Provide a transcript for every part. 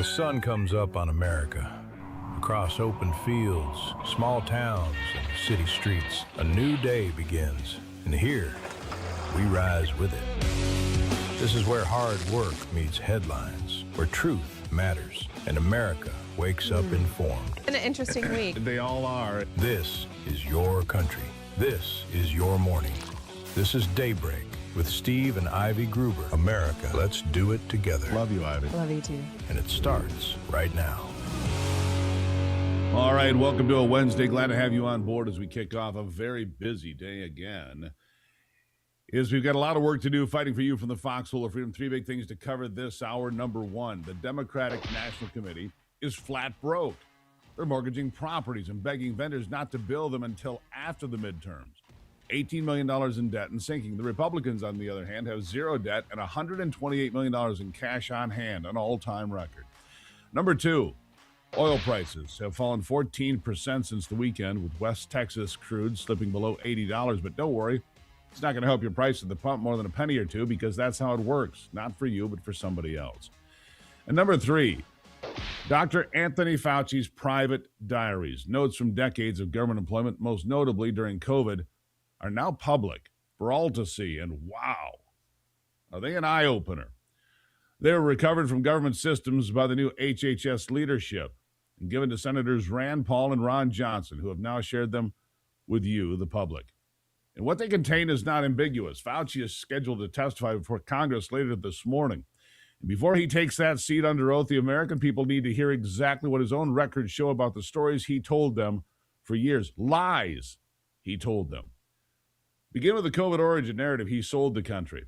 The sun comes up on America. Across open fields, small towns, and city streets, a new day begins. And here, we rise with it. This is where hard work meets headlines, where truth matters, and America wakes up informed. An interesting week. They all are. This is your country. This is your morning. This is Daybreak with Steve and Ivy Gruber. America, let's do it together. Love you, Ivy. Love you too. And it starts right now. All right, welcome to a Wednesday. Glad to have you on board as we kick off a very busy day again. We've got a lot of work to do fighting for you from the foxhole of freedom. Three big things to cover this hour. Number one, the Democratic National Committee is flat broke. They're mortgaging properties and begging vendors not to bill them until after the midterms. $18 million in debt and sinking. The Republicans, on the other hand, have zero debt and $128 million in cash on hand, an all-time record. Number two, oil prices have fallen 14% since the weekend, with West Texas crude slipping below $80. But don't worry, it's not going to help your price at the pump more than a penny or two, because that's how it works. Not for you, but for somebody else. And number three, Dr. Anthony Fauci's private diaries, notes from decades of government employment, most notably during COVID, are now public for all to see. And wow, are they an eye-opener? They were recovered from government systems by the new HHS leadership and given to Senators Rand Paul and Ron Johnson, who have now shared them with you, the public. And what they contain is not ambiguous. Fauci is scheduled to testify before Congress later this morning. And before he takes that seat under oath, the American people need to hear exactly what his own records show about the stories he told them for years. Lies he told them. Begin with the COVID origin narrative he sold the country.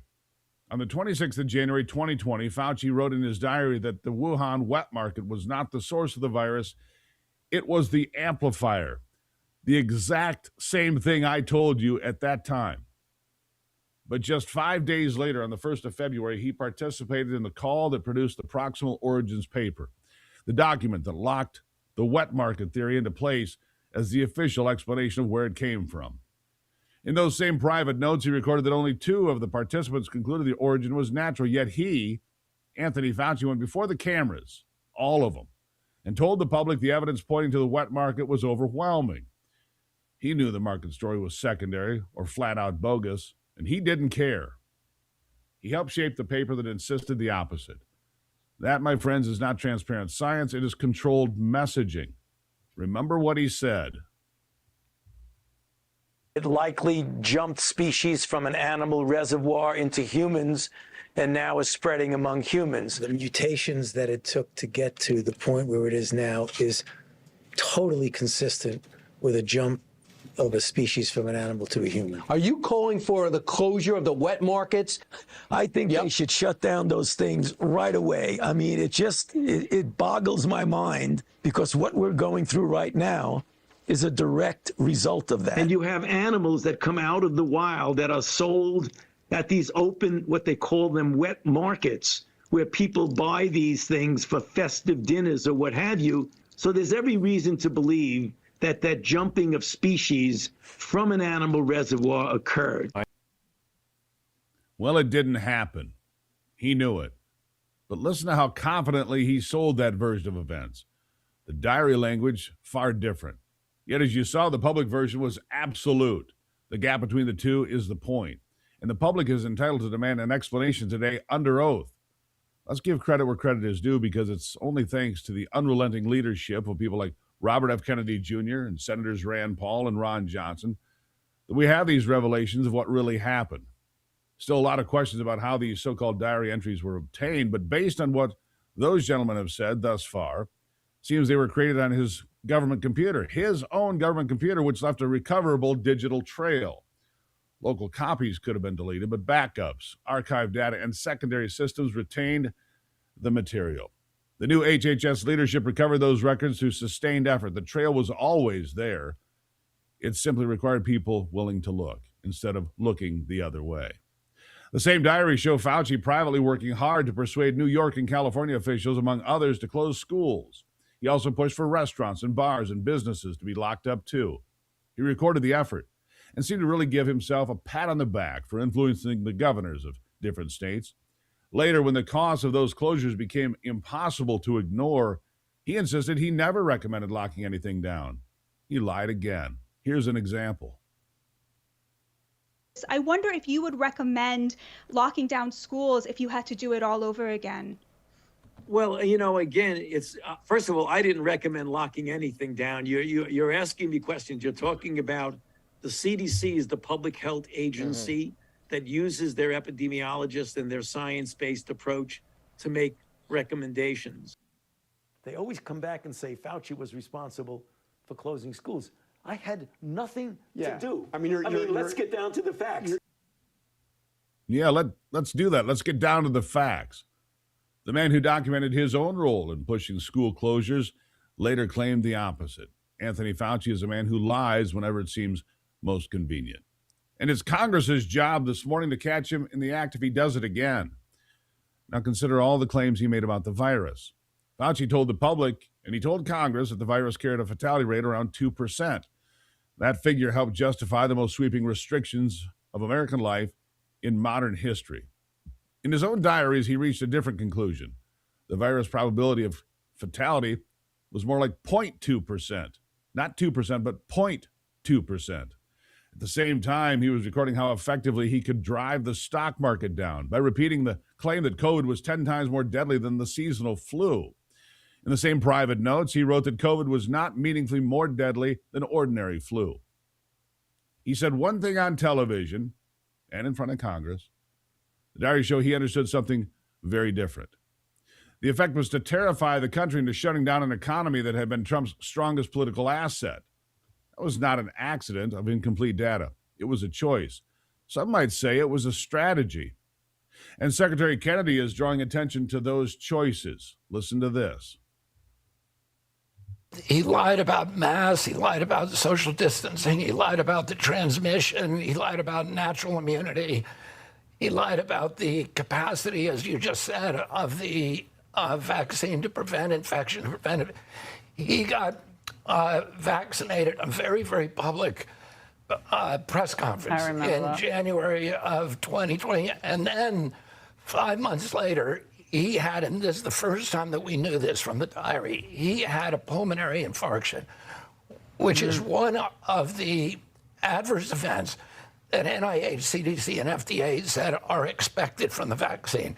On the 26th of January 2020, Fauci wrote in his diary that the Wuhan wet market was not the source of the virus. It was the amplifier. The exact same thing I told you at that time. But just 5 days later, on the 1st of February, he participated in the call that produced the Proximal Origins paper, the document that locked the wet market theory into place as the official explanation of where it came from. In those same private notes, he recorded that only 2 of the participants concluded the origin was natural, yet he, Anthony Fauci, went before the cameras, all of them, and told the public the evidence pointing to the wet market was overwhelming. He knew the market story was secondary or flat out bogus, and he didn't care. He helped shape the paper that insisted the opposite. That, my friends, is not transparent science. It is controlled messaging. Remember what he said. It likely jumped species from an animal reservoir into humans and now is spreading among humans. The mutations that it took to get to the point where it is now is totally consistent with a jump of a species from an animal to a human. Are you calling for the closure of the wet markets? I think they should shut down those things right away. I mean, it boggles my mind, because what we're going through right now is a direct result of that. And you have animals that come out of the wild that are sold at these open, what they call them, wet markets, where people buy these things for festive dinners or what have you. So there's every reason to believe that that jumping of species from an animal reservoir occurred. Well, it didn't happen. He knew it. But listen to how confidently he sold that version of events. The diary language, far different. Yet, as you saw, the public version was absolute. The gap between the two is the point. And the public is entitled to demand an explanation today under oath. Let's give credit where credit is due, because it's only thanks to the unrelenting leadership of people like Robert F. Kennedy Jr. and Senators Rand Paul and Ron Johnson that we have these revelations of what really happened. Still a lot of questions about how these so-called diary entries were obtained, but based on what those gentlemen have said thus far, seems they were created on his government computer, his own government computer, which left a recoverable digital trail. Local copies could have been deleted, but backups, archived data, and secondary systems retained the material. The new HHS leadership recovered those records through sustained effort. The trail was always there. It simply required people willing to look instead of looking the other way. The same diaries show Fauci privately working hard to persuade New York and California officials, among others, to close schools. He also pushed for restaurants and bars and businesses to be locked up too. He recorded the effort and seemed to really give himself a pat on the back for influencing the governors of different states. Later, when the cost of those closures became impossible to ignore, he insisted he never recommended locking anything down. He lied again. Here's an example. I wonder if you would recommend locking down schools if you had to do it all over again. Well, again, it's first of all, I didn't recommend locking anything down. You're asking me questions. You're talking about the CDC is the public health agency that uses their epidemiologists and their science-based approach to make recommendations. They always come back and say Fauci was responsible for closing schools. I had nothing to do. I mean, let's get down to the facts. Yeah, let's do that. Let's get down to the facts. The man who documented his own role in pushing school closures later claimed the opposite. Anthony Fauci is a man who lies whenever it seems most convenient. And it's Congress's job this morning to catch him in the act if he does it again. Now consider all the claims he made about the virus. Fauci told the public and he told Congress that the virus carried a fatality rate around 2%. That figure helped justify the most sweeping restrictions of American life in modern history. In his own diaries, he reached a different conclusion. The virus probability of fatality was more like 0.2%. Not 2%, but 0.2%. At the same time, he was recording how effectively he could drive the stock market down by repeating the claim that COVID was 10 times more deadly than the seasonal flu. In the same private notes, he wrote that COVID was not meaningfully more deadly than ordinary flu. He said one thing on television and in front of Congress. The diaries show he understood something very different. The effect was to terrify the country into shutting down an economy that had been Trump's strongest political asset. That was not an accident of incomplete data. It was a choice. Some might say it was a strategy. And Secretary Kennedy is drawing attention to those choices. Listen to this. He lied about masks. He lied about social distancing. He lied about the transmission. He lied about natural immunity. He lied about the capacity, as you just said, of the vaccine to prevent infection. He got vaccinated, a very, very public press conference in January of 2020. And then 5 months later, he had, and this is the first time that we knew this from the diary, he had a pulmonary infarction, which is one of the adverse events that NIH, CDC, and FDA said are expected from the vaccine.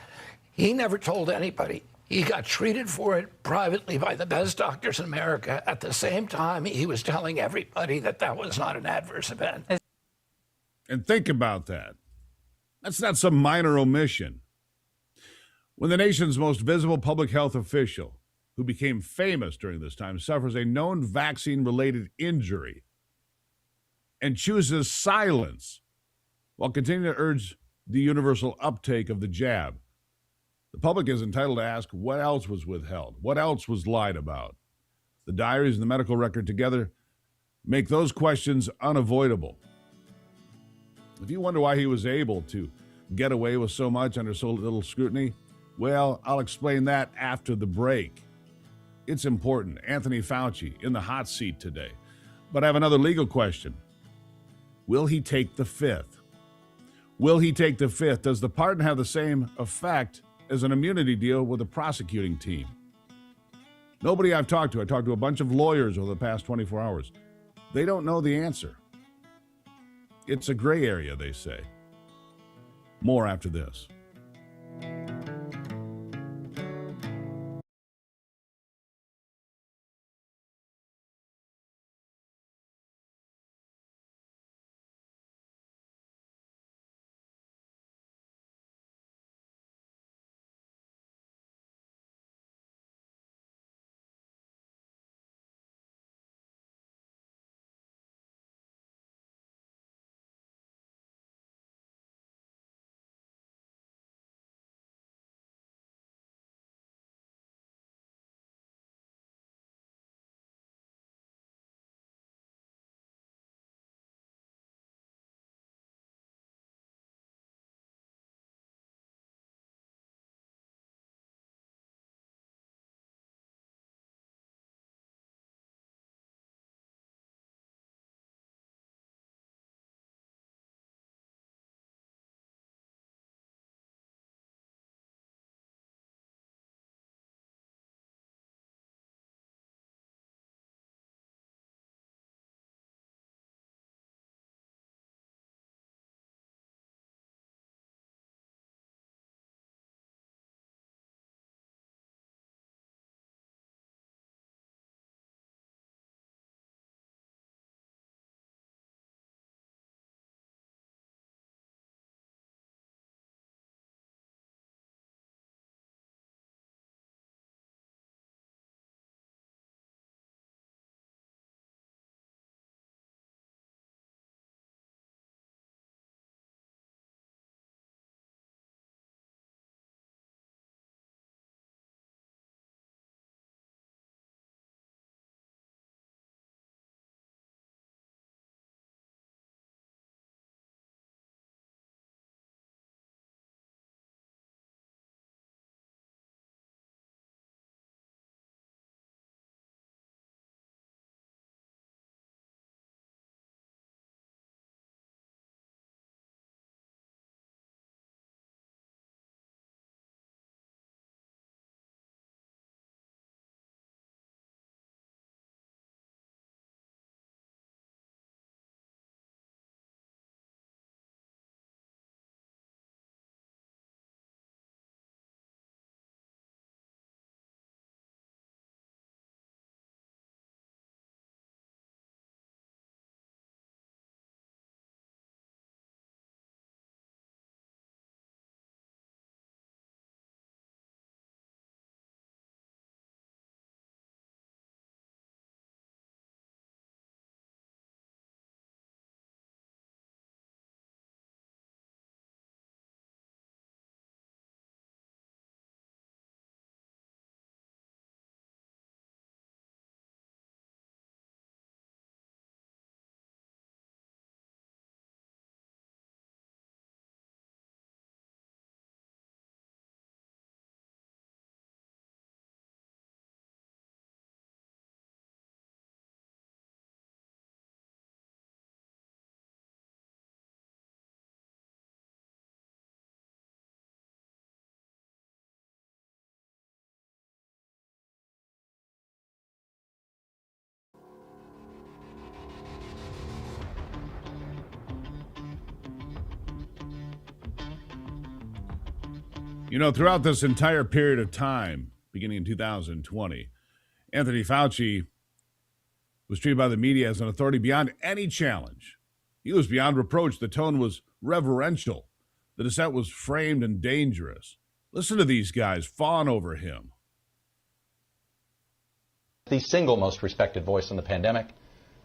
He never told anybody. He got treated for it privately by the best doctors in America. At the same time, he was telling everybody that that was not an adverse event. And think about that. That's not some minor omission. When the nation's most visible public health official, who became famous during this time, suffers a known vaccine-related injury and chooses silence while continuing to urge the universal uptake of the jab, the public is entitled to ask what else was withheld, what else was lied about. The diaries and the medical record together make those questions unavoidable. If you wonder why he was able to get away with so much under so little scrutiny, well, I'll explain that after the break. It's important. Anthony Fauci in the hot seat today. But I have another legal question. Will he take the fifth? Will he take the fifth? Does the pardon have the same effect as an immunity deal with a prosecuting team? Nobody I talked to a bunch of lawyers over the past 24 hours. They don't know the answer. It's a gray area, they say. More after this. You know, throughout this entire period of time, beginning in 2020, Anthony Fauci was treated by the media as an authority beyond any challenge. He was beyond reproach. The tone was reverential. The dissent was framed and dangerous. Listen to these guys fawn over him. The single most respected voice in the pandemic,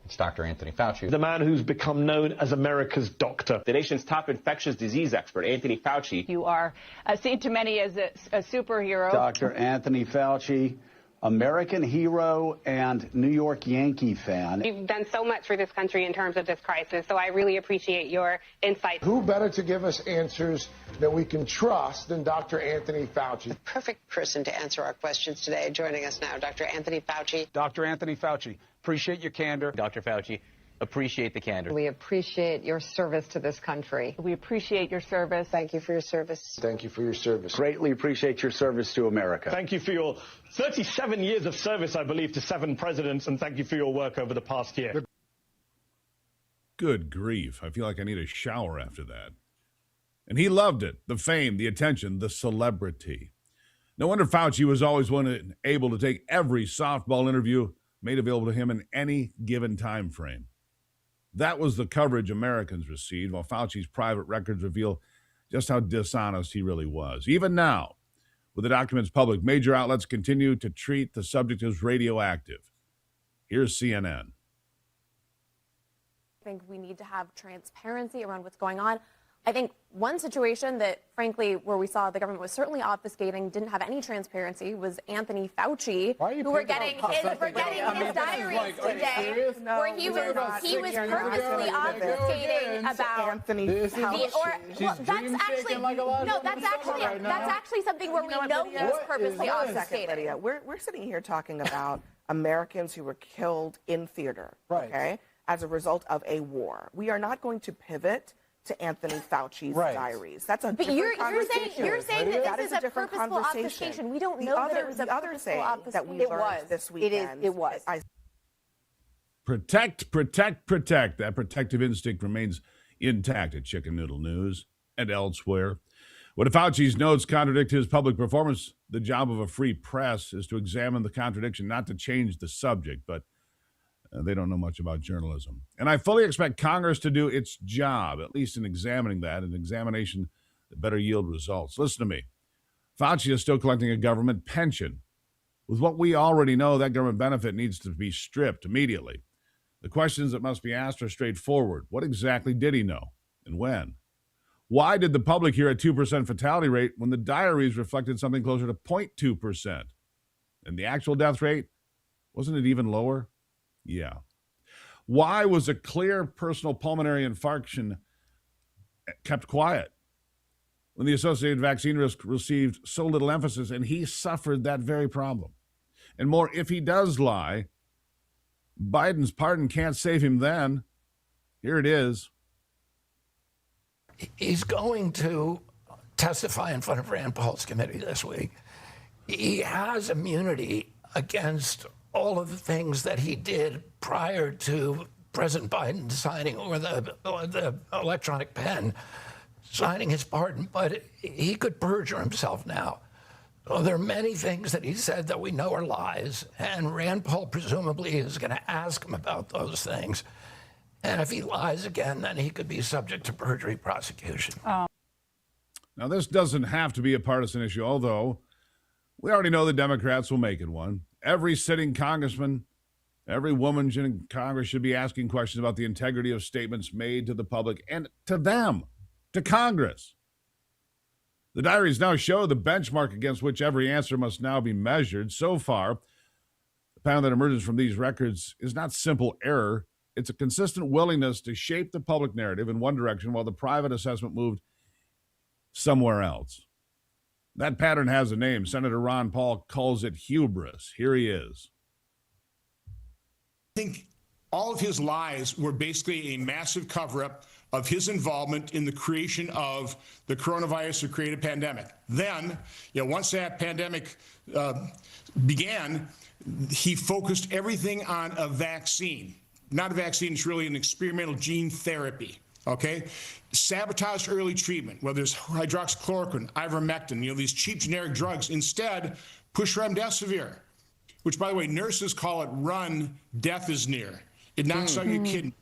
it's Dr. Anthony Fauci. The man who's become known as America's doctor. The nation's top infectious disease expert, Anthony Fauci. You are seen to many as a superhero. Dr. Anthony Fauci, American hero and New York Yankee fan. You've done so much for this country in terms of this crisis, so I really appreciate your insight. Who better to give us answers that we can trust than Dr. Anthony Fauci? The perfect person to answer our questions today. Joining us now, Dr. Anthony Fauci. Dr. Anthony Fauci, appreciate your candor. Dr. Fauci, appreciate the candor. We appreciate your service to this country. We appreciate your service. Thank you for your service. Thank you for your service. Greatly appreciate your service to America. Thank you for your 37 years of service, I believe, to 7 presidents, and thank you for your work over the past year. Good grief. I feel like I need a shower after that. And he loved it. The fame, the attention, the celebrity. No wonder Fauci was always able to take every softball interview made available to him in any given time frame. That was the coverage Americans received, while Fauci's private records reveal just how dishonest he really was. Even now, with the documents public, major outlets continue to treat the subject as radioactive. Here's CNN. I think we need to have transparency around what's going on. I think one situation that, frankly, where we saw the government was certainly obfuscating, didn't have any transparency, was Anthony Fauci, who we're getting his diaries today, where he was purposely obfuscating about that's actually something where we know he was purposely obfuscating. We're sitting here talking about Americans who were killed in theater, okay, as a result of a war. We are not going to pivot to Anthony Fauci's diaries. That's a different conversation. You're saying that this is a purposeful obfuscation. We don't know that it was a purposeful obfuscation. That we learned this weekend. It was. Protect, protect, protect. That protective instinct remains intact at Chicken Noodle News and elsewhere. When Fauci's notes contradict his public performance, the job of a free press is to examine the contradiction, not to change the subject, but they don't know much about journalism. And I fully expect Congress to do its job, at least in examining that, an examination that better yield results. Listen to me. Fauci is still collecting a government pension. With what we already know, that government benefit needs to be stripped immediately. The questions that must be asked are straightforward. What exactly did he know, and when? Why did the public hear a 2% fatality rate when the diaries reflected something closer to 0.2%? And the actual death rate, wasn't it even lower? Yeah. Why was a clear personal pulmonary infarction kept quiet when the associated vaccine risk received so little emphasis and he suffered that very problem? And more, if he does lie, Biden's pardon can't save him then. Here it is. He's going to testify in front of Rand Paul's committee this week. He has immunity against all of the things that he did prior to President Biden signing, or the electronic pen signing his pardon, but he could perjure himself now. So there are many things that he said that we know are lies, and Rand Paul presumably is going to ask him about those things. And if he lies again, then he could be subject to perjury prosecution. Now, this doesn't have to be a partisan issue, although we already know the Democrats will make it one. Every sitting congressman, every woman in Congress should be asking questions about the integrity of statements made to the public and to them, to Congress. The diaries now show the benchmark against which every answer must now be measured. So far, the pattern that emerges from these records is not simple error. It's a consistent willingness to shape the public narrative in one direction while the private assessment moved somewhere else. That pattern has a name. Senator Ron Paul calls it hubris. Here he is. I think all of his lies were basically a massive cover-up of his involvement in the creation of the coronavirus or created pandemic. Then, once that pandemic began, he focused everything on a vaccine. Not a vaccine, it's really an experimental gene therapy. okay? Sabotage early treatment, whether it's hydroxychloroquine, ivermectin, these cheap generic drugs. Instead, push remdesivir, which, by the way, nurses call it run, death is near. It knocks out your kidney.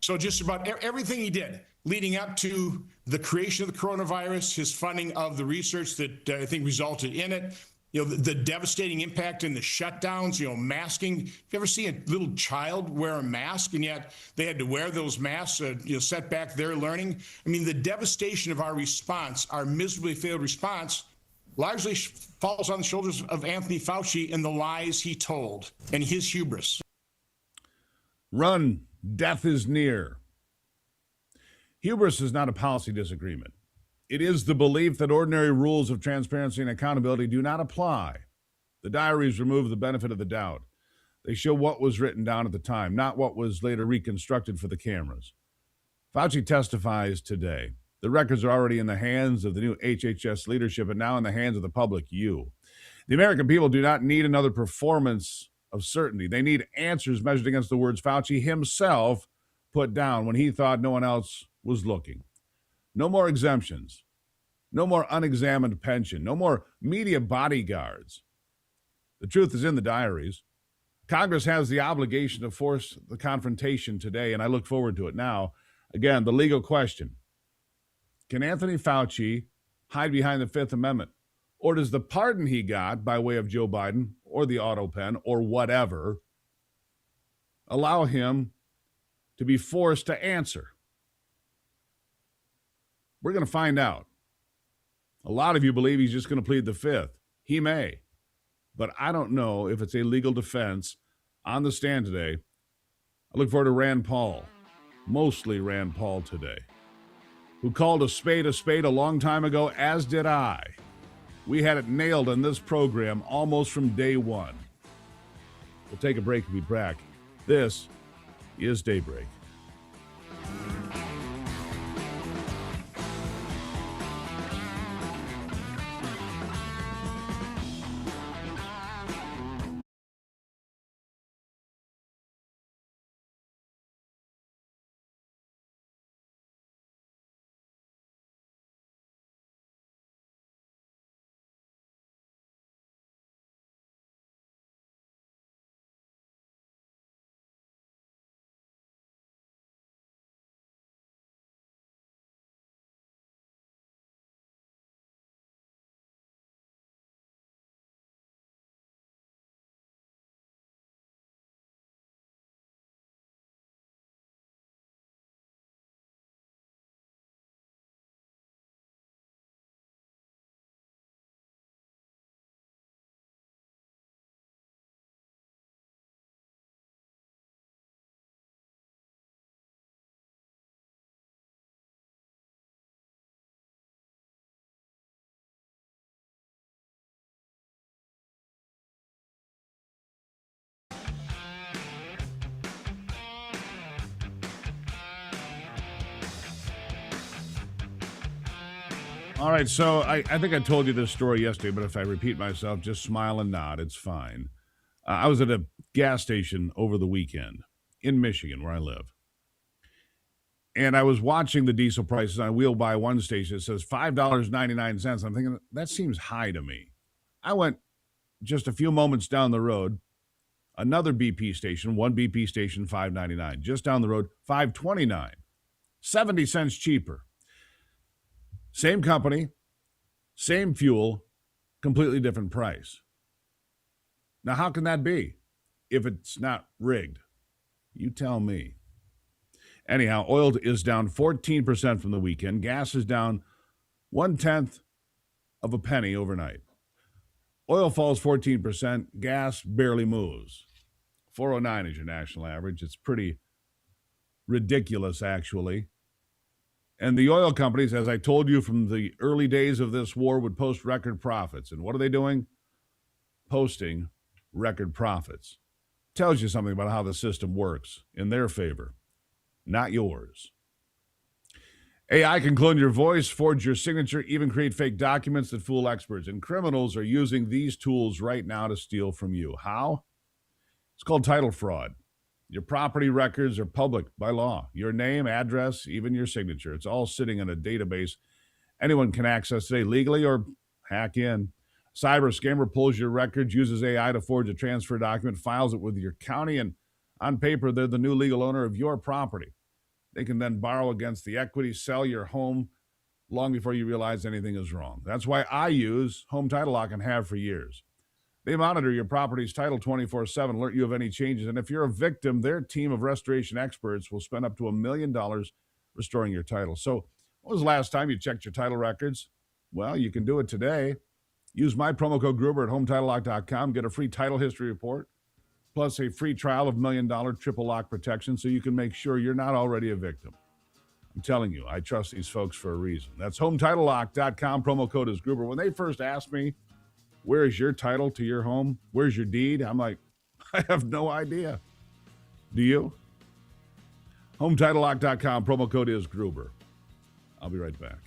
So just about everything he did leading up to the creation of the coronavirus, his funding of the research that I think resulted in it, the devastating impact in the shutdowns, masking. You ever see a little child wear a mask and yet they had to wear those masks, set back their learning? I mean, the devastation of our response, our miserably failed response, largely falls on the shoulders of Anthony Fauci and the lies he told and his hubris. Run, death is near. Hubris is not a policy disagreement. It is the belief that ordinary rules of transparency and accountability do not apply. The diaries remove the benefit of the doubt. They show what was written down at the time, not what was later reconstructed for the cameras. Fauci testifies today. The records are already in the hands of the new HHS leadership and now in the hands of the public, you. The American people do not need another performance of certainty. They need answers measured against the words Fauci himself put down when he thought no one else was looking. No more exemptions. No more unexamined pension. No more media bodyguards. The truth is in the diaries. Congress has the obligation to force the confrontation today, and I look forward to it now. Again, the legal question. Can Anthony Fauci hide behind the Fifth Amendment? Or does the pardon he got by way of Joe Biden or the auto pen or whatever allow him to be forced to answer? We're going to find out. A lot of you believe he's just going to plead the Fifth. He may. But I don't know if it's a legal defense on the stand today. I look forward to Rand Paul, mostly Rand Paul today, who called a spade a long time ago, as did I. We had it nailed on this program almost from day one. We'll take a break and be back. This is Daybreak. All right, so I think I told you this story yesterday, but if I repeat myself, just smile and nod. It's fine. I was at a gas station over the weekend in Michigan, where I live. And I was watching the diesel prices. I wheeled by one station. It says $5.99. I'm thinking, that seems high to me. I went just a few moments down the road, another BP station, one BP station, $5.99. Just down the road, $5.29. 70 cents cheaper. Same company, same fuel, completely different price. Now, how can that be if it's not rigged? You tell me. Anyhow, oil is down 14% from the weekend. Gas is down 0.1 of a penny overnight. Oil falls 14%. Gas barely moves. 409 is your national average. It's pretty ridiculous, actually. And the oil companies, as I told you from the early days of this war, would post record profits. And what are they doing? Posting record profits. Tells you something about how the system works in their favor, not yours. AI can clone your voice, forge your signature, even create fake documents that fool experts. And criminals are using these tools right now to steal from you. How? It's called title fraud. Your property records are public by law. Your name, address, even your signature. It's all sitting in a database anyone can access today legally or hack in. Cyber scammer pulls your records, uses AI to forge a transfer document, files it with your county, and on paper, they're the new legal owner of your property. They can then borrow against the equity, sell your home long before you realize anything is wrong. That's why I use Home Title Lock and have for years. They monitor your property's title 24/7, alert you of any changes, and if you're a victim, their team of restoration experts will spend up to $1 million restoring your title. So when was the last time you checked your title records? Well, you can do it today. Use my promo code Gruber at HometitleLock.com. Get a free title history report, plus a free trial of $1 million triple lock protection so you can make sure you're not already a victim. I'm telling you, I trust these folks for a reason. That's HometitleLock.com. Promo code is Gruber. When they first asked me, where's your title to your home? Where's your deed? I'm like, I have no idea. Do you? HometitleLock.com. Promo code is Gruber. I'll be right back.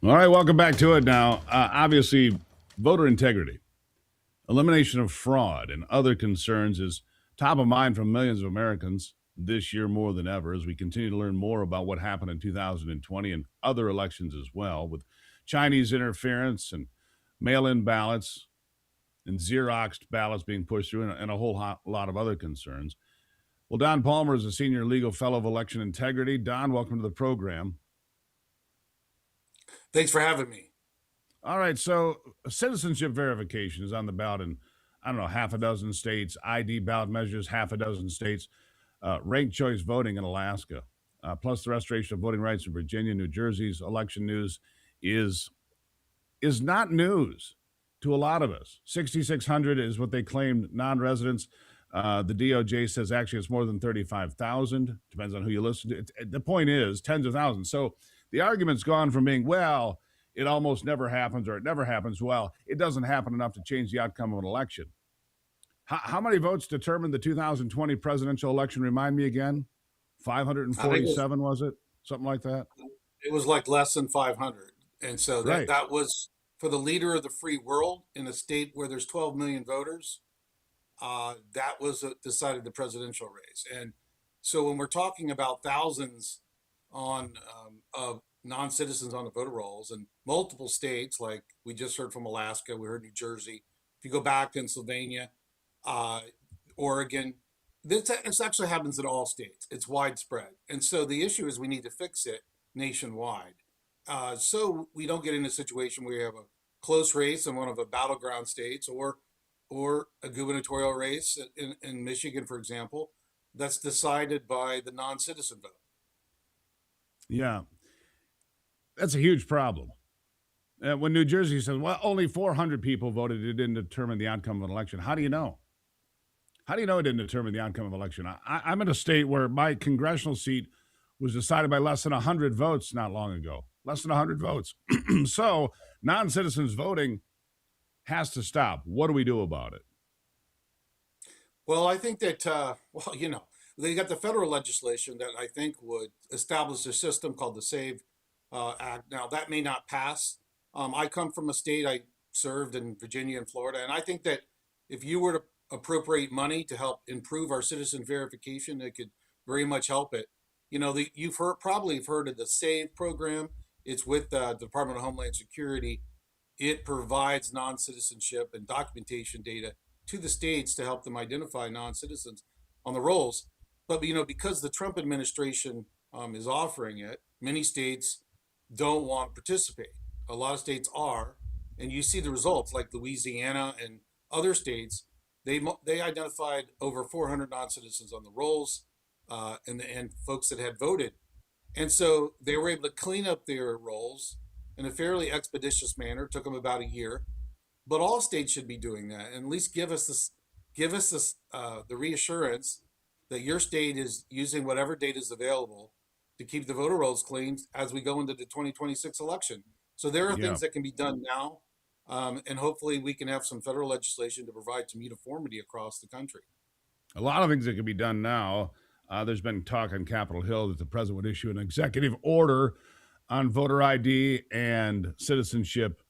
All right, welcome back to it now. Obviously, voter integrity, elimination of fraud, and other concerns is top of mind for millions of Americans this year more than ever as we continue to learn more about what happened in 2020 and other elections as well, with Chinese interference and mail-in ballots and Xeroxed ballots being pushed through, and a whole lot of other concerns. Well, Don Palmer is a senior legal fellow of election integrity. Don, welcome to the program. Thanks for having me. All right, so citizenship verification is on the ballot in, I don't know, half a dozen states, ID ballot measures, half a dozen states, ranked choice voting in Alaska, plus the restoration of voting rights in Virginia, New Jersey's election news is not news to a lot of us. 6,600 is what they claimed non-residents. The DOJ says actually it's more than 35,000. Depends on who you listen to. The point is tens of thousands. So the argument's gone from being, well, it almost never happens or it never happens. Well, it doesn't happen enough to change the outcome of an election. How many votes determined the 2020 presidential election? Remind me again. 547 was it? Something like that? It was like less than 500. And so Right. that was for the leader of the free world in a state where there's 12 million voters. That was decided the presidential race. And so when we're talking about thousands of non-citizens on the voter rolls in multiple states, like we just heard from Alaska, we heard New Jersey. If you go back, Pennsylvania, Oregon, this actually happens in all states. It's widespread. And so the issue is we need to fix it nationwide. So we don't get in a situation where you have a close race in one of the battleground states or a gubernatorial race in Michigan, for example, that's decided by the non-citizen vote. Yeah. That's a huge problem. When New Jersey says, well, only 400 people voted, it didn't determine the outcome of an election. How do you know? How do you know it didn't determine the outcome of an election? I'm in a state where my congressional seat was decided by less than 100 votes not long ago. Less than 100 votes. So non-citizens voting has to stop. What do we do about it? Well, I think that, they got the federal legislation that I think would establish a system called the SAVE Act. Now, that may not pass. I come from a state, I served in Virginia and Florida, and I think that if you were to appropriate money to help improve our citizen verification, it could very much help it. You've probably heard of the SAVE program. It's with the Department of Homeland Security. It provides non-citizenship and documentation data to the states to help them identify non-citizens on the rolls. But, because the Trump administration is offering it, many states don't want to participate. A lot of states are, and you see the results like Louisiana and other states. They identified over 400 non-citizens on the rolls and folks that had voted. And so they were able to clean up their rolls in a fairly expeditious manner. It took them about a year, but all states should be doing that, and at least give us the reassurance that your state is using whatever data is available to keep the voter rolls clean as we go into the 2026 election. So there are things that can be done now, and hopefully we can have some federal legislation to provide some uniformity across the country. A lot of things that can be done now. There's been talk on Capitol Hill that the president would issue an executive order on voter ID and citizenship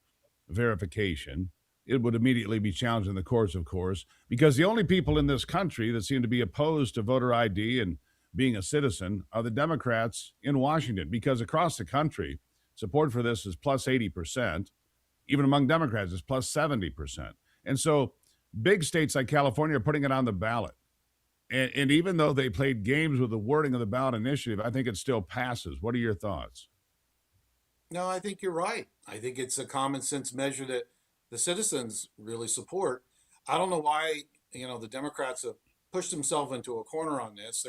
verification. It would immediately be challenged in the courts, of course, because the only people in this country that seem to be opposed to voter ID and being a citizen are the Democrats in Washington, because across the country, support for this is plus 80%. Even among Democrats, it's plus 70%. And so big states like California are putting it on the ballot. And even though they played games with the wording of the ballot initiative, I think it still passes. What are your thoughts? No, I think you're right. I think it's a common sense measure that the citizens really support. I don't know why, the Democrats have pushed themselves into a corner on this.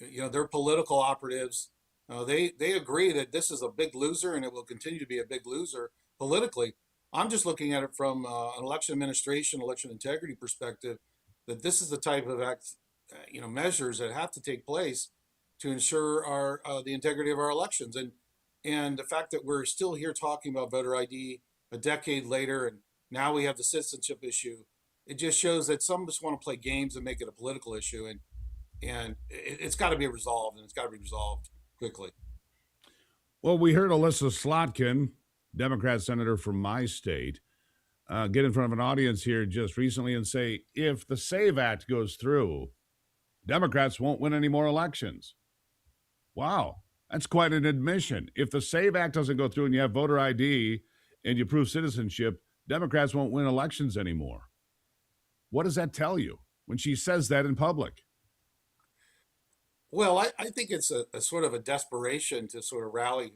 They're political operatives. They agree that this is a big loser and it will continue to be a big loser politically. I'm just looking at it from an election administration, election integrity perspective, that this is the type of measures that have to take place to ensure the integrity of our elections. And the fact that we're still here talking about voter ID a decade later, and now we have the citizenship issue, it just shows that some of us want to play games and make it a political issue. And it's got to be resolved, and it's got to be resolved quickly. Well, we heard Alyssa Slotkin, Democrat senator from my state, get in front of an audience here just recently and say, if the SAVE Act goes through, Democrats won't win any more elections. Wow, that's quite an admission. If the SAVE Act doesn't go through and you have voter ID and you prove citizenship, Democrats won't win elections anymore. What does that tell you when she says that in public? Well, I think it's a sort of a desperation to sort of rally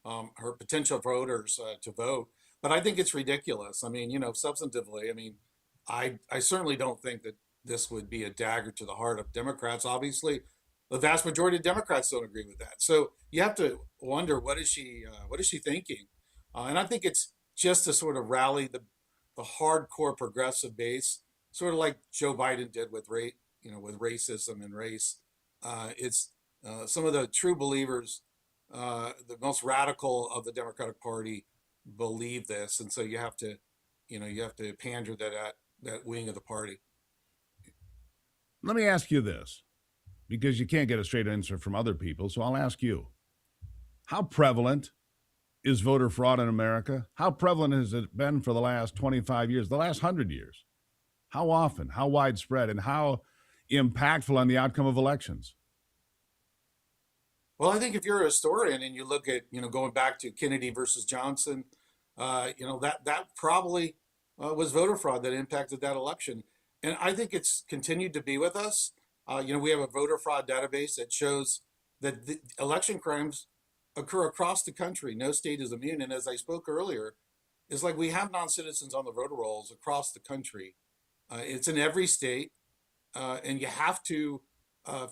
her potential voters to vote. But I think it's ridiculous. I mean, substantively, I mean, I certainly don't think that this would be a dagger to the heart of Democrats. Obviously, the vast majority of Democrats don't agree with that. So you have to wonder what is she thinking? And I think it's just to sort of rally the hardcore progressive base, sort of like Joe Biden did with with racism and race. It's some of the true believers, the most radical of the Democratic Party, believe this, and so you have to, you have to pander to that wing of the party. Let me ask you this, because you can't get a straight answer from other people, so I'll ask you. How prevalent is voter fraud in America? How prevalent has it been for the last 25 years, the last 100 years? How often, how widespread, and how impactful on the outcome of elections? Well, I think if you're a historian and you look at, going back to Kennedy versus Johnson, that probably was voter fraud that impacted that election. And I think it's continued to be with us. We have a voter fraud database that shows that the election crimes occur across the country. No state is immune. And as I spoke earlier, it's like we have non-citizens on the voter rolls across the country. It's in every state, and you have to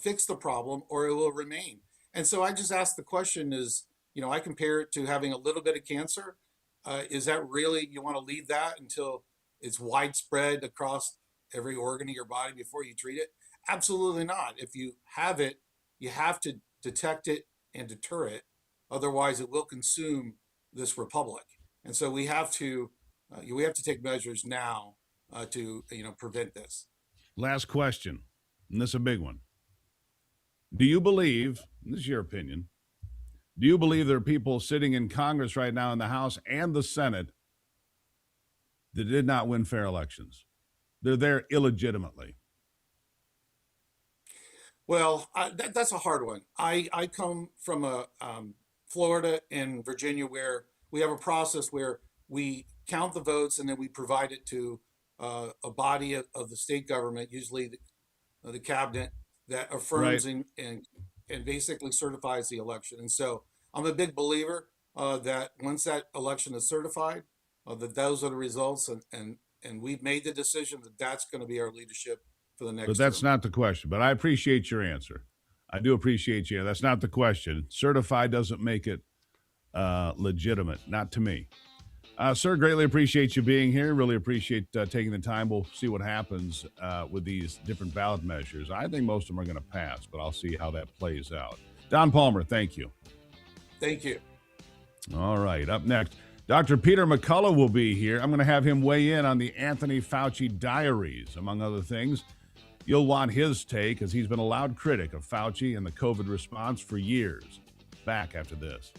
fix the problem or it will remain. And so I just ask the question is, I compare it to having a little bit of cancer. Is that really, you want to leave that until it's widespread across every organ of your body before you treat it? Absolutely not. If you have it, you have to detect it and deter it. Otherwise, it will consume this republic. And so we have to take measures now to prevent this. Last question, and this is a big one. Do you believe, this is your opinion, do you believe there are people sitting in Congress right now in the House and the Senate that did not win fair elections? They're there illegitimately. Well, that's a hard one. I come from Florida and Virginia, where we have a process where we count the votes and then we provide it to a body of the state government, usually the cabinet, that affirms Right. and basically certifies the election. And so I'm a big believer that once that election is certified, that those are the results, and we've made the decision that that's going to be our leadership for the next But that's term. not the question. But I appreciate your answer. I do appreciate you. That's not the question. Certified doesn't make it legitimate, not to me. Sir, greatly appreciate you being here. Really appreciate taking the time. We'll see what happens with these different ballot measures. I think most of them are going to pass, but I'll see how that plays out. Don Palmer, thank you. Thank you. All right, up next, Dr. Peter McCullough will be here. I'm going to have him weigh in on the Anthony Fauci diaries, among other things. You'll want his take, as he's been a loud critic of Fauci and the COVID response for years. Back after this.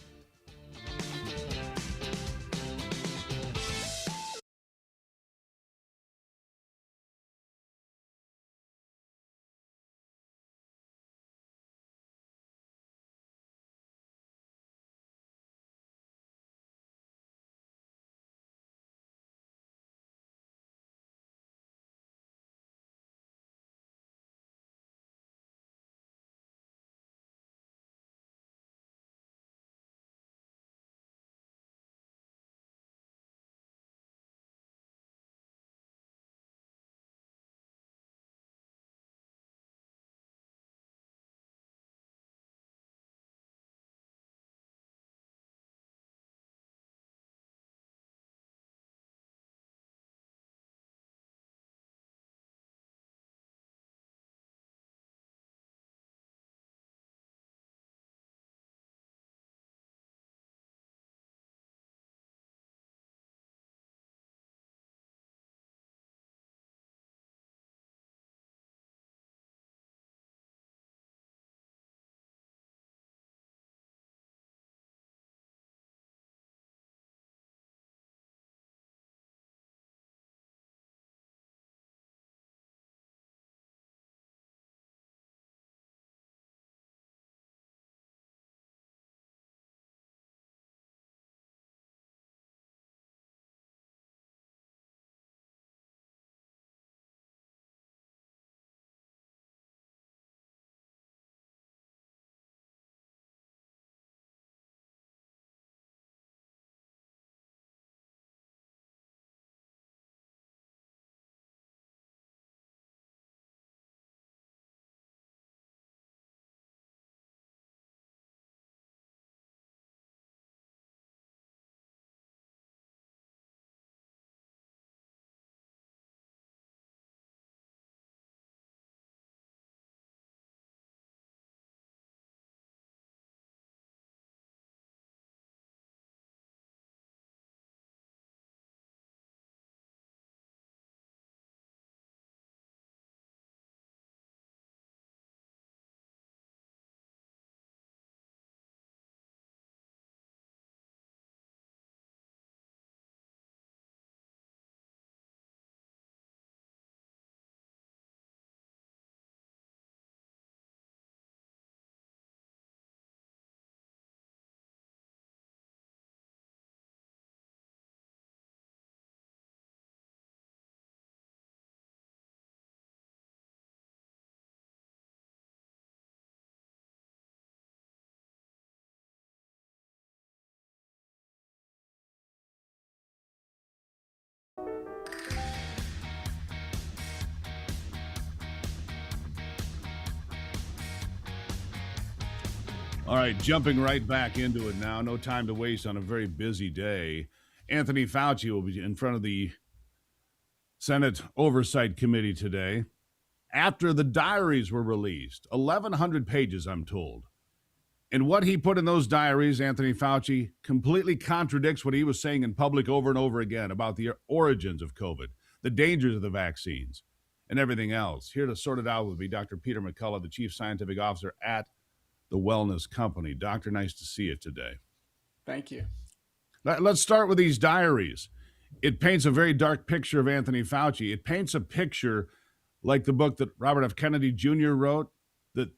All right, jumping right back into it now. No time to waste on a very busy day. Anthony Fauci will be in front of the Senate Oversight Committee today after the diaries were released. 1,100 pages, I'm told. And what he put in those diaries, Anthony Fauci, completely contradicts what he was saying in public over and over again about the origins of COVID, the dangers of the vaccines, and everything else. Here to sort it out with me, Dr. Peter McCullough, the Chief Scientific Officer at the Wellness Company. Doctor, nice to see you today. Thank you. Let's start with these diaries. It paints a very dark picture of Anthony Fauci. It paints a picture like the book that Robert F. Kennedy Jr. wrote, that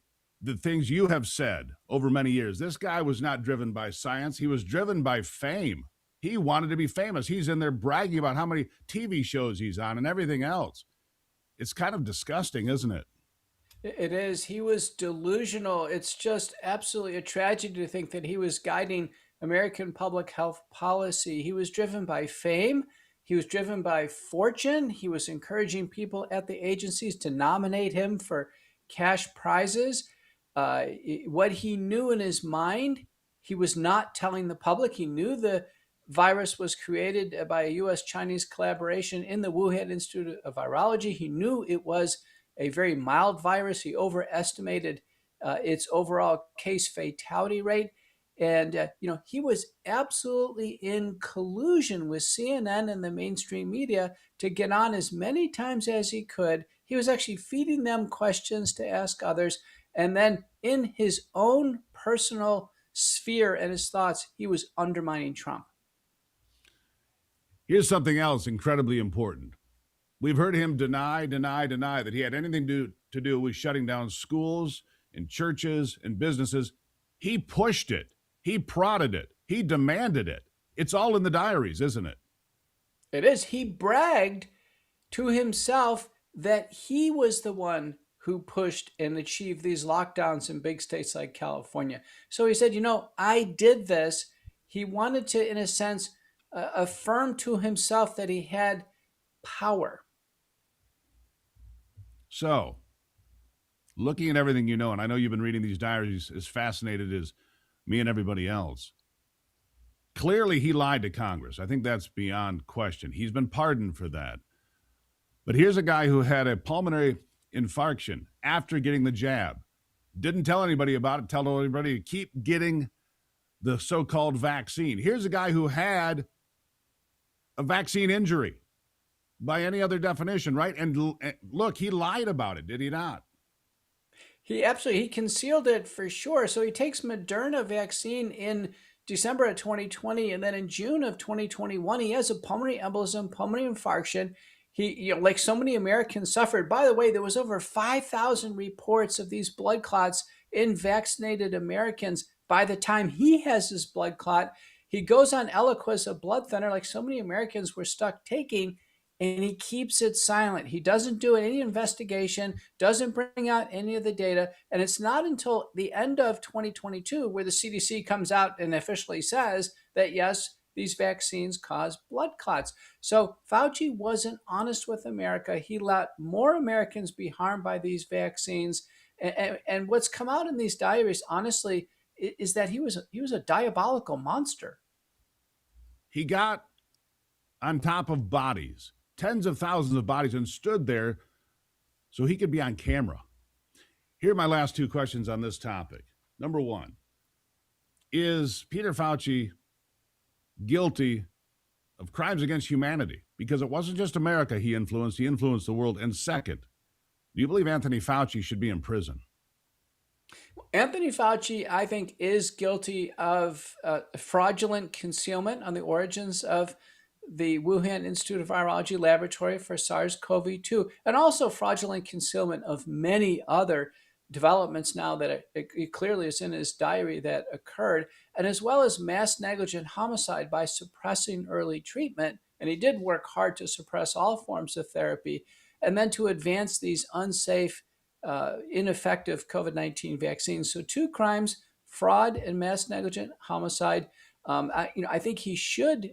the things you have said over many years. This guy was not driven by science. He was driven by fame. He wanted to be famous. He's in there bragging about how many TV shows he's on and everything else. It's kind of disgusting, isn't it? It is. He was delusional. It's just absolutely a tragedy to think that he was guiding American public health policy. He was driven by fame. He was driven by fortune. He was encouraging people at the agencies to nominate him for cash prizes. What he knew in his mind, he was not telling the public. He knew the virus was created by a U.S.-Chinese collaboration in the Wuhan Institute of Virology. He knew it was a very mild virus. He overestimated its overall case fatality rate. And, he was absolutely in collusion with CNN and the mainstream media to get on as many times as he could. He was actually feeding them questions to ask others. And then in his own personal sphere and his thoughts, he was undermining Trump. Here's something else incredibly important. We've heard him deny that he had anything to do with shutting down schools and churches and businesses. He pushed it. He prodded it. He demanded it. It's all in the diaries, isn't it? It is. He bragged to himself that he was the one who pushed and achieved these lockdowns in big states like California. So he said, I did this. He wanted to, in a sense, affirm to himself that he had power. So, looking at everything you know, and I know you've been reading these diaries as fascinated as me and everybody else, clearly he lied to Congress. I think that's beyond question. He's been pardoned for that. But here's a guy who had a pulmonary infarction after getting the jab. Didn't tell anybody about it, tell everybody to keep getting the so-called vaccine. Here's a guy who had a vaccine injury by any other definition, right? And look, he lied about it, did he not? He concealed it for sure. So he takes Moderna vaccine in December of 2020, and then in June of 2021, he has a pulmonary embolism, pulmonary infarction. He, like so many Americans, suffered. By the way, there was over 5,000 reports of these blood clots in vaccinated Americans. By the time he has his blood clot, he goes on Eliquis, a blood thinner, like so many Americans were stuck taking, and he keeps it silent. He doesn't do any investigation, doesn't bring out any of the data. And it's not until the end of 2022 where the CDC comes out and officially says that, yes, these vaccines cause blood clots. So Fauci wasn't honest with America. He let more Americans be harmed by these vaccines. And what's come out in these diaries, honestly, is that he was a diabolical monster. He got on top of bodies, tens of thousands of bodies, and stood there so he could be on camera. Here are my last two questions on this topic. Number one, is Peter Fauci guilty of crimes against humanity? Because it wasn't just America he influenced the world. And second, do you believe Anthony Fauci should be in prison? Anthony Fauci, I think, is guilty of fraudulent concealment on the origins of the Wuhan Institute of Virology laboratory for SARS-CoV-2, and also fraudulent concealment of many other developments now that it clearly is in his diary that occurred, and as well as mass negligent homicide by suppressing early treatment. And he did work hard to suppress all forms of therapy, and then to advance these unsafe, ineffective COVID-19 vaccines. So 2 crimes, fraud and mass negligent homicide. I think he should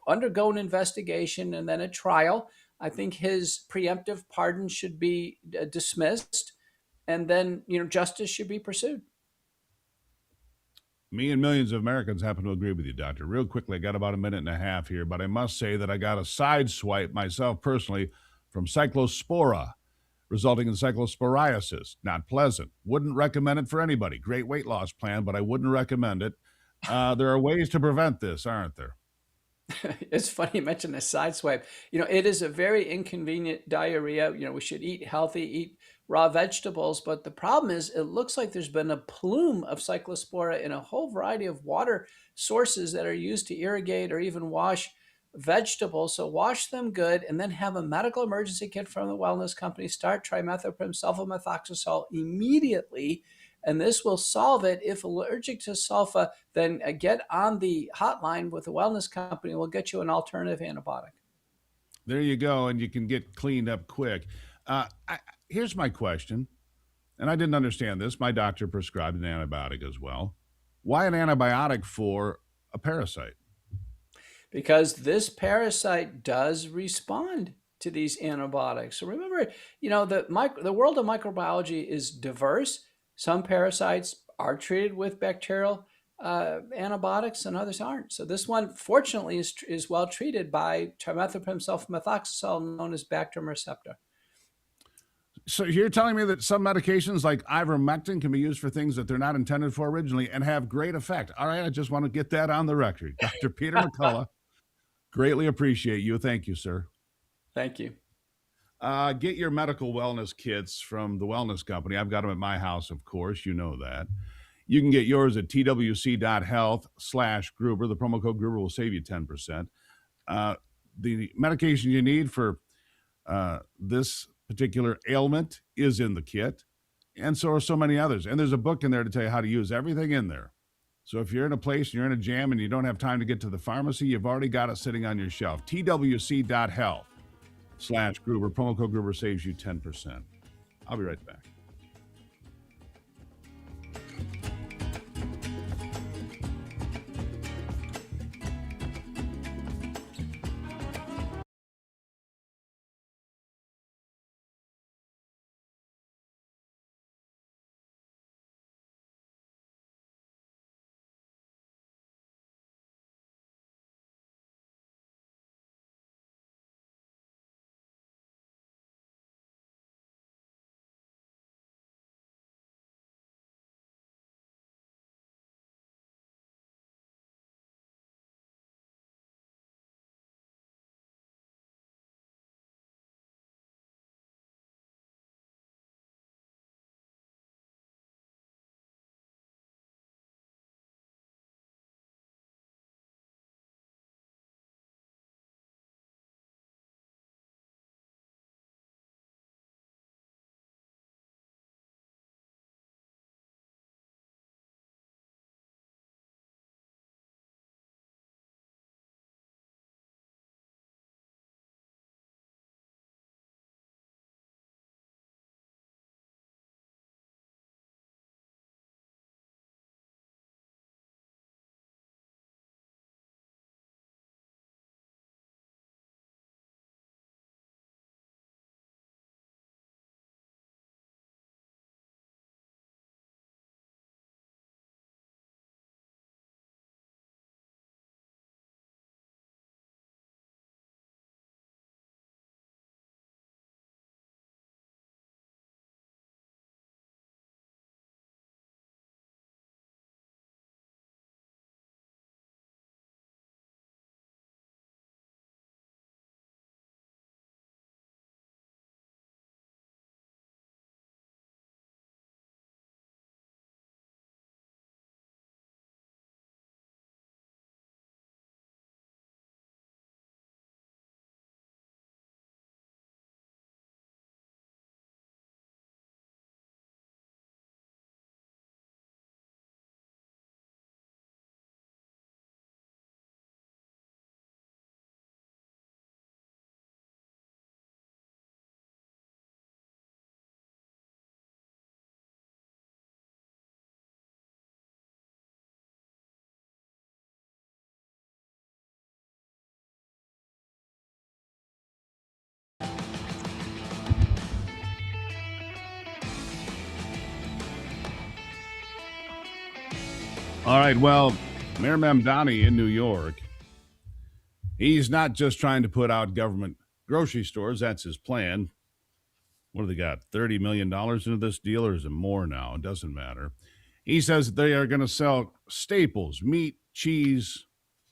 undergo an investigation and then a trial. I think his preemptive pardon should be dismissed, and then justice should be pursued. Me and millions of Americans happen to agree with you, Doctor. Real quickly, I got about a minute and a half here, but I must say that I got a side swipe myself personally from cyclospora, resulting in cyclosporiasis. Not pleasant. Wouldn't recommend it for anybody. Great weight loss plan, but I wouldn't recommend it. There are ways to prevent this, aren't there? It's funny you mentioned a side swipe. It is a very inconvenient diarrhea. We should eat healthy, eat raw vegetables. But the problem is it looks like there's been a plume of cyclospora in a whole variety of water sources that are used to irrigate or even wash vegetables. So wash them good and then have a medical emergency kit from the wellness company. Start trimethoprim sulfamethoxazole immediately. And this will solve it. If allergic to sulfa, then get on the hotline with the wellness company. We'll get you an alternative antibiotic. There you go, and you can get cleaned up quick. Here's my question, and I didn't understand this. My doctor prescribed an antibiotic as well. Why an antibiotic for a parasite? Because this parasite does respond to these antibiotics. So remember, the world of microbiology is diverse. Some parasites are treated with bacterial antibiotics and others aren't. So this one, fortunately, is well treated by trimethoprim sulfamethoxazole, known as Bactrim receptor. So you're telling me that some medications like ivermectin can be used for things that they're not intended for originally and have great effect. All right, I just want to get that on the record. Dr. Peter McCullough, greatly appreciate you. Thank you, sir. Thank you. Get your medical wellness kits from the wellness company. I've got them at my house, of course. You know that. You can get yours at twc.health/Gruber. The promo code Gruber will save you 10%. The medication you need for this particular ailment is in the kit, and so are so many others. And there's a book in there to tell you how to use everything in there. So if you're in a place and you're in a jam and you don't have time to get to the pharmacy, you've already got it sitting on your shelf. twc.health/Gruber. Promo code Gruber saves you 10%. I'll be right back. All right, well, Mayor Mamdani in New York, he's not just trying to put out government grocery stores. That's his plan. What do they got, $30 million into this deal, or is it more now? It doesn't matter. He says they are going to sell staples, meat, cheese,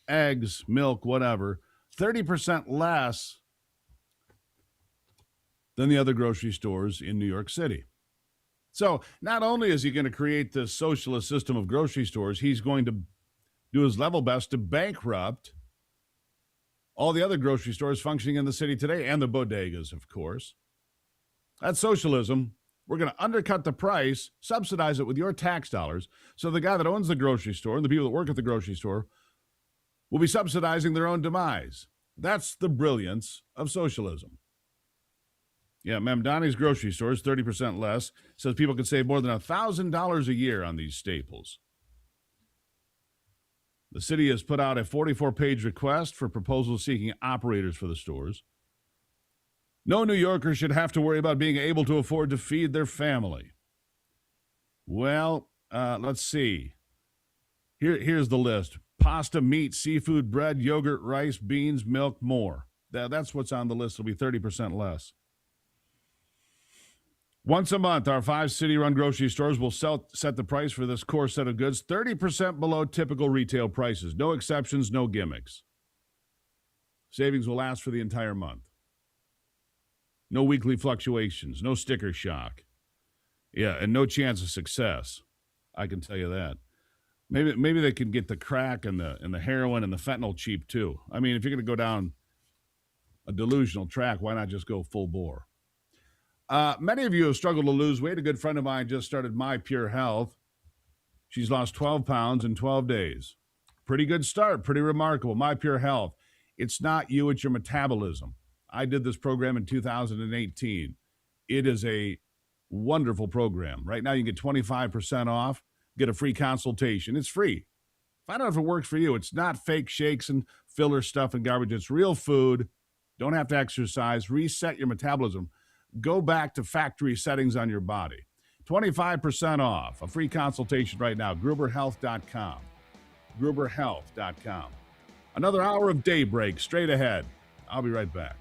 eggs, milk, whatever, 30% less than the other grocery stores in New York City. So not only is he going to create this socialist system of grocery stores, he's going to do his level best to bankrupt all the other grocery stores functioning in the city today, and the bodegas, of course. That's socialism. We're going to undercut the price, subsidize it with your tax dollars, so the guy that owns the grocery store and the people that work at the grocery store will be subsidizing their own demise. That's the brilliance of socialism. Yeah, Mamdani's grocery store is 30% less, says people can save more than $1,000 a year on these staples. The city has put out a 44-page request for proposals seeking operators for the stores. No New Yorker should have to worry about being able to afford to feed their family. Well, let's see. Here's the list. Pasta, meat, seafood, bread, yogurt, rice, beans, milk, more. That's what's on the list. It'll be 30% less. Once a month, our 5 city-run grocery stores will set the price for this core set of goods 30% below typical retail prices. No exceptions, no gimmicks. Savings will last for the entire month. No weekly fluctuations, no sticker shock. Yeah, and no chance of success. I can tell you that. Maybe they can get the crack and the heroin and the fentanyl cheap too. I mean, if you're going to go down a delusional track, why not just go full bore? Many of you have struggled to lose weight. A good friend of mine just started My Pure Health. She's lost 12 pounds in 12 days. Pretty good start, pretty remarkable. My Pure Health. It's not you, it's your metabolism. I did this program in 2018. It is a wonderful program. Right now you can get 25% off, get a free consultation. It's free. Find out if it works for you. It's not fake shakes and filler stuff and garbage. It's real food. Don't have to exercise. Reset your metabolism. Go back to factory settings on your body. 25% off. A free consultation right now. GruberHealth.com. GruberHealth.com. Another hour of Daybreak straight ahead. I'll be right back.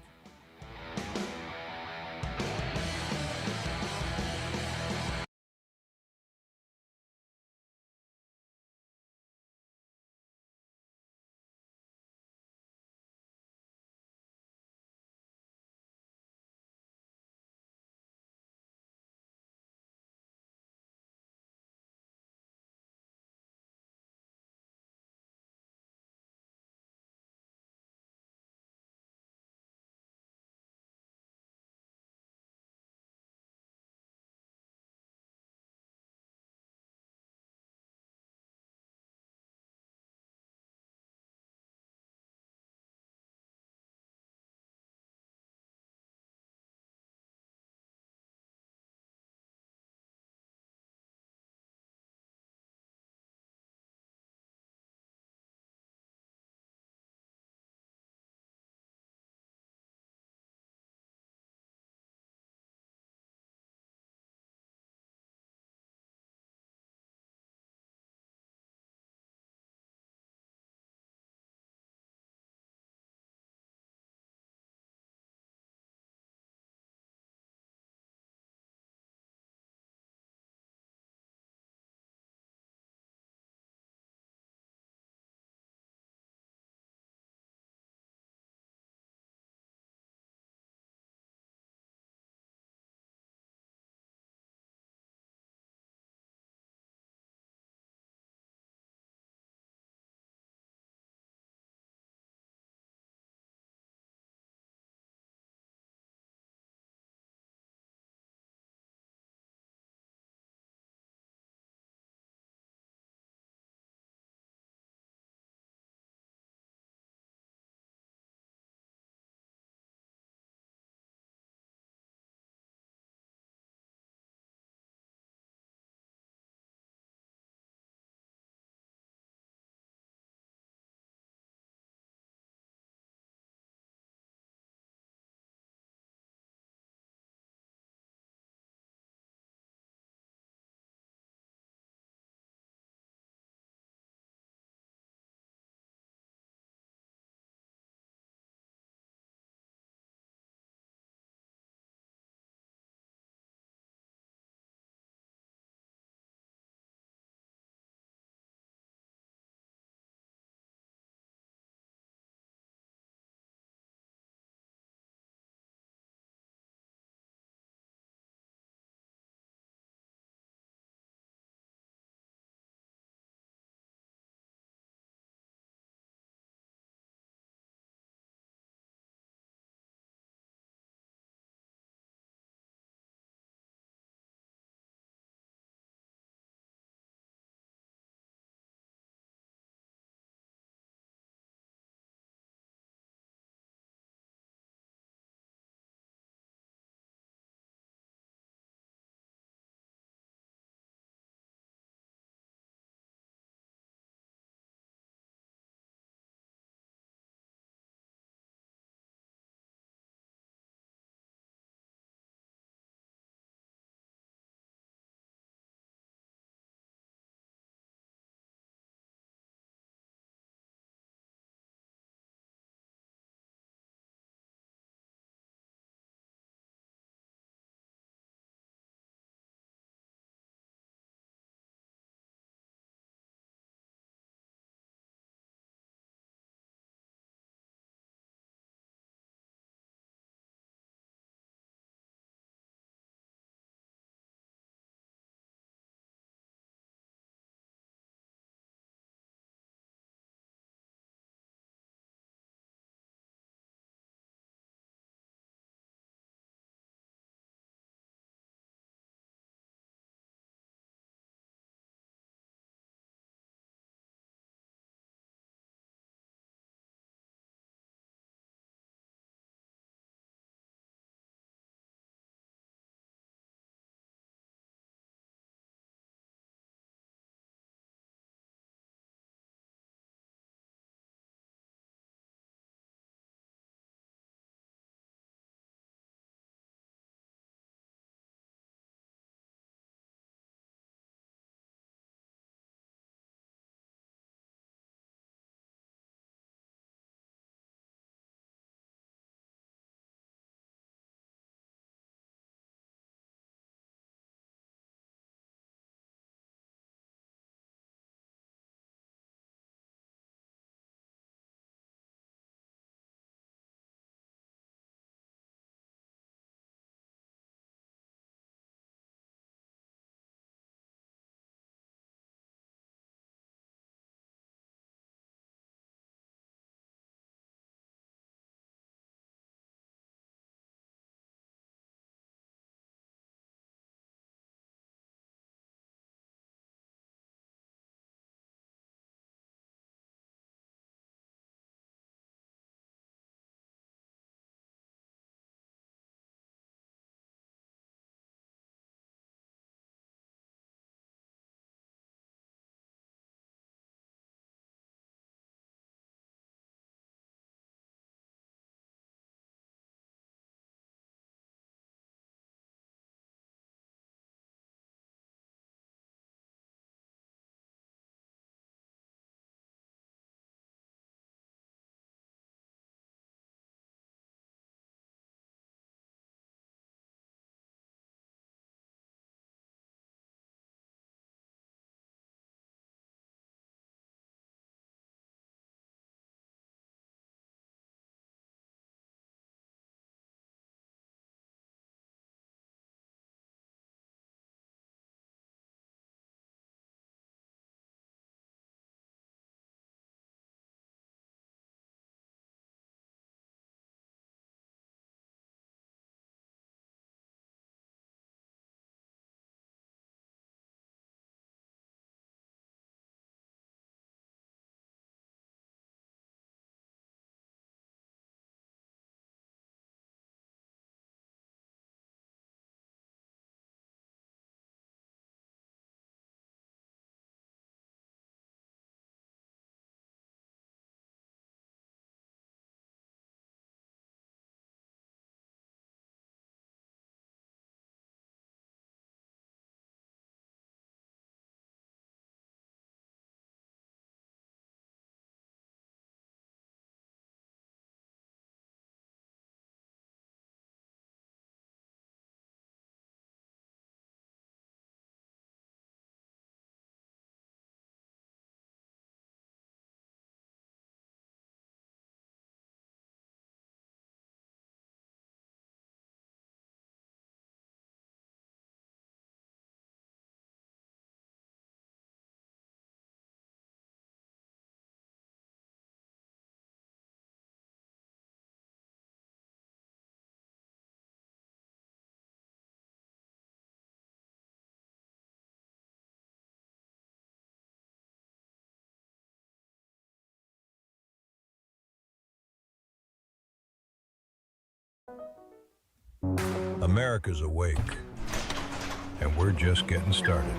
America's awake, and we're just getting started.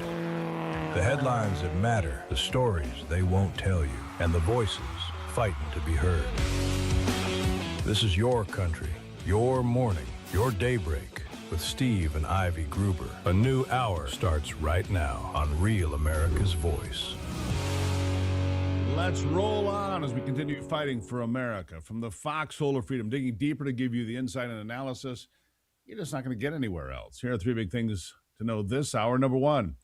The headlines that matter, the stories they won't tell you, and the voices fighting to be heard. This is your country, your morning, your daybreak with Steve and Ivy Gruber. A new hour starts right now on Real America's Voice. Let's roll on as we continue fighting for America. From the foxhole of freedom, digging deeper to give you the insight and analysis you're just not going to get anywhere else. Here are three big things to know this hour. Number one,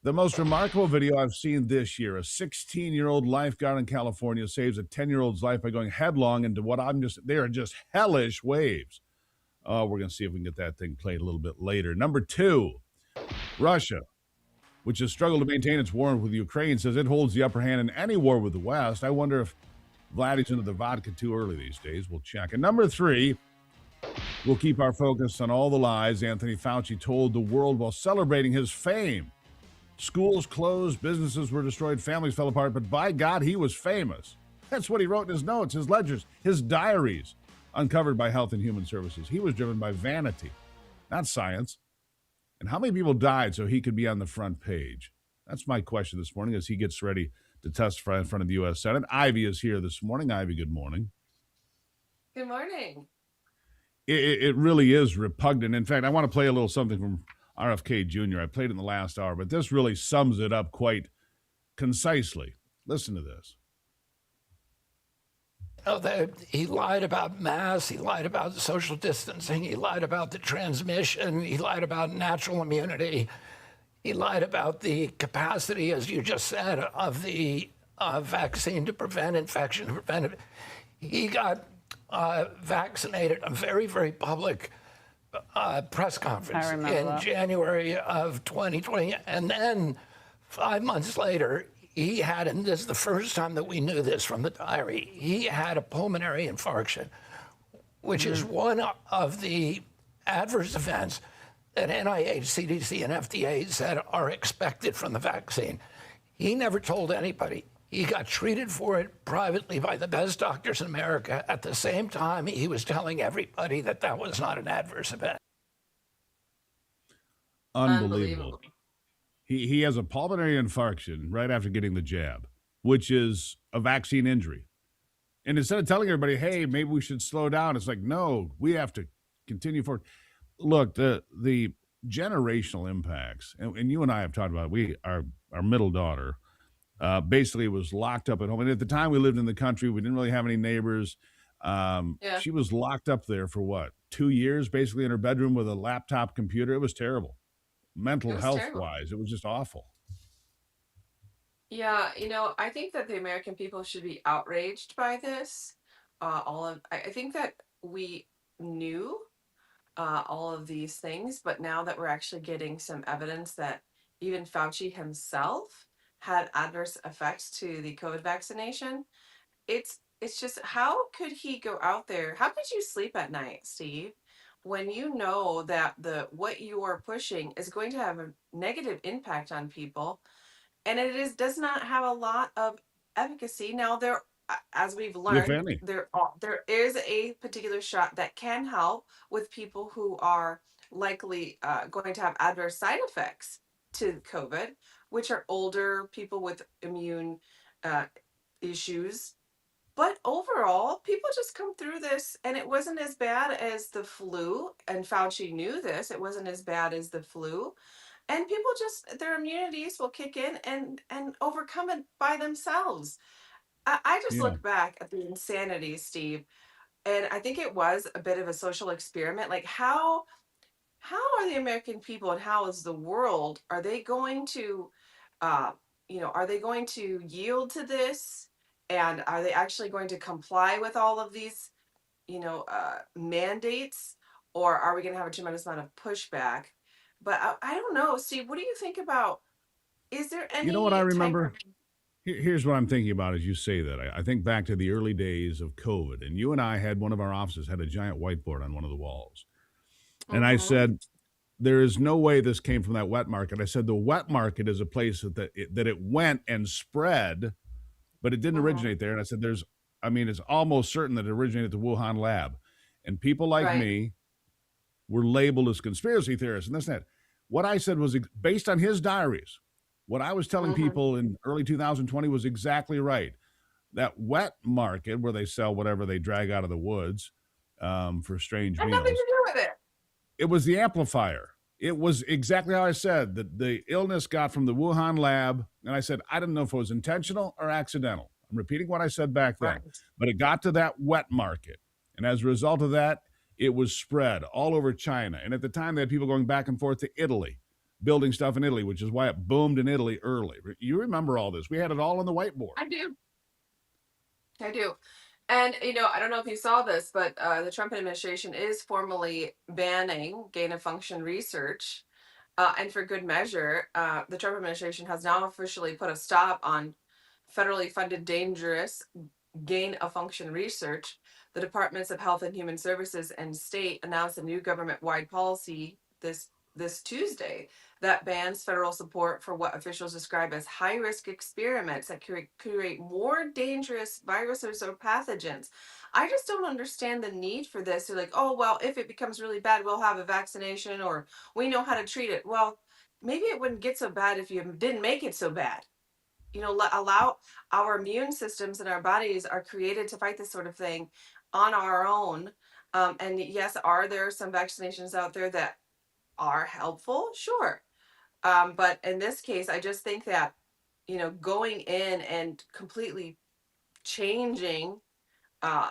the most remarkable video I've seen this year. A 16-year-old lifeguard in California saves a 10-year-old's life by going headlong into what they are just hellish waves. We're going to see if we can get that thing played a little bit later. Number two, Russia, which has struggled to maintain its war with Ukraine, says it holds the upper hand in any war with the West. I wonder if Vladdy's into the vodka too early these days. We'll check. And number three, we'll keep our focus on all the lies Anthony Fauci told the world while celebrating his fame. Schools closed, businesses were destroyed, families fell apart, but by God, he was famous. That's what he wrote in his notes, his ledgers, his diaries, uncovered by Health and Human Services. He was driven by vanity, not science. And how many people died so he could be on the front page? That's my question this morning as he gets ready to testify in front of the U.S. Senate. Ivy is here this morning. Ivy, good morning. Good morning. It really is repugnant. In fact, I want to play a little something from RFK Jr. I played it in the last hour, but this really sums it up quite concisely. Listen to this. He lied about masks. He lied about social distancing. He lied about the transmission. He lied about natural immunity. He lied about the capacity, as you just said, of the vaccine to prevent infection. He got vaccinated a very, very public press conference in January of 2020. And then 5 months later, he had, and this is the first time that we knew this from the diary, he had a pulmonary infarction, which is one of the adverse events that NIH, CDC, and FDA said are expected from the vaccine. He never told anybody. He got treated for it privately by the best doctors in America. At the same time, he was telling everybody that that was not an adverse event. Unbelievable. He has a pulmonary infarction right after getting the jab, which is a vaccine injury. And instead of telling everybody, hey, maybe we should slow down, it's like, no, we have to continue forward. Look, the generational impacts, and you and I have talked about it. Our middle daughter basically was locked up at home. And at the time we lived in the country, we didn't really have any neighbors. She was locked up there for what, 2 years, basically in her bedroom with a laptop computer. It was terrible. Mental health wise, it was just awful. Yeah, I think that the American people should be outraged by this. I think that we knew all of these things, but now that we're actually getting some evidence that even Fauci himself had adverse effects to the COVID vaccination, it's just, how could he go out there? How could you sleep at night, Steve, when you know that what you are pushing is going to have a negative impact on people, and does not have a lot of efficacy? Now, there, as we've learned, there is a particular shot that can help with people who are likely going to have adverse side effects to COVID, which are older people with immune issues. But overall, people just come through this, and it wasn't as bad as the flu. And Fauci knew this. It wasn't as bad as the flu. And people just, their immunities will kick in and overcome it by themselves. I just look back at the insanity, Steve, and I think it was a bit of a social experiment. Like, how are the American people and how is the world, are they going to, are they going to yield to this? And are they actually going to comply with all of these, mandates? Or are we going to have a tremendous amount of pushback? But I don't know. Steve, what do you think about, is there any... You know what I remember? Here's what I'm thinking about as you say that. I think back to the early days of COVID, and you and I had, one of our offices had a giant whiteboard on one of the walls. And I said, there is no way this came from that wet market. I said, the wet market is a place that it went and spread, but it didn't originate there. And I said, it's almost certain that it originated at the Wuhan lab. And people like Right. me were labeled as conspiracy theorists and this and that. What I said was based on his diaries. What I was telling people in early 2020 was exactly right. That wet market where they sell whatever they drag out of the woods for strange Had nothing meals, to do with it. it was the amplifier. It was exactly how I said that the illness got from the Wuhan lab. And I said, I didn't know if it was intentional or accidental. I'm repeating what I said back then, Right. but it got to that wet market. And as a result of that, it was spread all over China. And at the time, they had people going back and forth to Italy, building stuff in Italy, which is why it boomed in Italy early. You remember all this. We had it all on the whiteboard. I do. I do. And, I don't know if you saw this, but the Trump administration is formally banning gain of function research. And for good measure, the Trump administration has now officially put a stop on federally funded dangerous gain of function research. The Departments of Health and Human Services and State announced a new government-wide policy this Tuesday that bans federal support for what officials describe as high-risk experiments that create more dangerous viruses or pathogens. I just don't understand the need for this. They're like, oh, well, if it becomes really bad, we'll have a vaccination or we know how to treat it. Well, maybe it wouldn't get so bad if you didn't make it so bad. Allow our immune systems and our bodies are created to fight this sort of thing on our own. And yes, are there some vaccinations out there that are helpful? Sure. But in this case, I just think that, going in and completely changing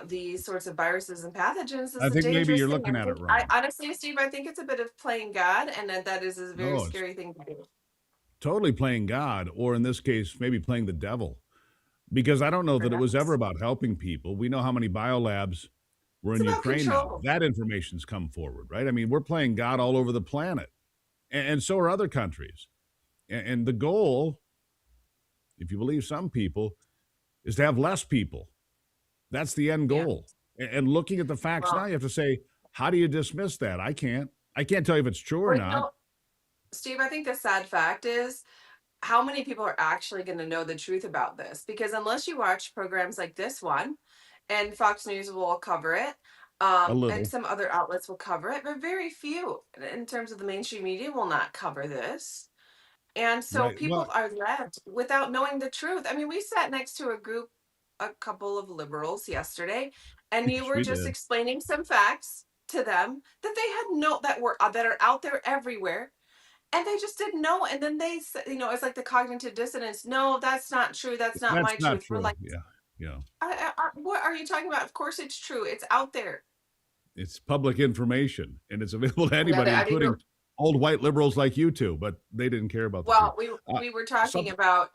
these sorts of viruses and pathogens is I a think maybe dangerous you're thing. looking at it I wrong. honestly, Steve, I think it's a bit of playing God, and that is a very No, it's scary thing to do. totally playing God, or in this case, maybe playing the devil. Because I don't know that it was ever about helping people. We know how many biolabs were It's in about Ukraine now. control. That information's come forward, right? I mean, we're playing God all over the planet, and so are other countries. And the goal, if you believe some people, is to have less people. That's the end Yeah. goal. And looking at the facts now, Well, you have to say, how do you dismiss that? I can't. I can't tell you if it's true or well, not. Steve, I think the sad fact is how many people are actually going to know the truth about this? Because unless you watch programs like this one, and Fox News will cover it, A and little. some other outlets will cover it, but very few in terms of the mainstream media will not cover this. And so Right. people Well, are left without knowing the truth. I mean, we sat next to a couple of liberals yesterday, and you yes, were we just did. explaining some facts to them that they had that are out there everywhere, and they just didn't know. And then they said, it's like the cognitive dissonance. No, that's not true. That's not That's my not truth. We're true. like, Yeah. Yeah. what are you talking about? Of course it's true. It's out there. It's public information and it's available to Yeah, anybody, I mean, including old white liberals like you two, but they didn't care about the truth. well, we Uh, we were talking something, about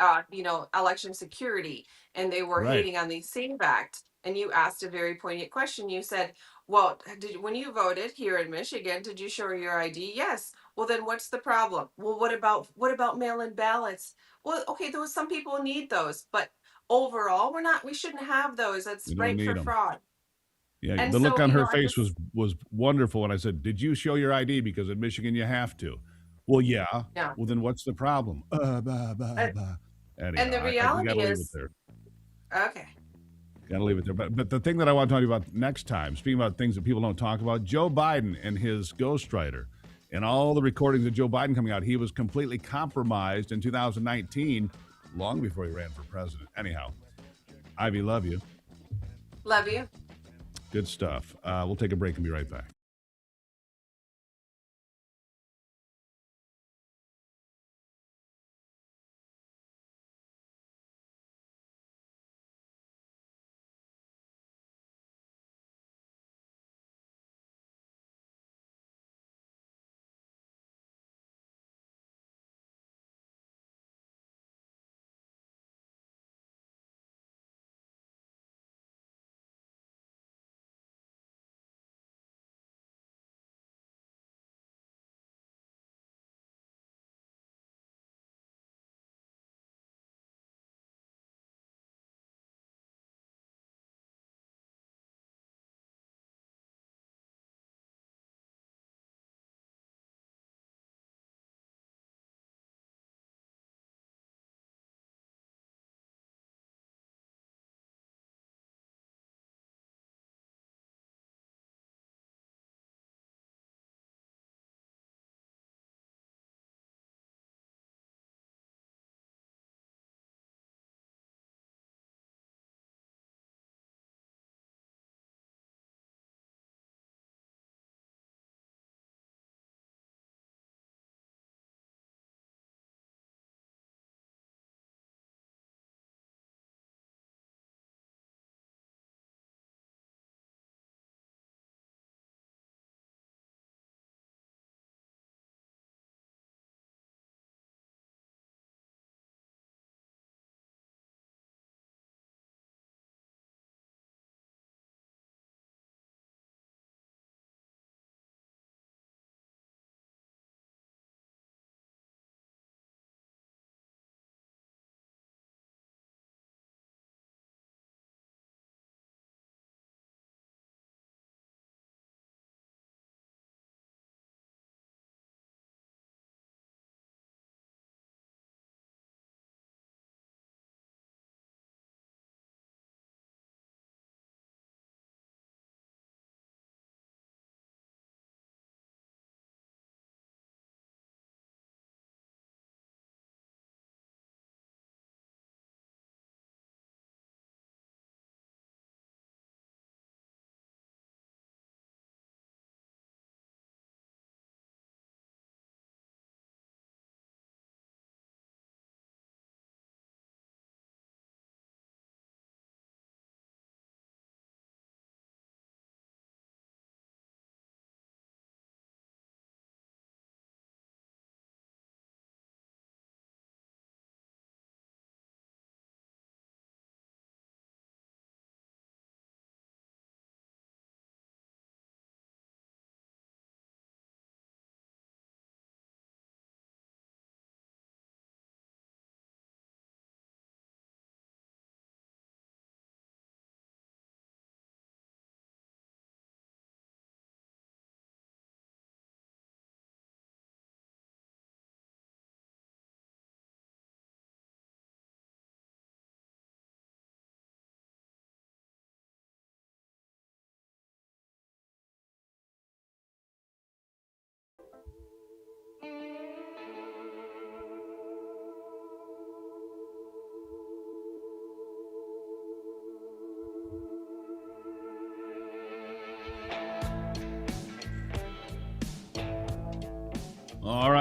election security, and they were right. hating on the SAVE Act. And you asked a very poignant question. You said, "Well, when you voted here in Michigan, did you show your ID?" Yes. Well, then what's the problem? Well, what about mail-in ballots? Well, okay, those some people need those, but overall, we shouldn't have those. That's You don't ripe need for them. fraud. Yeah. And The look so, on her I face just was wonderful when I said, did you show your ID? Because in Michigan, you have to. Well, yeah. yeah. Well, then what's the problem? Bah, bah, And, bah. and Anyhow, the we got reality to leave it is, there. okay. Got to leave it there. But the thing that I want to talk to you about next time, speaking about things that people don't talk about, Joe Biden and his ghostwriter and all the recordings of Joe Biden coming out, he was completely compromised in 2019, long before he ran for president. Anyhow, Ivy, love you. Love you. Good stuff. We'll take a break and be right back.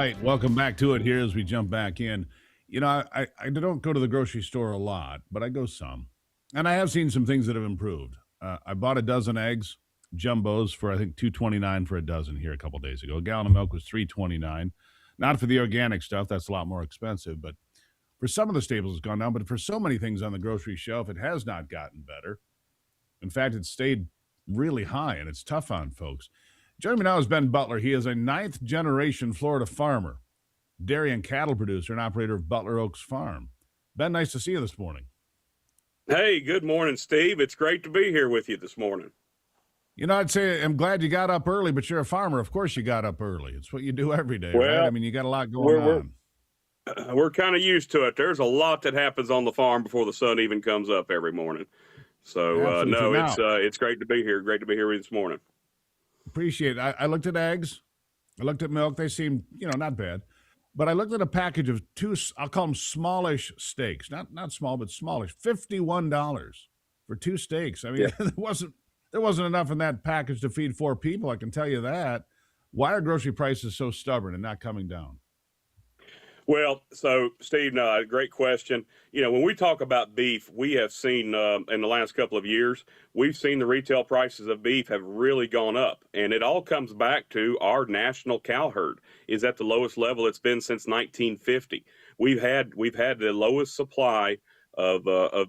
right, welcome back to it here as we jump back in. You know, I don't go to the grocery store a lot, but I go some. And I have seen some things that have improved. I bought a dozen eggs, jumbos, for I think $2.29 for a dozen here a couple days ago. A gallon of milk was $3.29. Not for the organic stuff, that's a lot more expensive, but for some of the staples it's gone down. But for so many things on the grocery shelf, it has not gotten better. In fact, it's stayed really high, and it's tough on folks. Joining me now is Ben Butler. He is a ninth-generation Florida farmer, dairy and cattle producer, and operator of Butler Oaks Farm. Ben, nice to see you this morning. Hey, good morning, Steve. It's great to be here with you this morning. You know, I'd say I'm glad you got up early, but you're a farmer. Of course you got up early. It's what you do every day, Well, right? I mean, you got a lot going on. We're kind of used to it. There's a lot that happens on the farm before the sun even comes up every morning. So, no, it's great to be here. Great to be here with you this morning. Appreciate it. I looked at eggs. I looked at milk. They seemed, not bad. But I looked at a package of two, I'll call them smallish steaks. Not small, but smallish. $51 for two steaks. I mean, there wasn't enough in that package to feed four people, I can tell you that. Why are grocery prices so stubborn and not coming down? Well, so, Steve, no, great question. When we talk about beef, we have seen in the last couple of years, we've seen the retail prices of beef have really gone up. And it all comes back to our national cow herd is at the lowest level it's been since 1950. We've had the lowest supply of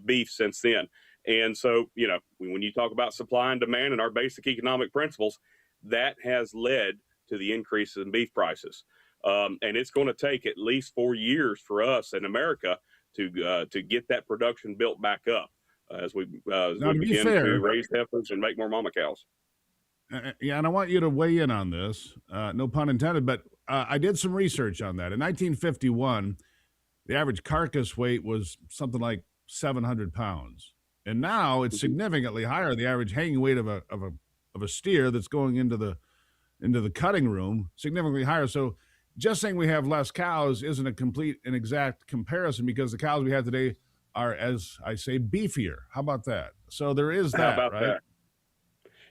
beef since then. And so, when you talk about supply and demand and our basic economic principles, that has led to the increase in beef prices. And it's going to take at least 4 years for us in America to get that production built back up as we begin to raise heifers and make more mama cows. Yeah, and I want you to weigh in on this. No pun intended, but I did some research on that. In 1951, the average carcass weight was something like 700 pounds. And now it's significantly higher. The average hanging weight of a steer that's going into the cutting room, significantly higher. So just saying we have less cows isn't a complete and exact comparison because the cows we have today are, as I say, beefier. How about that? So there is that, How about right?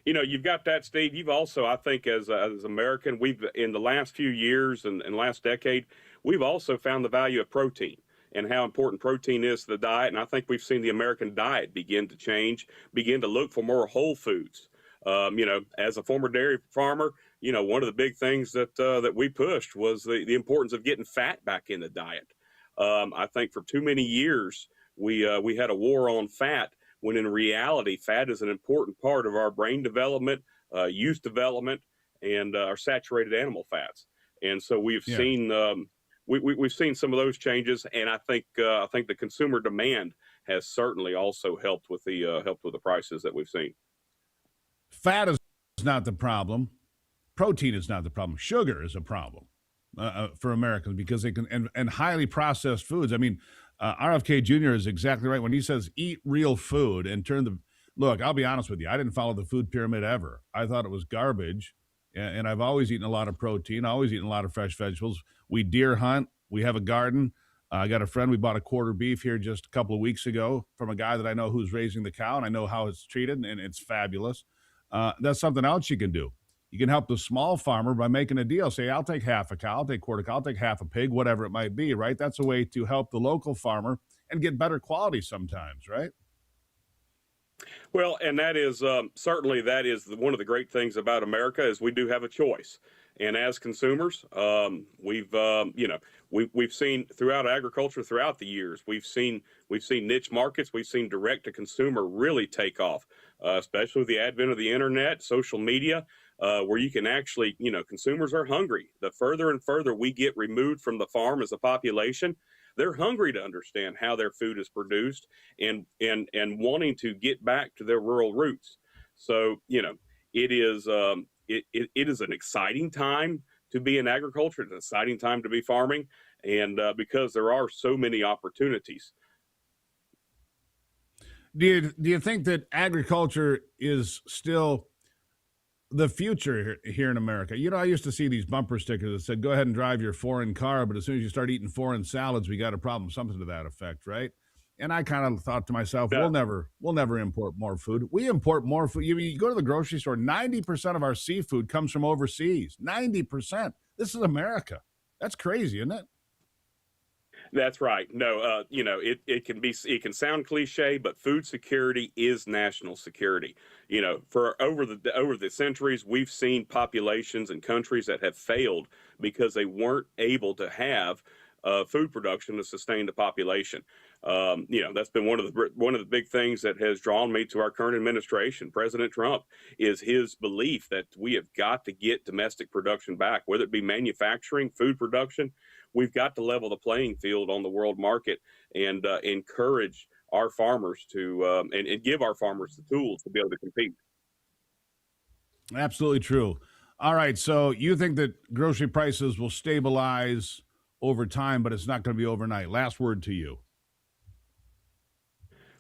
that? You've got that, Steve. You've also, I think, as American, we've in the last few years and last decade, we've also found the value of protein and how important protein is to the diet. And I think we've seen the American diet begin to change, begin to look for more whole foods. As a former dairy farmer, one of the big things that we pushed was the importance of getting fat back in the diet. I think for too many years, we had a war on fat, when in reality, fat is an important part of our brain development, youth development, and our saturated animal fats. And so we've seen we've seen some of those changes, and I think the consumer demand has certainly also helped with the prices that we've seen. Fat is not the problem. Protein is not the problem. Sugar is a problem for Americans because they can, and highly processed foods. I mean, RFK Jr. is exactly right when he says eat real food and look, I'll be honest with you. I didn't follow the food pyramid ever. I thought it was garbage. And I've always eaten a lot of protein, always eaten a lot of fresh vegetables. We deer hunt. We have a garden. I got a friend. We bought a quarter beef here just a couple of weeks ago from a guy that I know who's raising the cow, and I know how it's treated, and it's fabulous. That's something else you can do. You can help the small farmer by making a deal. Say, I'll take half a cow, I'll take a quarter cow, I'll take half a pig, whatever it might be, right? That's a way to help the local farmer and get better quality sometimes, right? Well, and that is certainly one of the great things about America is we do have a choice. And as consumers, we've seen throughout agriculture throughout the years, we've seen niche markets, we've seen direct to consumer really take off, especially with the advent of the internet, social media, where you can actually, consumers are hungry. The further and further we get removed from the farm as a population, they're hungry to understand how their food is produced and wanting to get back to their rural roots. So, it is an exciting time to be in agriculture. It's an exciting time to be farming, and because there are so many opportunities. Do you think that agriculture is still the future here in America? I used to see these bumper stickers that said, go ahead and drive your foreign car, but as soon as you start eating foreign salads, we got a problem, something to that effect, right? And I kind of thought to myself, we'll never import more food. We import more food. You go to the grocery store, 90% of our seafood comes from overseas. 90%. This is America. That's crazy, isn't it? That's right. No, it can sound cliche, but food security is national security. For over the centuries, we've seen populations and countries that have failed because they weren't able to have food production to sustain the population. That's been one of the big things that has drawn me to our current administration. President Trump is his belief that we have got to get domestic production back, whether it be manufacturing, food production. We've got to level the playing field on the world market and encourage our farmers to and give our farmers the tools to be able to compete. Absolutely true. All right, so you think that grocery prices will stabilize over time, but it's not going to be overnight. Last word to you.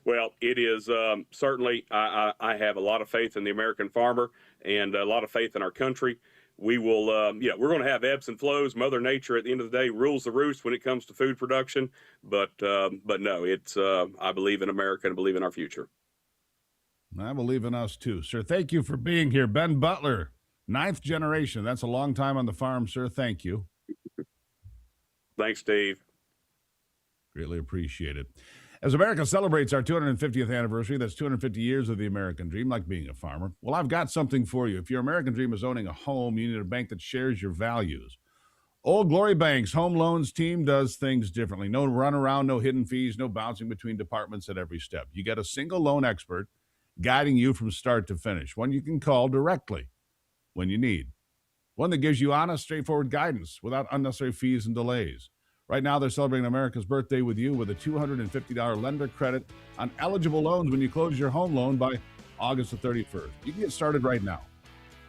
Well, it is certainly, I have a lot of faith in the American farmer and a lot of faith in our country. We will, we're going to have ebbs and flows. Mother Nature, at the end of the day, rules the roost when it comes to food production. But no, it's, I believe in America and I believe in our future. I believe in us too, sir. Thank you for being here. Ben Butler, 9th generation. That's a long time on the farm, sir. Thank you. Thanks, Steve. Greatly appreciate it. As America celebrates our 250th anniversary, that's 250 years of the American dream, like being a farmer. Well, I've got something for you. If your American dream is owning a home, you need a bank that shares your values. Old Glory Bank's home loans team does things differently. No runaround, no hidden fees, no bouncing between departments at every step. You get a single loan expert guiding you from start to finish, one you can call directly when you need, one that gives you honest, straightforward guidance without unnecessary fees and delays. Right now, they're celebrating America's birthday with you with a $250 lender credit on eligible loans when you close your home loan by August the 31st. You can get started right now.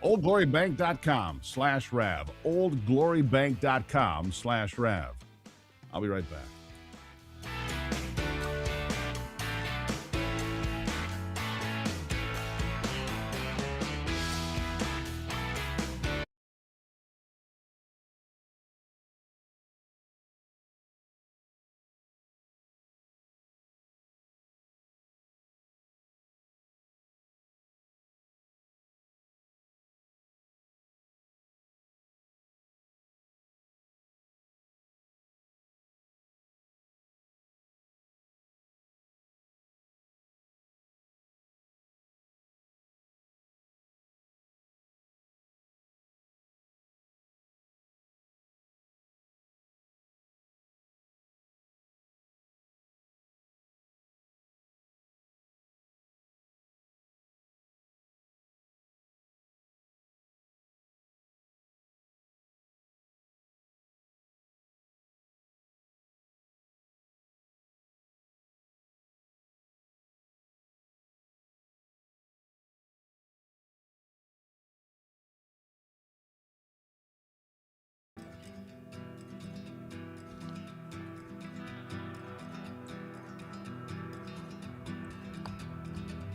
OldGloryBank.com/RAV. OldGloryBank.com/RAV. I'll be right back.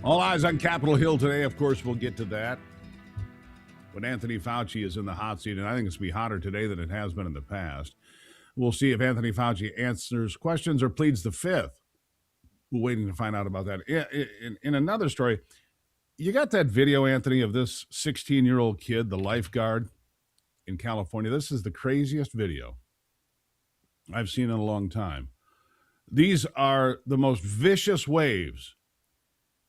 All eyes on Capitol Hill today. Of course, we'll get to that when Anthony Fauci is in the hot seat, and I think it's going to be hotter today than it has been in the past. We'll see if Anthony Fauci answers questions or pleads the fifth. We're waiting to find out about that. In another story, you got that video, Anthony, of this 16-year-old kid, the lifeguard in California. This is the craziest video I've seen in a long time. These are the most vicious waves.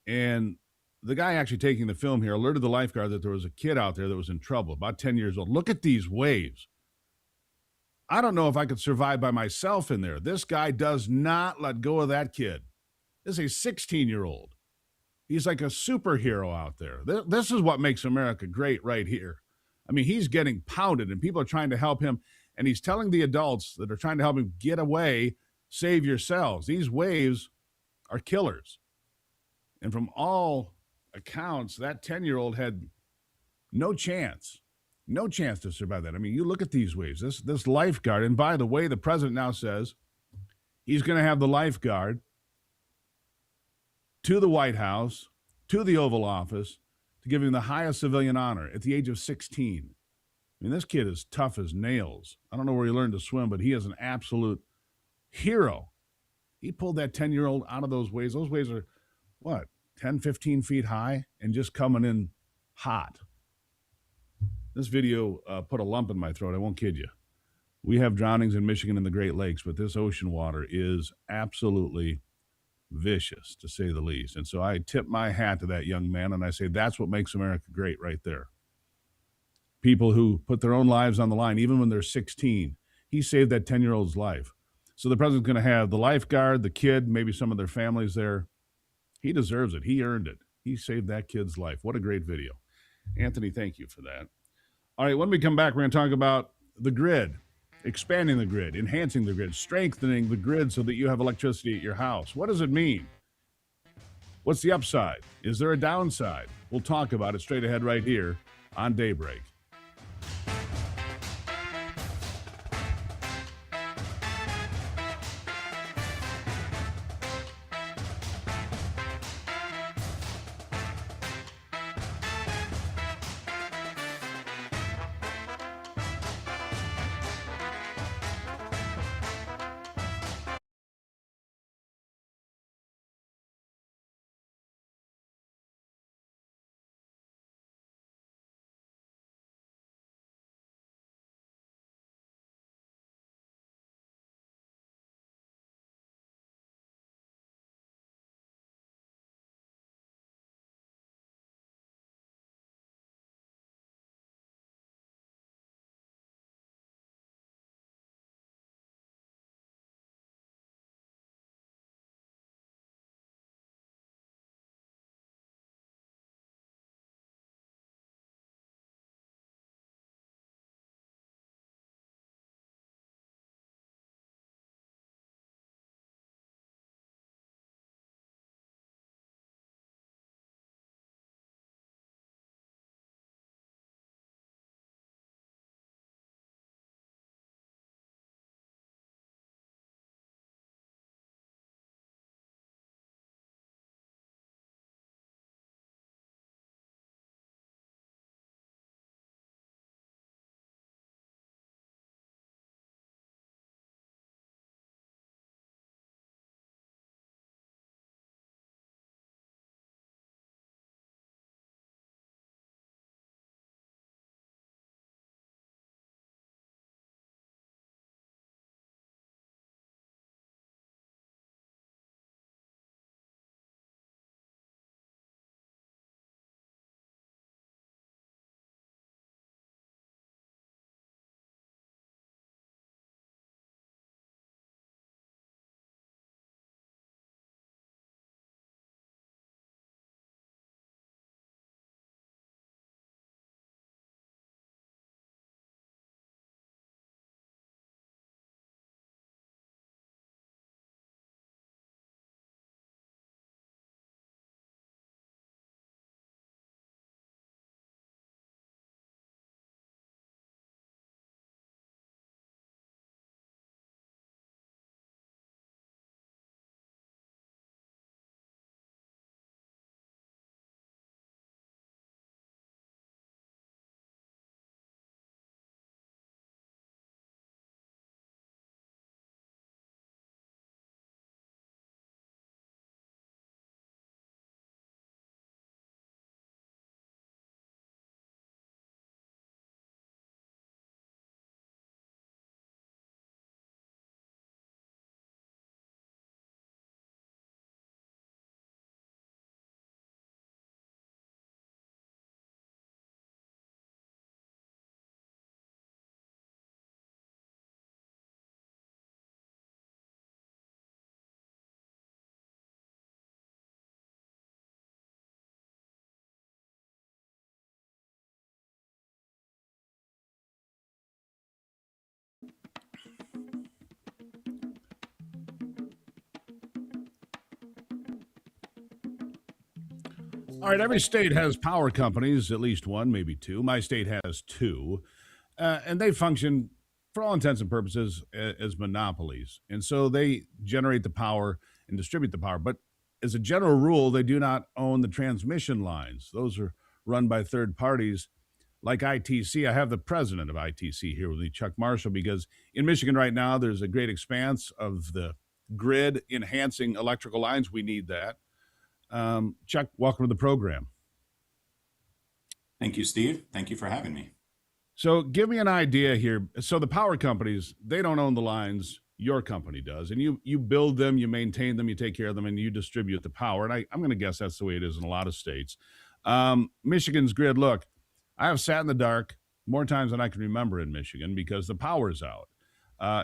And the guy actually taking the film here alerted the lifeguard that there was a kid out there that was in trouble, about 10 years old. Look at these waves. I don't know if I could survive by myself in there. This guy does not let go of that kid. This is a 16-year-old. He's like a superhero out there. This is what makes America great right here. I mean, he's getting pounded, and people are trying to help him, and he's telling the adults that are trying to help him get away, save yourselves. These waves are killers. And from all accounts, that 10-year-old had no chance to survive that. I mean, you look at these waves, this lifeguard, and by the way, the president now says he's going to have the lifeguard to the White House, to the Oval Office, to give him the highest civilian honor at the age of 16. I mean, this kid is tough as nails. I don't know where he learned to swim, but he is an absolute hero. He pulled that 10-year-old out of those waves. Those waves are, 10, 15 feet high and just coming in hot. This video put a lump in my throat. I won't kid you. We have drownings in Michigan and the Great Lakes, but this ocean water is absolutely vicious, to say the least. And so I tip my hat to that young man, and I say that's what makes America great right there. People who put their own lives on the line, even when they're 16. He saved that 10-year-old's life. So the president's going to have the lifeguard, the kid, maybe some of their families there. He deserves it. He earned it. He saved that kid's life. What a great video. Anthony, thank you for that. All right, when we come back, we're going to talk about the grid, expanding the grid, enhancing the grid, strengthening the grid so that you have electricity at your house. What does it mean? What's the upside? Is there a downside? We'll talk about it straight ahead right here on Daybreak. All right, every state has power companies, at least one, maybe two. My state has two, and they function, for all intents and purposes, as monopolies. And so they generate the power and distribute the power. But as a general rule, they do not own the transmission lines. Those are run by third parties like ITC. I have the president of ITC here with me, Chuck Marshall, because in Michigan right now, there's a great expanse of the grid enhancing electrical lines. We need that. Chuck, welcome to the program. Thank you, Steve. Thank you for having me. So give me an idea here. So the power companies, they don't own the lines. Your company does. And you build them, you maintain them, you take care of them, and you distribute the power. And I'm going to guess that's the way it is in a lot of states. Michigan's grid, look, I have sat in the dark more times than I can remember in Michigan because the power's out.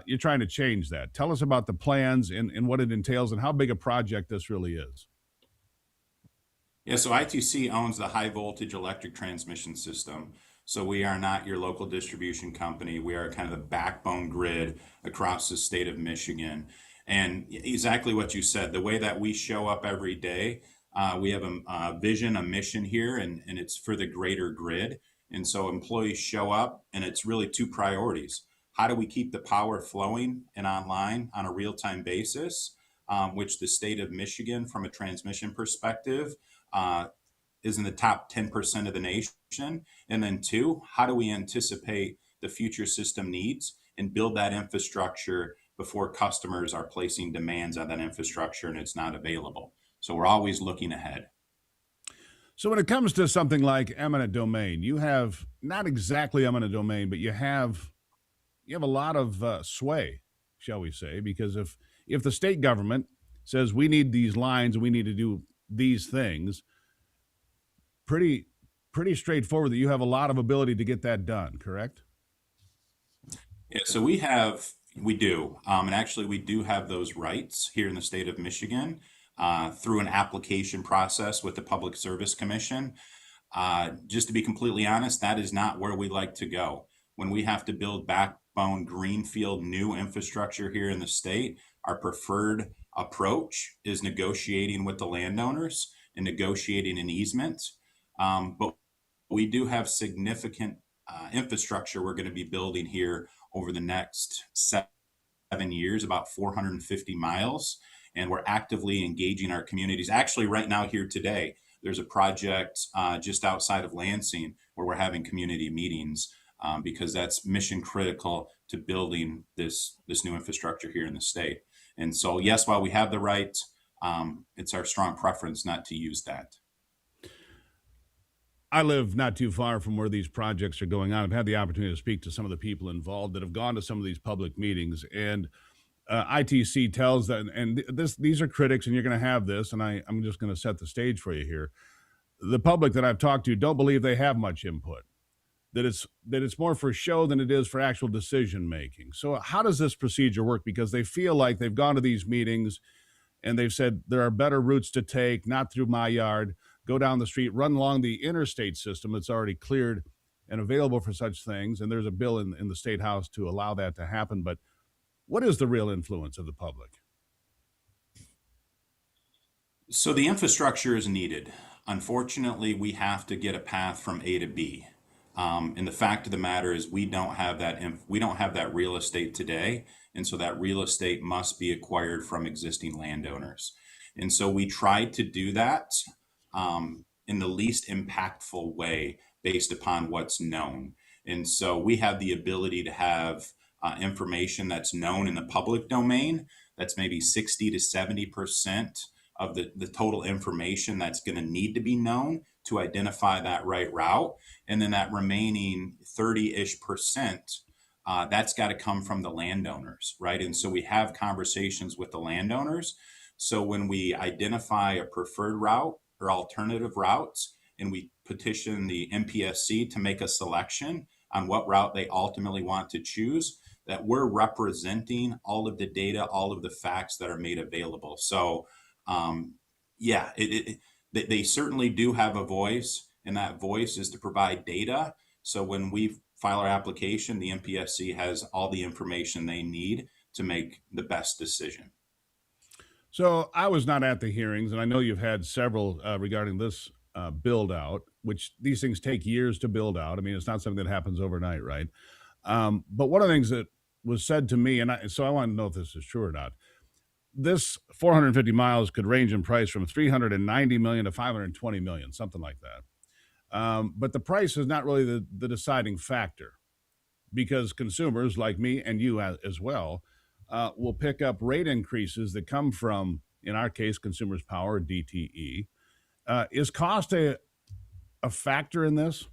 You're trying to change that. Tell us about the plans and what it entails and how big a project this really is. Yeah, so ITC owns the high voltage electric transmission system. So we are not your local distribution company. We are kind of the backbone grid across the state of Michigan. And exactly what you said, the way that we show up every day, we have a vision, a mission here, and it's for the greater grid. And so employees show up, and it's really two priorities. How do we keep the power flowing and online on a real-time basis, which the state of Michigan, from a transmission perspective, is in the top 10% of the nation. And then two, how do we anticipate the future system needs and build that infrastructure before customers are placing demands on that infrastructure and it's not available? So we're always looking ahead. So when it comes to something like eminent domain, you have not exactly eminent domain, but you have a lot of sway, shall we say, because if the state government says we need these lines and we need to do these things, pretty straightforward that you have a lot of ability to get that done, correct? Yeah, so we do. And actually we do have those rights here in the state of Michigan through an application process with the Public Service Commission. Just to be completely honest, that is not where we like to go. When we have to build backbone greenfield new infrastructure here in the state, our preferred approach is negotiating with the landowners and negotiating an easement. But we do have significant infrastructure we're going to be building here over the next 7 years, about 450 miles. And we're actively engaging our communities. Actually, right now here today, there's a project just outside of Lansing where we're having community meetings because that's mission critical to building this new infrastructure here in the state. And so, yes, while we have the right, it's our strong preference not to use that. I live not too far from where these projects are going on. I've had the opportunity to speak to some of the people involved that have gone to some of these public meetings, and ITC tells that, and these are critics, and you're going to have this, and I'm just going to set the stage for you here. The public that I've talked to don't believe they have much input, that it's more for show than it is for actual decision making. So how does this procedure work? Because they feel like they've gone to these meetings and they've said there are better routes to take, not through my yard, go down the street, run along the interstate system that's already cleared and available for such things. And there's a bill in the State House to allow that to happen. But what is the real influence of the public? So the infrastructure is needed. Unfortunately, we have to get a path from A to B. And the fact of the matter is we don't have that real estate today. And so that real estate must be acquired from existing landowners. And so we tried to do that in the least impactful way based upon what's known. And so we have the ability to have information that's known in the public domain. That's maybe 60 to 70% of the total information that's going to need to be known to identify that right route. And then that remaining 30-ish%, that's got to come from the landowners, right? And so we have conversations with the landowners. So when we identify a preferred route or alternative routes, and we petition the MPSC to make a selection on what route they ultimately want to choose, that we're representing all of the data, all of the facts that are made available. So they certainly do have a voice, and that voice is to provide data. So when we file our application, the MPSC has all the information they need to make the best decision. So I was not at the hearings, and I know you've had several regarding this build out, which these things take years to build out. I mean, it's not something that happens overnight, right? But one of the things that was said to me, so I want to know if this is true or not. This 450 miles could range in price from $390 million to $520 million, something like that. But the price is not really the deciding factor, because consumers like me and you as well will pick up rate increases that come from, in our case, Consumers Power, DTE. Is cost a factor in this?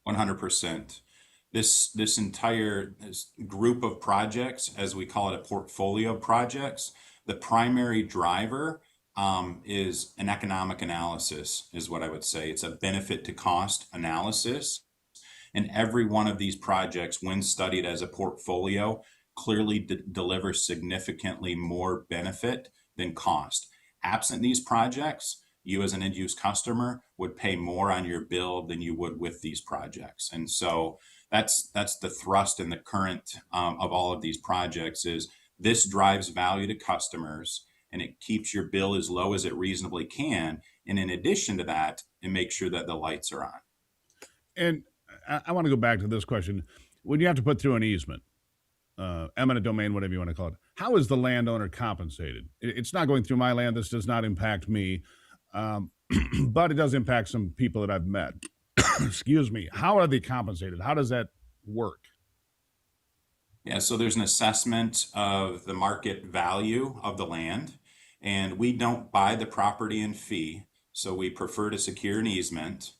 100%. This entire group of projects, as we call it, a portfolio of projects, the primary driver is an economic analysis, is what I would say. It's a benefit to cost analysis. And every one of these projects, when studied as a portfolio, clearly delivers significantly more benefit than cost. Absent these projects, you as an end use customer would pay more on your bill than you would with these projects. And so that's the thrust and the current of all of these projects is this drives value to customers and it keeps your bill as low as it reasonably can. And in addition to that, it makes sure that the lights are on. And I want to go back to this question. When you have to put through an easement, eminent domain, whatever you want to call it, how is the landowner compensated? It's not going through my land. This does not impact me, but it does impact some people that I've met. Excuse me. How are they compensated? How does that work? Yeah, so there's an assessment of the market value of the land, and we don't buy the property in fee, so we prefer to secure an easement.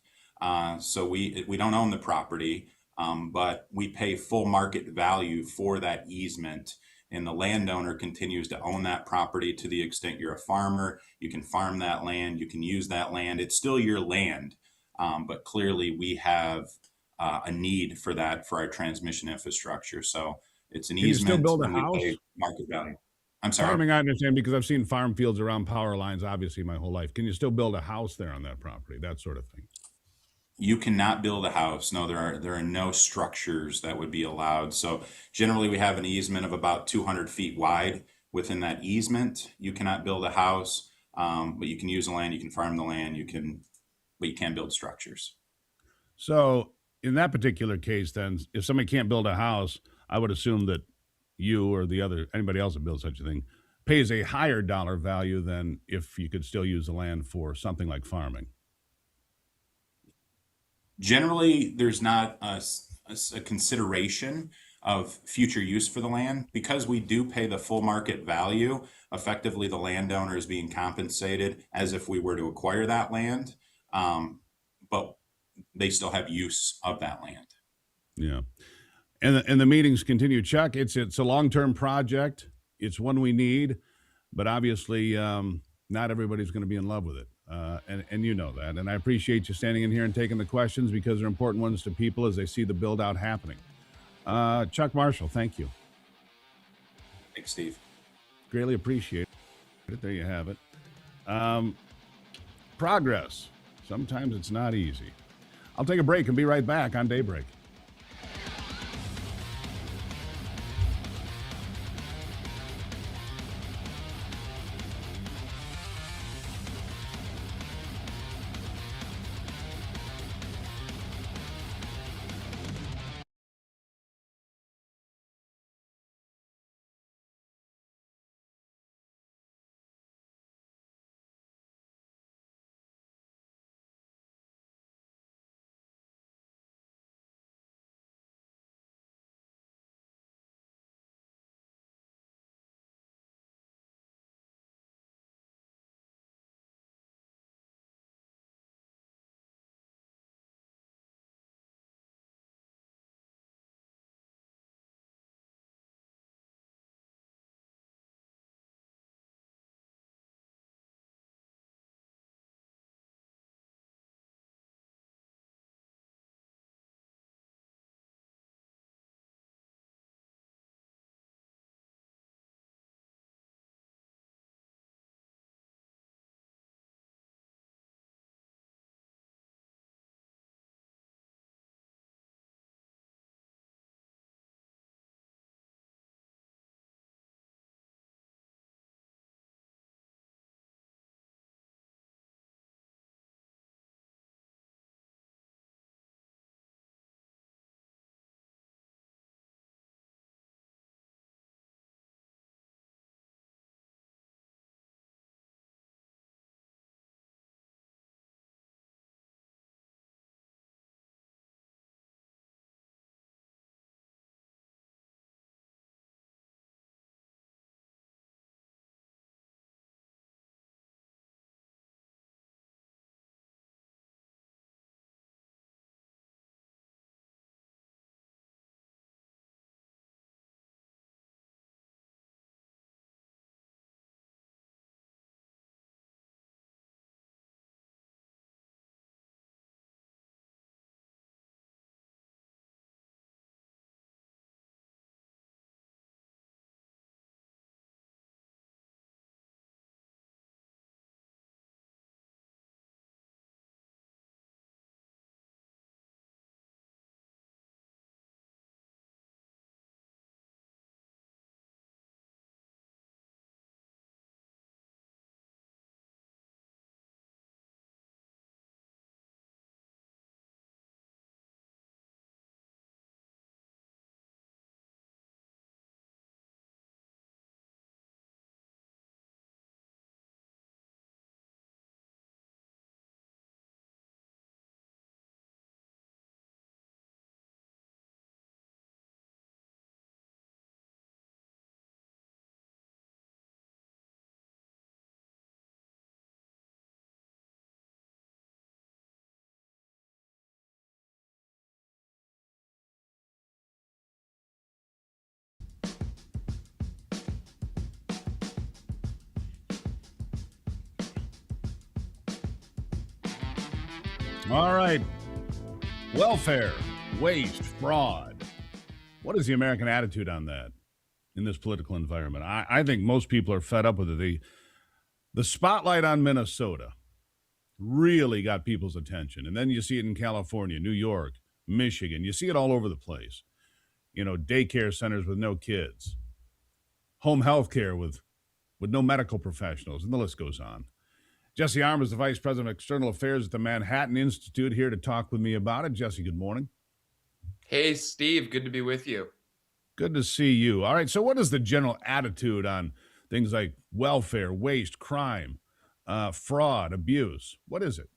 So we don't own the property, but we pay full market value for that easement, and the landowner continues to own that property to the extent you're a farmer. You can farm that land, you can use that land. It's still your land, but clearly we have a need for that for our transmission infrastructure. So it's an easement. Can you still build a and we house? pay market value. I'm sorry. Farming, I understand, because I've seen farm fields around power lines, obviously, my whole life. Can you still build a house there on that property, that sort of thing? You cannot build a house. No, there are no structures that would be allowed. So generally we have an easement of about 200 feet wide. Within that easement, you cannot build a house, but you can use the land, you can farm the land, but you can't build structures. So in that particular case, then, if somebody can't build a house, I would assume that you or anybody else that builds such a thing pays a higher dollar value than if you could still use the land for something like farming. Generally, there's not a consideration of future use for the land because we do pay the full market value. Effectively, the landowner is being compensated as if we were to acquire that land, but they still have use of that land. Yeah. And the meetings continue. Chuck, it's a long-term project. It's one we need, but obviously not everybody's going to be in love with it. And you know that. And I appreciate you standing in here and taking the questions because they're important ones to people as they see the build out happening. Chuck Marshall, thank you. Thanks, Steve. Greatly appreciate it. There you have it. Progress. Sometimes it's not easy. I'll take a break and be right back on Daybreak. All right. Welfare, waste, fraud. What is the American attitude on that in this political environment? I think most people are fed up with it. The spotlight on Minnesota really got people's attention. And then you see it in California, New York, Michigan. You see it all over the place. You know, daycare centers with no kids, home health care with no medical professionals, and the list goes on. Jesse Arm is the Vice President of External Affairs at the Manhattan Institute, here to talk with me about it. Jesse, good morning. Hey, Steve. Good to be with you. Good to see you. All right, so what is the general attitude on things like welfare, waste, crime, fraud, abuse? What is it?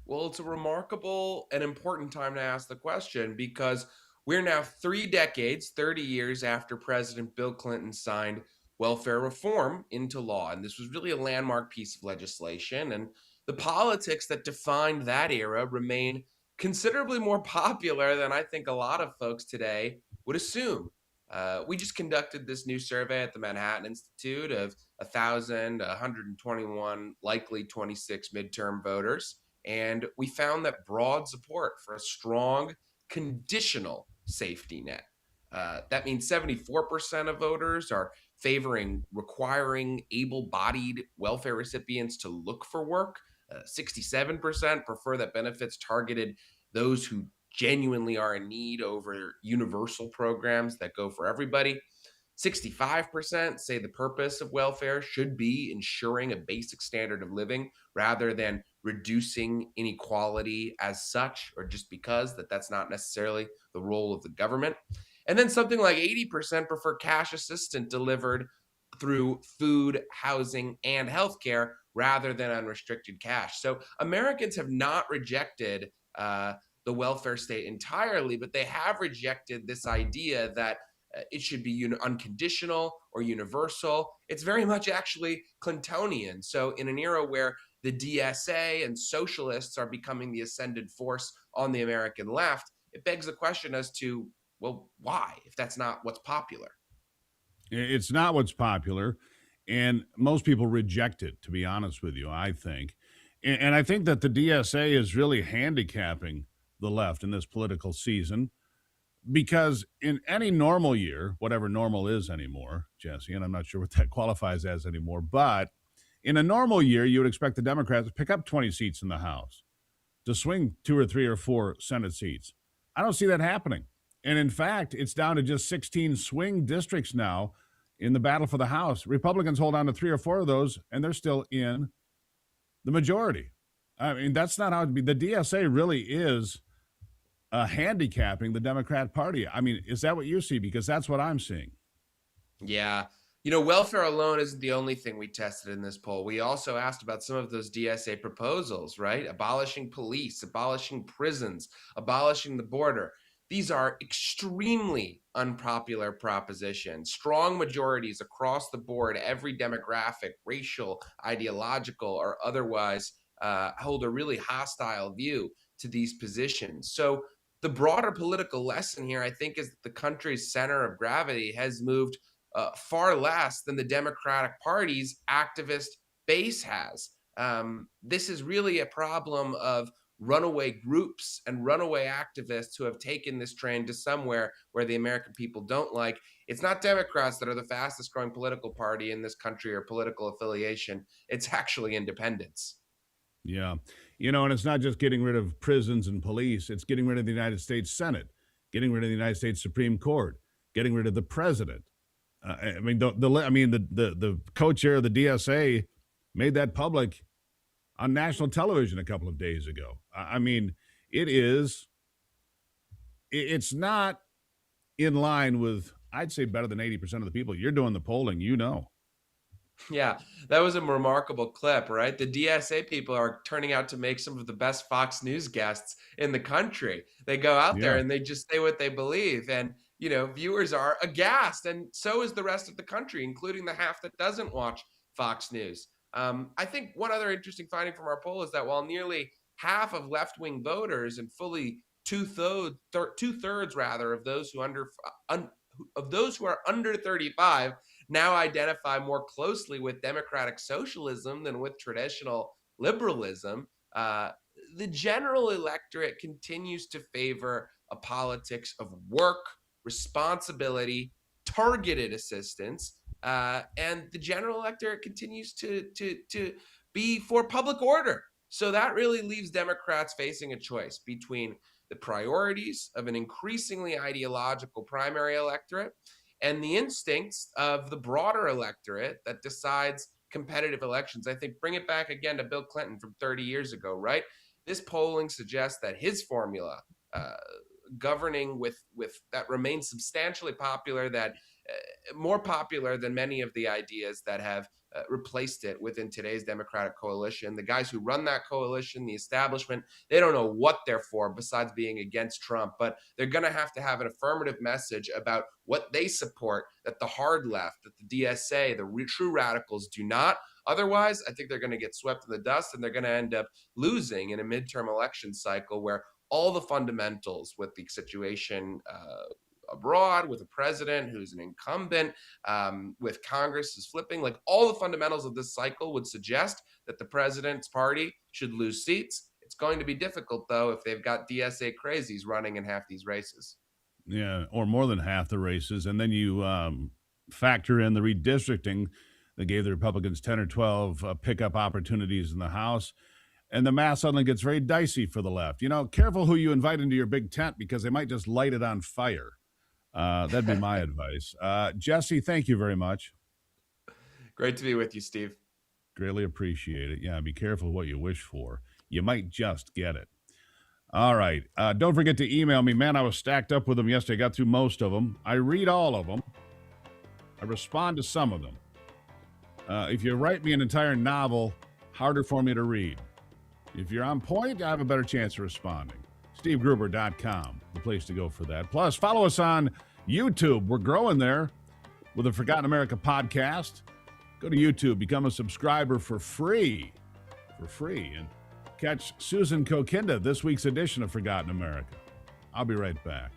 Well, it's a remarkable and important time to ask the question because we're now 3 decades, 30 years after President Bill Clinton signed welfare reform into law. And this was really a landmark piece of legislation. And the politics that defined that era remain considerably more popular than I think a lot of folks today would assume. We just conducted this new survey at the Manhattan Institute of 1,121 likely 26 midterm voters. And we found that broad support for a strong conditional safety net. That means 74% of voters are favoring requiring able-bodied welfare recipients to look for work. 67% prefer that benefits targeted those who genuinely are in need over universal programs that go for everybody. 65% say the purpose of welfare should be ensuring a basic standard of living rather than reducing inequality as such, or just because that's not necessarily the role of the government. And then something like 80% prefer cash assistance delivered through food, housing, and healthcare rather than unrestricted cash. So Americans have not rejected the welfare state entirely, but they have rejected this idea that it should be unconditional or universal. It's very much actually Clintonian. So in an era where the DSA and socialists are becoming the ascendant force on the American left, it begs the question as to, well, why, if that's not what's popular? It's not what's popular, and most people reject it, to be honest with you, I think. And I think that the DSA is really handicapping the left in this political season, because in any normal year, whatever normal is anymore, Jesse, and I'm not sure what that qualifies as anymore, but in a normal year, you would expect the Democrats to pick up 20 seats in the House, to swing 2 or 3 or 4 Senate seats. I don't see that happening. And in fact, it's down to just 16 swing districts now in the battle for the House. Republicans hold on to 3 or 4 of those, and they're still in the majority. I mean, that's not how it be. The DSA really is handicapping the Democrat Party. I mean, is that what you see? Because that's what I'm seeing. Yeah. You know, welfare alone isn't the only thing we tested in this poll. We also asked about some of those DSA proposals, right? Abolishing police, abolishing prisons, abolishing the border. These are extremely unpopular propositions. Strong majorities across the board, every demographic, racial, ideological, or otherwise, hold a really hostile view to these positions. So the broader political lesson here, I think, is that the country's center of gravity has moved far less than the Democratic Party's activist base has. This is really a problem of runaway groups and runaway activists who have taken this train to somewhere where the American people don't like. It's not Democrats that are the fastest growing political party in this country or political affiliation. It's actually independents. Yeah. You know, and it's not just getting rid of prisons and police. It's getting rid of the United States Senate, getting rid of the United States Supreme Court, getting rid of the president. The co-chair of the DSA made that public on national television a couple of days ago. I mean, it's not in line with, I'd say, better than 80% of the people. You're doing the polling, you know. Yeah, that was a remarkable clip, right? The DSA people are turning out to make some of the best Fox News guests in the country. They go out there and they just say what they believe. And, you know, viewers are aghast. And so is the rest of the country, including the half that doesn't watch Fox News. I think one other interesting finding from our poll is that while nearly half of left-wing voters and fully two-thirds rather of those who are under 35 now identify more closely with democratic socialism than with traditional liberalism, the general electorate continues to favor a politics of work, responsibility, targeted assistance, and the general electorate continues to be for public order. So that really leaves Democrats facing a choice between the priorities of an increasingly ideological primary electorate and the instincts of the broader electorate that decides competitive elections. I think bring it back again to Bill Clinton from 30 years ago, right? This polling suggests that his formula, governing with that remains substantially popular, that more popular than many of the ideas that have replaced it within today's Democratic coalition. The guys who run that coalition, the establishment, they don't know what they're for besides being against Trump, but they're going to have an affirmative message about what they support that the hard left, that the DSA, the true radicals do not. Otherwise, I think they're going to get swept in the dust and they're going to end up losing in a midterm election cycle where all the fundamentals with the situation abroad, with a president who's an incumbent, with Congress is flipping, like all the fundamentals of this cycle would suggest that the president's party should lose seats. It's going to be difficult, though, if they've got DSA crazies running in half these races. Yeah, or more than half the races. And then you factor in the redistricting that gave the Republicans 10 or 12 pickup opportunities in the House. And the math suddenly gets very dicey for the left. You know, careful who you invite into your big tent because they might just light it on fire. That'd be my advice. Jesse, thank you very much. Great to be with you, Steve. Greatly appreciate it. Yeah, be careful what you wish for. You might just get it. All right. Don't forget to email me. Man, I was stacked up with them yesterday. I got through most of them. I read all of them. I respond to some of them. If you write me an entire novel, harder for me to read. If you're on point, I have a better chance of responding. SteveGruber.com, the place to go for that. Plus, follow us on YouTube. We're growing there with the Forgotten America podcast. Go to YouTube, become a subscriber for free. And catch Susan Kokinda, this week's edition of Forgotten America. I'll be right back.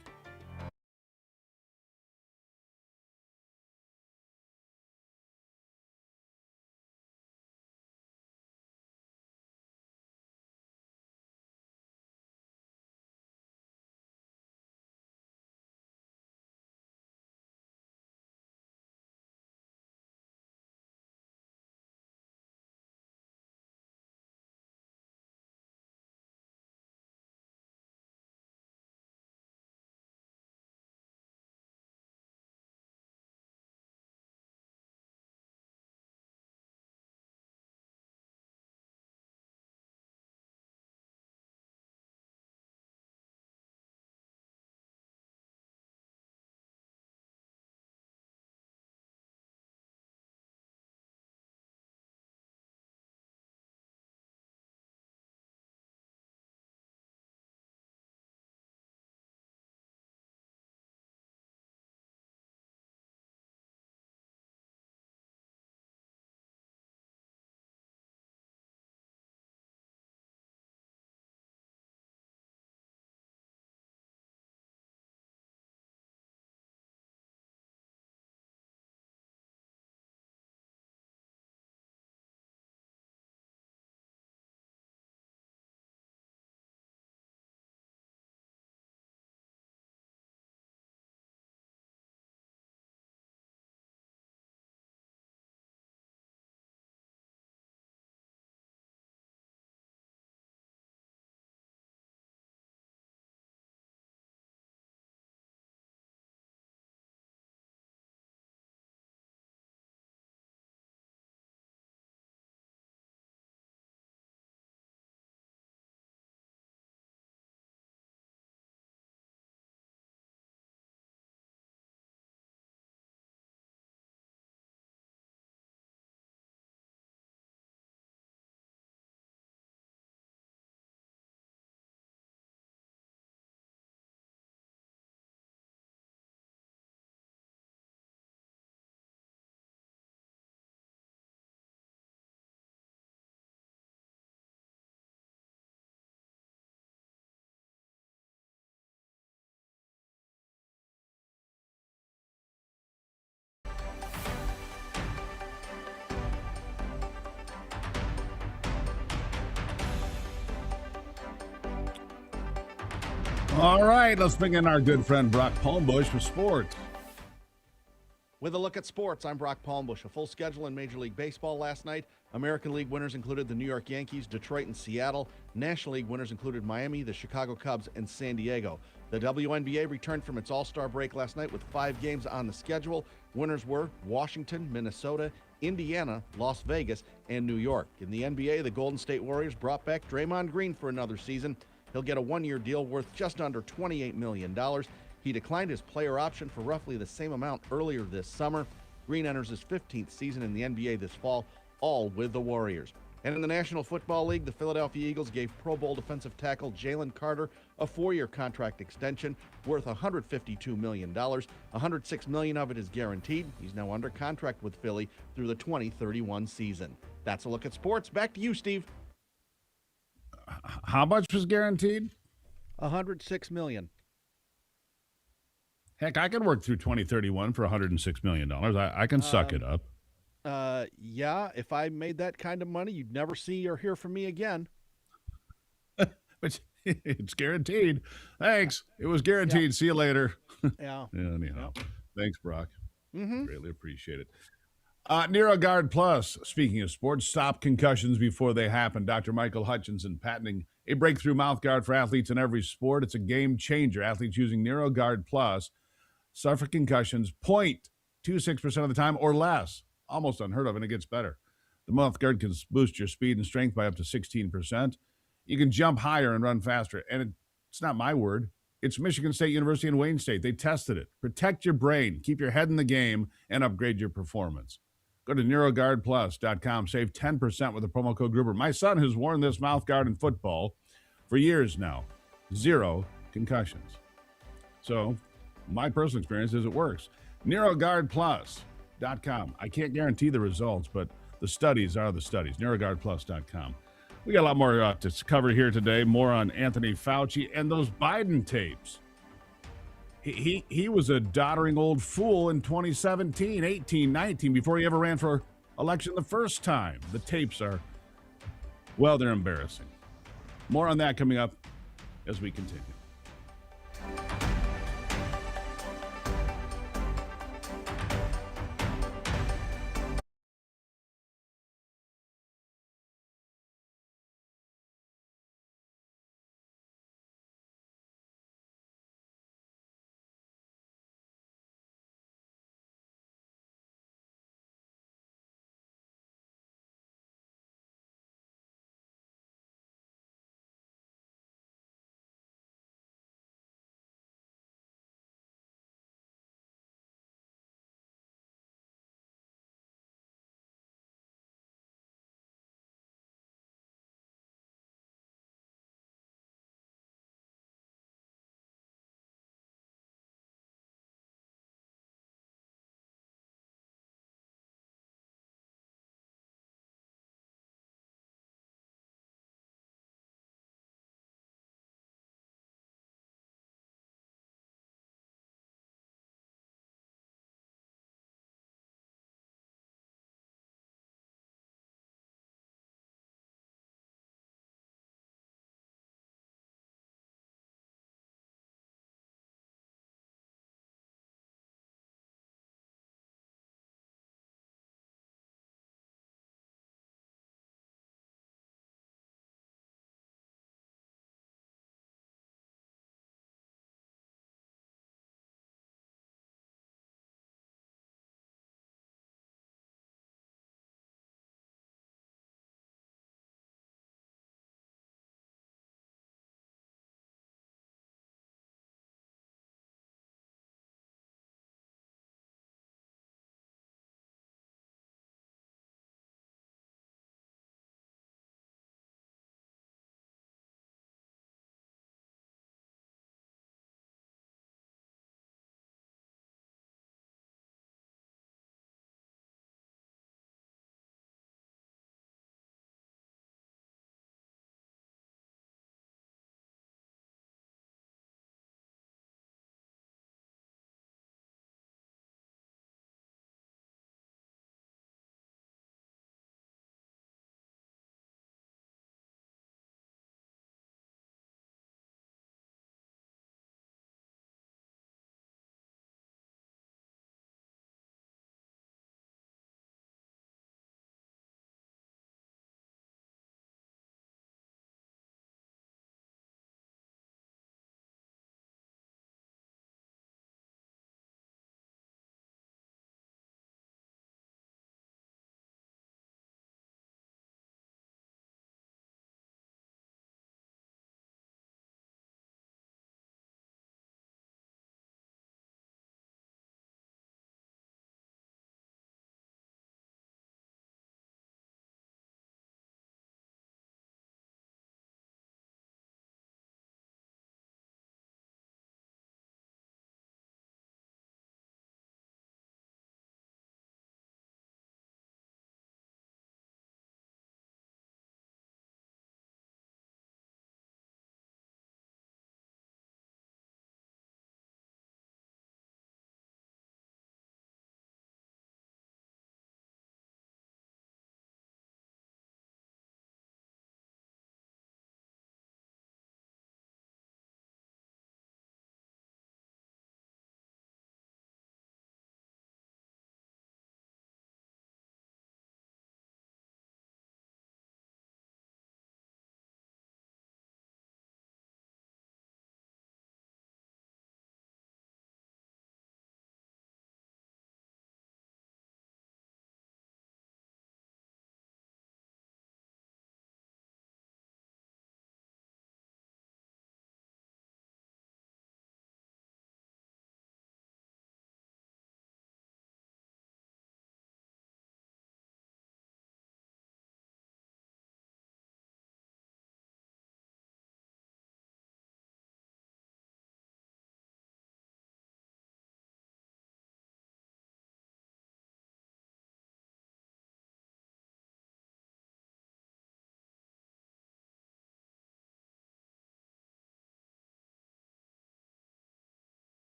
All right, let's bring in our good friend Brock Palmbush for sports. With a look at sports, I'm Brock Palmbush. A full schedule in Major League Baseball last night. American League winners included the New York Yankees, Detroit, and Seattle. National League winners included Miami, the Chicago Cubs, and San Diego. The WNBA returned from its All-Star break last night with 5 games on the schedule. Winners were Washington, Minnesota, Indiana, Las Vegas, and New York. In the NBA, the Golden State Warriors brought back Draymond Green for another season. He'll get a 1-year deal worth just under $28 million. He declined his player option for roughly the same amount earlier this summer. Green enters his 15th season in the NBA this fall, all with the Warriors. And in the National Football League, the Philadelphia Eagles gave Pro Bowl defensive tackle Jalen Carter a 4-year contract extension worth $152 million. $106 million of it is guaranteed. He's now under contract with Philly through the 2031 season. That's a look at sports. Back to you, Steve. How much was guaranteed? $106 million. Heck, I can work through 2031 for $106 million. I can suck it up. Yeah, if I made that kind of money, you'd never see or hear from me again. But it's guaranteed. Thanks. It was guaranteed. Yeah. See you later. Yeah. Anyhow, thanks, Brock. Mm-hmm. Greatly appreciate it. NeuroGuard Plus, speaking of sports, stop concussions before they happen. Dr. Michael Hutchinson patenting a breakthrough mouthguard for athletes in every sport. It's a game changer. Athletes using NeuroGuard Plus suffer concussions 0.26% of the time or less. Almost unheard of, and it gets better. The mouthguard can boost your speed and strength by up to 16%. You can jump higher and run faster. And it's not my word. It's Michigan State University and Wayne State. They tested it. Protect your brain, keep your head in the game, and upgrade your performance. Go to NeuroGuardPlus.com. Save 10% with the promo code Gruber. My son has worn this mouthguard in football for years now. 0 concussions. So my personal experience is it works. NeuroGuardPlus.com. I can't guarantee the results, but the studies are the studies. NeuroGuardPlus.com. We got a lot more to cover here today. More on Anthony Fauci and those Biden tapes. He was a doddering old fool in 2017, 18, 19, before he ever ran for election the first time. The tapes are, well, they're embarrassing. More on that coming up as we continue.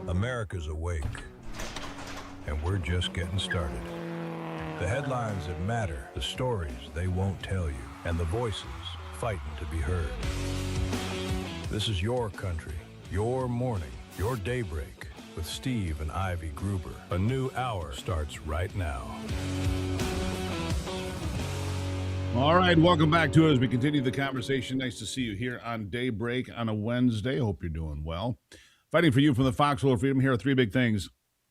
America's awake, and we're just getting started. The headlines that matter, the stories they won't tell you, and the voices fighting to be heard. This is your country, your morning, your daybreak with Steve and Ivy Gruber. A new hour starts right now. All right, welcome back to it as we continue the conversation. Nice to see you here on Daybreak on a Wednesday. Hope you're doing well. Fighting for you from the Foxhole of Freedom. Here are three big things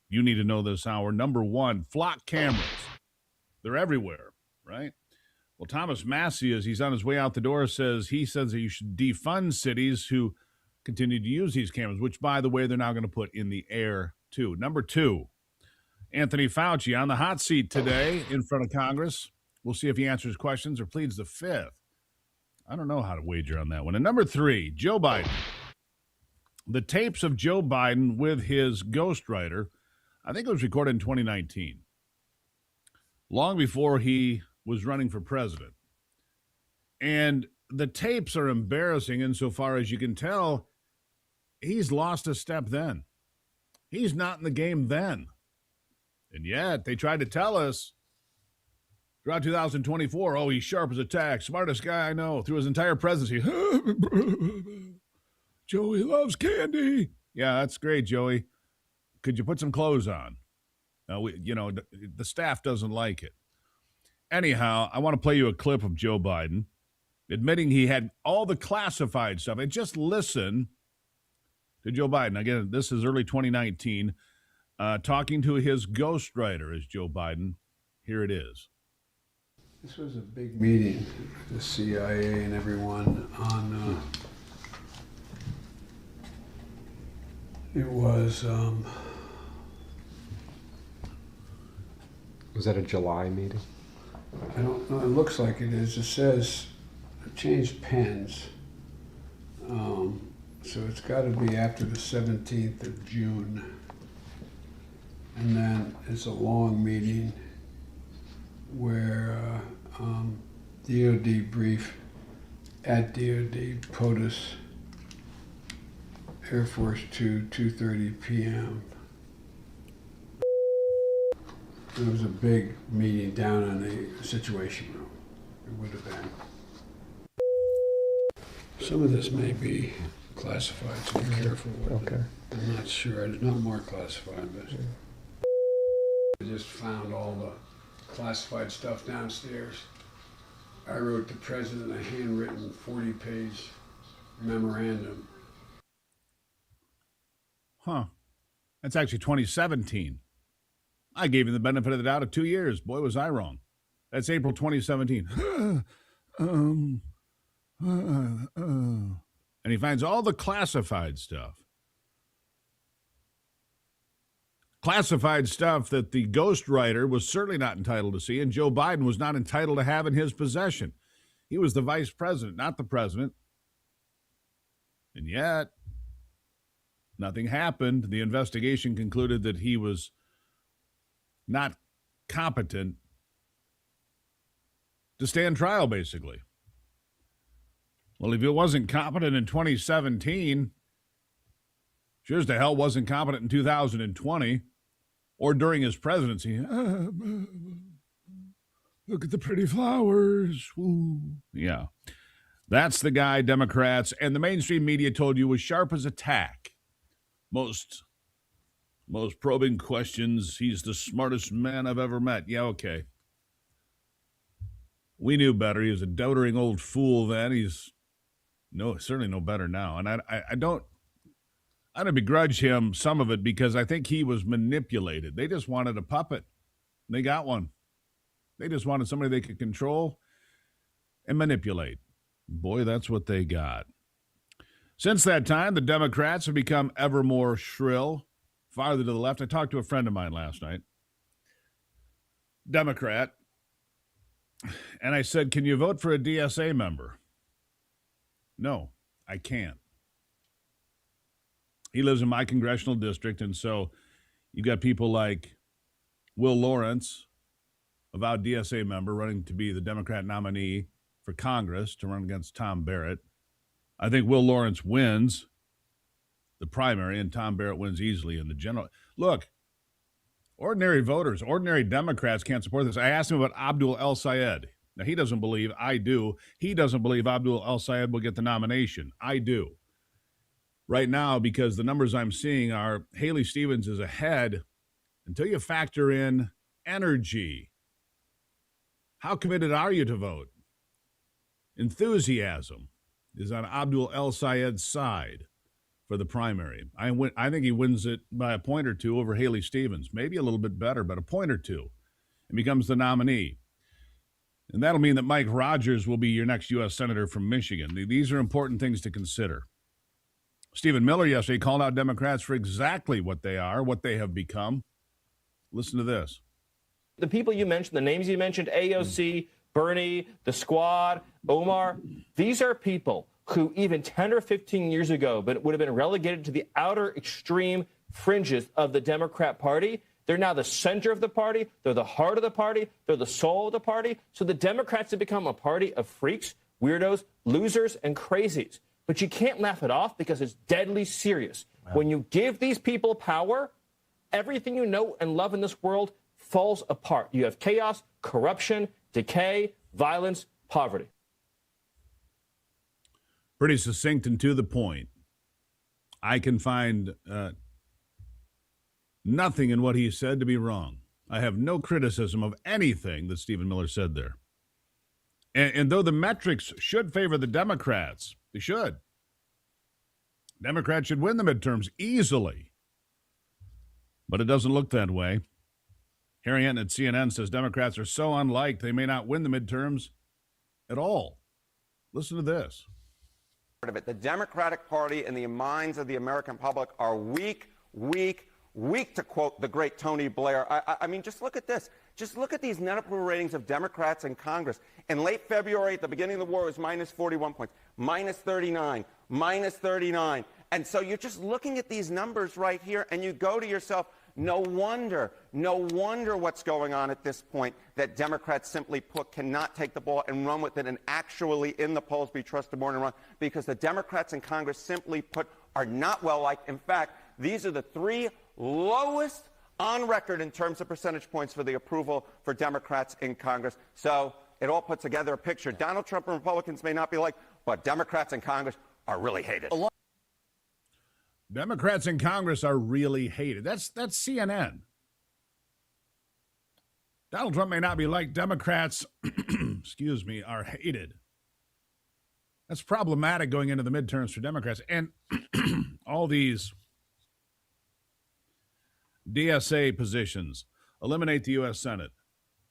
you need to know this hour. Number one, flock cameras. They're everywhere, right? Well, Thomas Massey, as he's on his way out the door, says that you should defund cities who continue to use these cameras, which, by the way, they're now going to put in the air, too. Number two, Anthony Fauci on the hot seat today in front of Congress. We'll see if he answers questions or pleads the fifth. I don't know how to wager on that one. And number three, Joe Biden. The tapes of Joe Biden with his ghostwriter, I think it was recorded in 2019, long before he was running for president. And the tapes are embarrassing insofar as you can tell he's lost a step then. He's not in the game then. And yet they tried to tell us throughout 2024, oh, he's sharp as a tack, smartest guy I know through his entire presidency. Joey loves candy. Yeah, that's great, Joey. Could you put some clothes on? The staff doesn't like it. Anyhow, I want to play you a clip of Joe Biden admitting he had all the classified stuff. And just listen to Joe Biden. Again, this is early 2019, talking to his ghostwriter as Joe Biden. Here it is. This was a big meeting, the CIA and everyone on, it was that a July meeting? I don't know, it looks like it is. It says, I changed pens, so it's got to be after the 17th of June. And then it's a long meeting where DOD brief at DOD POTUS, Air Force 2, 2:30 p.m. It was a big meeting down in the Situation Room. It would have been. Some of this may be classified, so be careful with it. I'm not sure. It's not more classified, but I just found all the classified stuff downstairs. I wrote the president a handwritten 40-page memorandum. Huh. That's actually 2017. I gave him the benefit of the doubt of 2 years. Boy, was I wrong. That's April 2017. And he finds all the classified stuff. Classified stuff that the ghostwriter was certainly not entitled to see, and Joe Biden was not entitled to have in his possession. He was the vice president, not the president. And yet, nothing happened. The investigation concluded that he was not competent to stand trial, basically. Well, if he wasn't competent in 2017, sure as the hell wasn't competent in 2020 or during his presidency. Look at the pretty flowers. Ooh. Yeah. That's the guy Democrats and the mainstream media told you was sharp as a tack. Most probing questions. He's the smartest man I've ever met. Yeah, okay. We knew better. He was a doting old fool then. He's certainly no better now. And I don't begrudge him some of it because I think he was manipulated. They just wanted a puppet. They got one. They just wanted somebody they could control and manipulate. Boy, that's what they got. Since that time, the Democrats have become ever more shrill, farther to the left. I talked to a friend of mine last night, Democrat, and I said, can you vote for a DSA member? No, I can't. He lives in my congressional district, and so you got people like Will Lawrence, avowed DSA member, running to be the Democrat nominee for Congress to run against Tom Barrett. I think Will Lawrence wins. the primary, and Tom Barrett wins easily in the general. Look, ordinary voters, ordinary Democrats can't support this. I asked him about Abdul El-Sayed. Now, he doesn't believe, I do. He doesn't believe Abdul El-Sayed will get the nomination. I do. Right now, because the numbers I'm seeing are Haley Stevens is ahead until you factor in energy. How committed are you to vote? Enthusiasm is on Abdul El-Sayed's side for the primary. I think he wins it by a point or two over Haley Stevens. Maybe a little bit better, but a point or two, and becomes the nominee. And that'll mean that Mike Rogers will be your next U.S. Senator from Michigan. These are important things to consider. Stephen Miller yesterday called out Democrats for exactly what they are, what they have become. Listen to this. The people you mentioned, the names you mentioned, AOC, Bernie, the Squad, Omar, these are people who even 10 or 15 years ago would have been relegated to the outer extreme fringes of the Democrat Party. They're now the center of the party. They're the heart of the party. They're the soul of the party. So the Democrats have become a party of freaks, weirdos, losers, and crazies. But you can't laugh it off because it's deadly serious. Wow. When you give these people power, everything you know and love in this world falls apart. You have chaos, corruption, decay, violence, poverty. Pretty succinct and to the point. I can find nothing in what he said to be wrong. I have no criticism of anything that Stephen Miller said there. And though the metrics should favor the Democrats, they should. Democrats should win the midterms easily. But it doesn't look that way. Harry Enten at CNN says Democrats are so unliked they may not win the midterms at all. Listen to this. The Democratic Party in the minds of the American public are weak, to quote the great Tony Blair. I mean, just look at this. Just look at these net approval ratings of Democrats in Congress. In late February, at the beginning of the war, it was minus 41 points, minus 39, minus 39. And so you're just looking at these numbers right here, and you go to yourself, no wonder what's going on at this point, that Democrats simply put cannot take the ball and run with it and actually in the polls be trusted more than run, because the Democrats in Congress simply put are not well liked. In fact, these are the three lowest on record in terms of percentage points for the approval for Democrats in Congress. So it all puts together a picture. Donald Trump and Republicans may not be liked, but Democrats in Congress are really hated. Democrats in Congress are really hated. That's CNN. Donald Trump may not be liked. Democrats, excuse me, are hated. That's problematic going into the midterms for Democrats. And all these DSA positions, eliminate the U.S. Senate,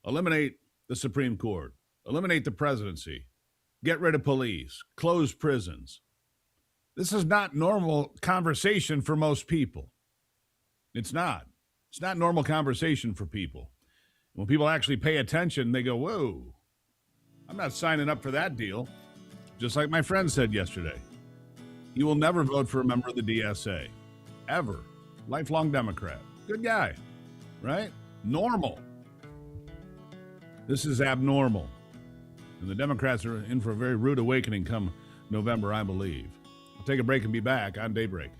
eliminate the Supreme Court, eliminate the presidency, get rid of police, close prisons. This is not normal conversation for most people. It's not. It's not normal conversation for people. When people actually pay attention, they go, whoa, I'm not signing up for that deal. Just like my friend said yesterday. He will never vote for a member of the DSA. Ever. Lifelong Democrat. Good guy. Right? Normal. This is abnormal. And the Democrats are in for a very rude awakening come November, I believe. I'll take a break and be back on Daybreak.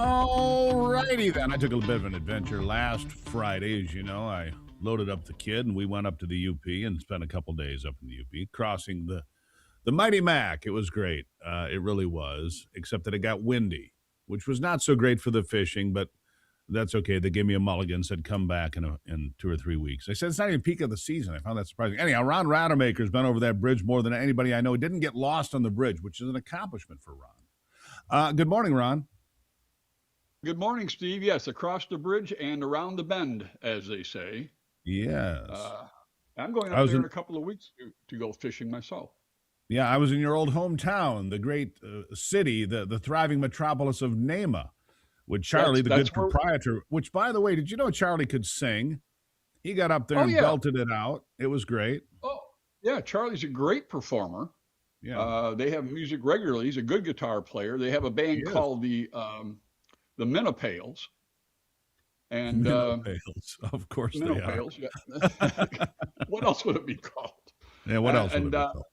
All righty then. I took a bit of an adventure last Friday. As you know, I loaded up the kid and we went up to the UP and spent a couple days up in the UP crossing the Mighty Mac. It was great. It really was, except that it got windy, which was not so great for the fishing, but that's okay. They gave me a mulligan, said come back in 2 or 3 weeks. I said it's not even peak of the season. I found that surprising. Anyhow, Ron Rademacher's been over that bridge more than anybody I know. He didn't get lost on the bridge, which is an accomplishment for Ron. Good morning, Ron. Good morning, Steve. Yes, across the bridge and around the bend, as they say. Yes. I'm going up there in a couple of weeks to go fishing myself. Yeah, I was in your old hometown, the great city, the thriving metropolis of Nema, with Charlie, the good proprietor, which, by the way, did you know Charlie could sing? He got up there and belted it out. It was great. Oh, yeah, Charlie's a great performer. Yeah. They have music regularly. He's a good guitar player. They have a band called the Minopales. And Minopales, of course they are. Minopales, yeah. What else would it be called? Yeah, what else would it be called?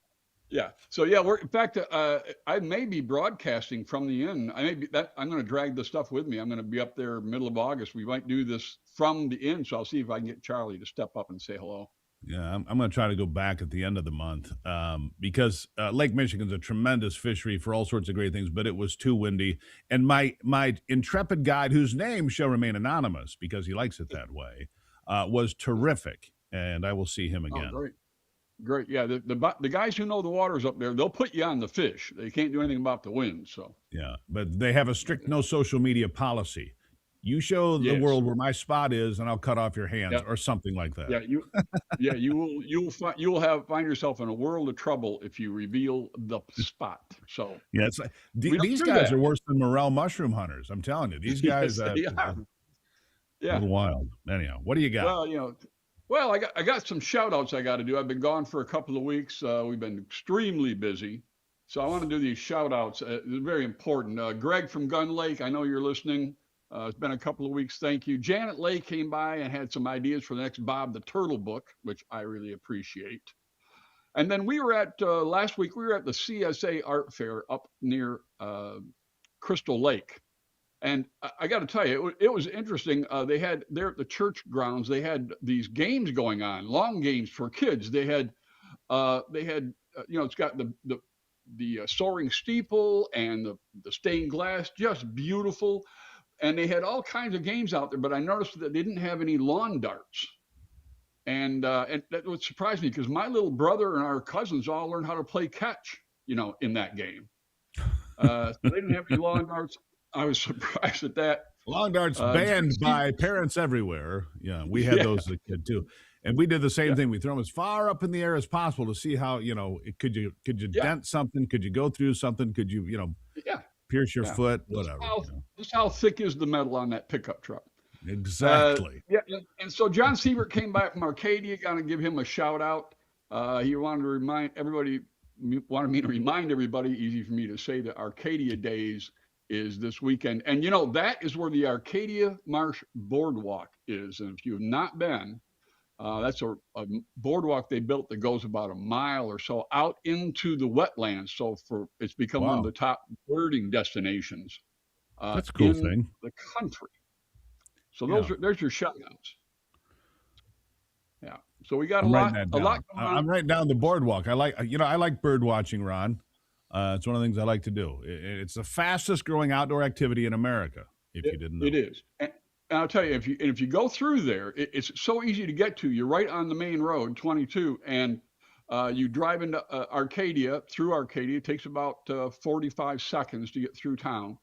Yeah. So yeah, in fact, I may be broadcasting from the inn. I'm going to drag the stuff with me. I'm going to be up there middle of August. We might do this from the inn. So I'll see if I can get Charlie to step up and say hello. Yeah, I'm going to try to go back at the end of the month because Lake Michigan's a tremendous fishery for all sorts of great things, but it was too windy. And my intrepid guide, whose name shall remain anonymous because he likes it that way, was terrific. And I will see him again. Oh, great. Yeah, the guys who know the waters up there, they'll put you on the fish. They can't do anything about the wind. So yeah, but they have a strict no social media policy. You show the world where my spot is, and I'll cut off your hands or something like that. Yeah, you'll find yourself in a world of trouble if you reveal the spot. So yeah, it's like these guys are worse than morel mushroom hunters. I'm telling you, these guys. Yeah, a little wild. Anyhow, what do you got? Well, I got some shout outs I got to do. I've been gone for a couple of weeks. We've been extremely busy. So I want to do these shout outs. They're very important. Greg from Gun Lake, I know you're listening. It's been a couple of weeks. Thank you. Janet Lake came by and had some ideas for the next Bob the Turtle book, which I really appreciate. And then we were at, last week, we were at the CSA Art Fair up near Crystal Lake. And I got to tell you, it was interesting. They had there at the church grounds, they had these games going on, long games for kids. They had, it's got the soaring steeple and the stained glass, just beautiful. And they had all kinds of games out there, but I noticed that they didn't have any lawn darts. And that would surprise me because my little brother and our cousins all learned how to play catch, in that game. So they didn't have any lawn darts. I was surprised at that. Long darts banned by parents everywhere. Yeah, we had those as a kid too. And we did the same thing. We throw them as far up in the air as possible to see how, could you dent something? Could you go through something? Could you, pierce your foot? Whatever. Just how thick is the metal on that pickup truck? Exactly. And so John Siebert came back from Arcadia. Got to give him a shout out. He wanted me to remind everybody, easy for me to say, that Arcadia Days is this weekend. And that is where the Arcadia Marsh Boardwalk is. And if you have not been, that's a boardwalk they built that goes about a mile or so out into the wetlands. So it's become one of the top birding destinations that's a cool thing. The country. So there's your shout outs. Yeah. So we got a lot going on. I'm writing down the boardwalk. I like bird watching, Ron. It's one of the things I like to do. It's the fastest growing outdoor activity in America, if you didn't know. It is. And I'll tell you, if you go through there, it's so easy to get to. You're right on the main road, 22, and you drive into Arcadia, through Arcadia. It takes about 45 seconds to get through town.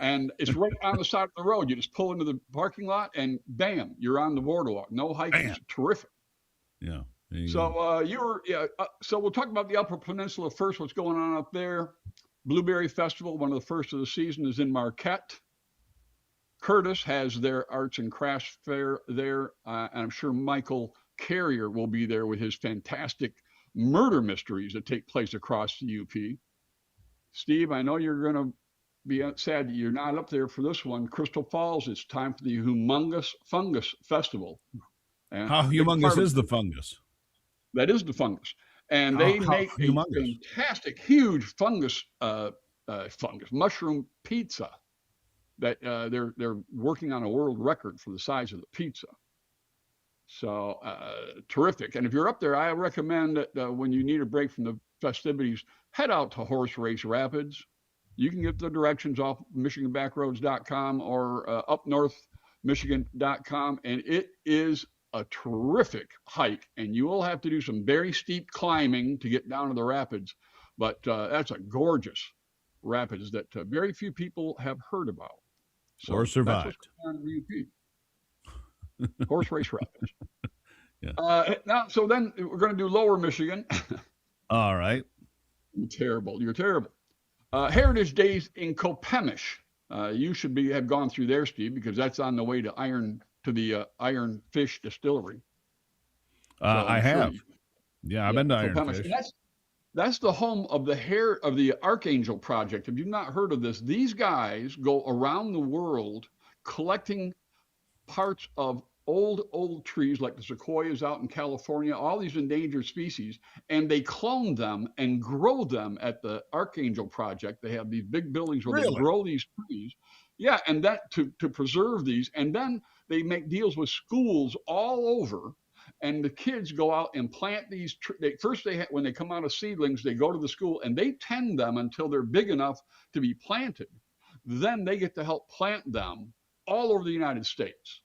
And it's right on the side of the road. You just pull into the parking lot and bam, you're on the boardwalk. No hiking. It's terrific. Yeah. So so we'll talk about the Upper Peninsula first. What's going on up there? Blueberry Festival, one of the first of the season, is in Marquette. Curtis has their arts and crafts fair there, and I'm sure Michael Carrier will be there with his fantastic murder mysteries that take place across the UP. Steve, I know you're going to be sad that you're not up there for this one. Crystal Falls, it's time for the Humongous Fungus Festival. And how humongous is the fungus? That is the fungus. And they make a fantastic, huge mushroom pizza. that they're working on a world record for the size of the pizza. So terrific. And if you're up there, I recommend that when you need a break from the festivities, head out to Horse Race Rapids. You can get the directions off MichiganBackroads.com or UpNorthMichigan.com, and it is a terrific hike. And you will have to do some very steep climbing to get down to the rapids, but that's a gorgeous rapids that very few people have heard about. So or survived. That's what's going on in the UP. Horse Race Rapids. Yeah. Now, so then we're going to do Lower Michigan. All right. You're terrible. You're terrible. Heritage Days in Copemish. You should have gone through there, Steve, because that's on the way to the Iron Fish Distillery. So I have. I've been to Iron Fish. That's the home of the Archangel Project. If you've not heard of this, these guys go around the world collecting parts of old trees like the sequoias out in California, all these endangered species, and they clone them and grow them at the Archangel Project. They have these big buildings where they grow these trees. Yeah, and that to preserve these, and then they make deals with schools all over, and the kids go out and plant these. When they come out of seedlings, they go to the school and they tend them until they're big enough to be planted. Then they get to help plant them all over the United States.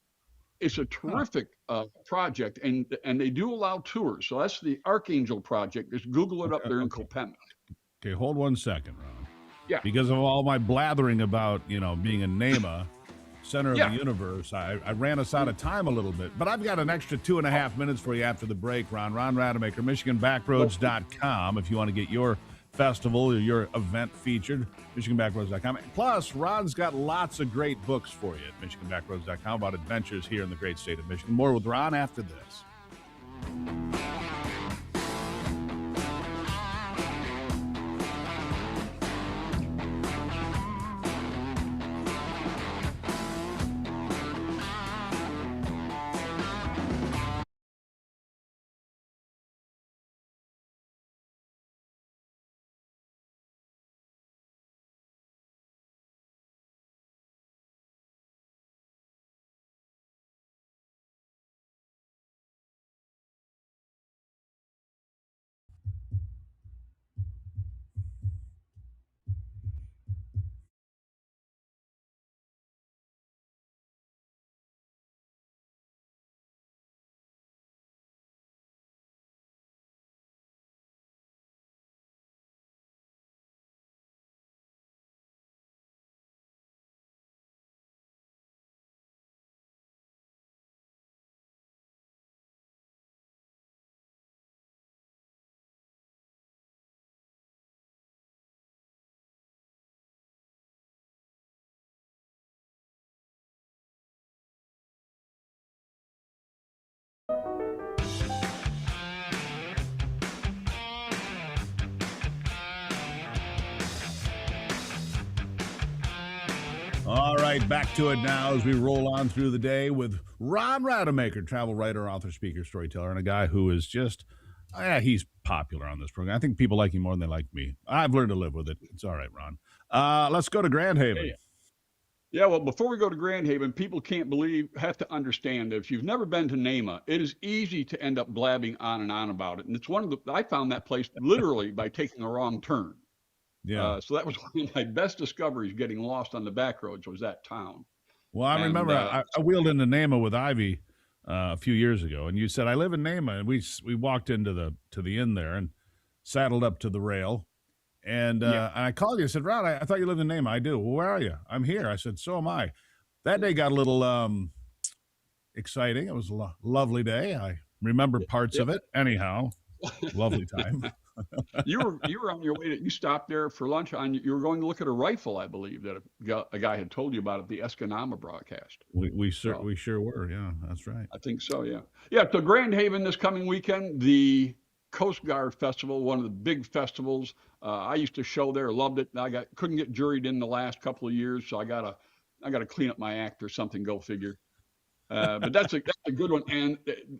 It's a terrific project, and they do allow tours. So that's the Archangel Project. Just Google it up there in Copemish. Okay, hold 1 second, Ron. Yeah. Because of all my blathering about, being a NEMA, center of the universe, I ran us out of time a little bit. But I've got an extra 2.5 minutes for you after the break, Ron. Ron Rademacher, MichiganBackroads.com, if you want to get your festival or your event featured, MichiganBackroads.com. Plus, Ron's got lots of great books for you at MichiganBackroads.com about adventures here in the great state of Michigan. More with Ron after this. All right, back to it now as we roll on through the day with Ron Rademacher, travel writer, author, speaker, storyteller, and a guy who is just, he's popular on this program. I think people like him more than they like me. I've learned to live with it. It's all right, Ron. Let's go to Grand Haven. Yeah, well, before we go to Grand Haven, people have to understand that if you've never been to NEMA, it is easy to end up blabbing on and on about it. And it's I found that place literally by taking a wrong turn. Yeah. So that was one of my best discoveries, getting lost on the back roads, was that town. Well, I remember I wheeled into NEMA with Ivy a few years ago, and you said, I live in NEMA. And we walked into the inn there and saddled up to the rail. And I called you and said, Ron, I thought you lived in NEMA. I do. Well, where are you? I'm here. I said, so am I. That day got a little exciting. It was a lovely day. I remember parts of it. Anyhow, lovely time. You were on your way you stopped there for lunch. You were going to look at a rifle, I believe, that a guy had told you about at the Escanaba broadcast. We sure were. Yeah, that's right. I think so. Yeah. Yeah. So Grand Haven this coming weekend, the Coast Guard Festival, one of the big festivals. I used to show there, loved it. I couldn't get juried in the last couple of years, so I gotta clean up my act or something. Go figure. But that's a good one, and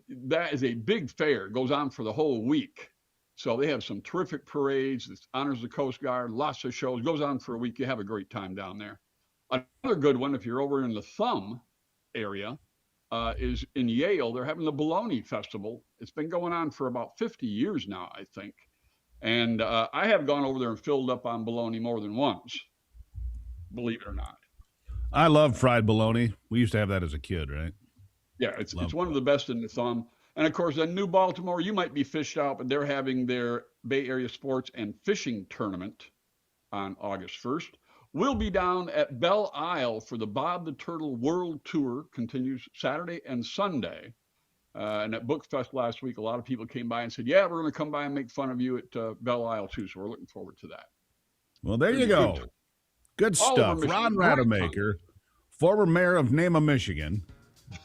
that is a big fair. It goes on for the whole week. So they have some terrific parades. It honors the Coast Guard, lots of shows. It goes on for a week. You have a great time down there. Another good one, if you're over in the Thumb area, is in Yale. They're having the Bologna Festival. It's been going on for about 50 years now, I think. And I have gone over there and filled up on bologna more than once, believe it or not. I love fried bologna. We used to have that as a kid, right? Yeah, it's one of the best in the Thumb. And of course, in New Baltimore, you might be fished out, but they're having their Bay Area Sports and Fishing Tournament on August 1st. We'll be down at Belle Isle for the Bob the Turtle World Tour, continues Saturday and Sunday. And at Bookfest last week, a lot of people came by and said, yeah, we're going to come by and make fun of you at Belle Isle too. So we're looking forward to that. Well, there you go. Good stuff. Ron Rademacher, former mayor of Nema, Michigan,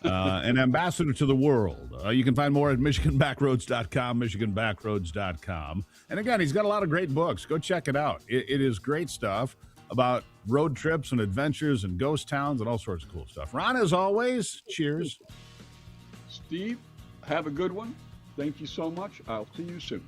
an ambassador to the world. You can find more at MichiganBackroads.com, MichiganBackroads.com. And again, he's got a lot of great books. Go check it out. It is great stuff about road trips and adventures and ghost towns and all sorts of cool stuff. Ron, as always, cheers. Steve, have a good one. Thank you so much. I'll see you soon.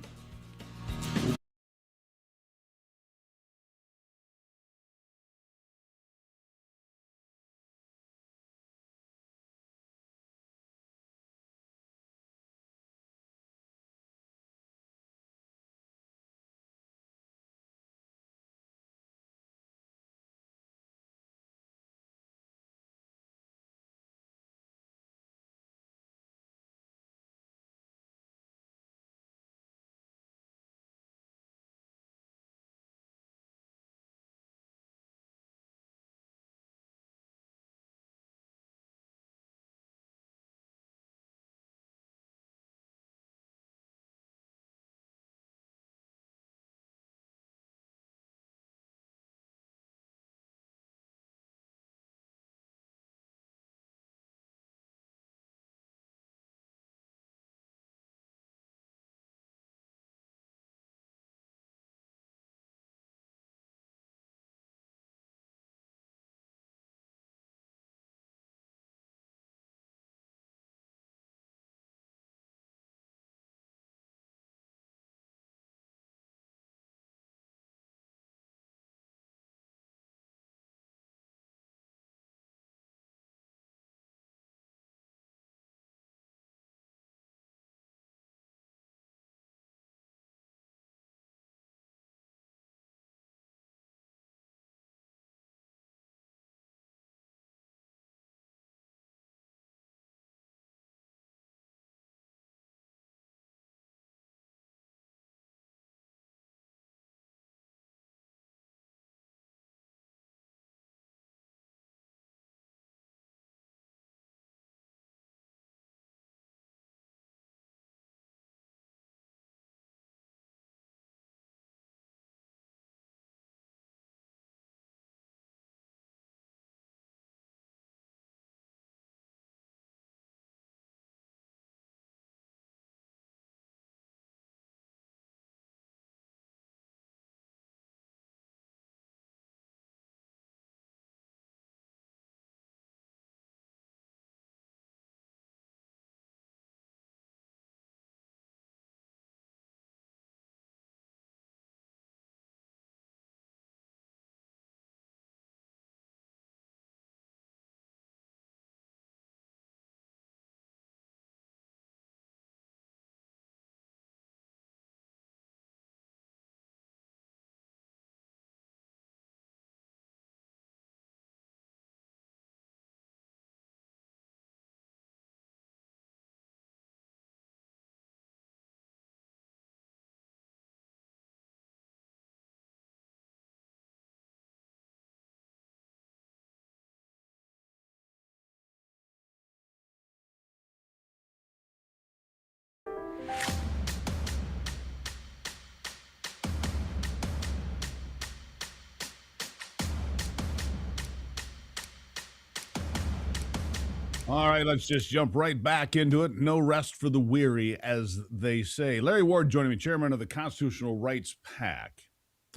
All right, let's just jump right back into it. No rest for the weary, as they say. Larry Ward joining me, chairman of the Constitutional Rights PAC.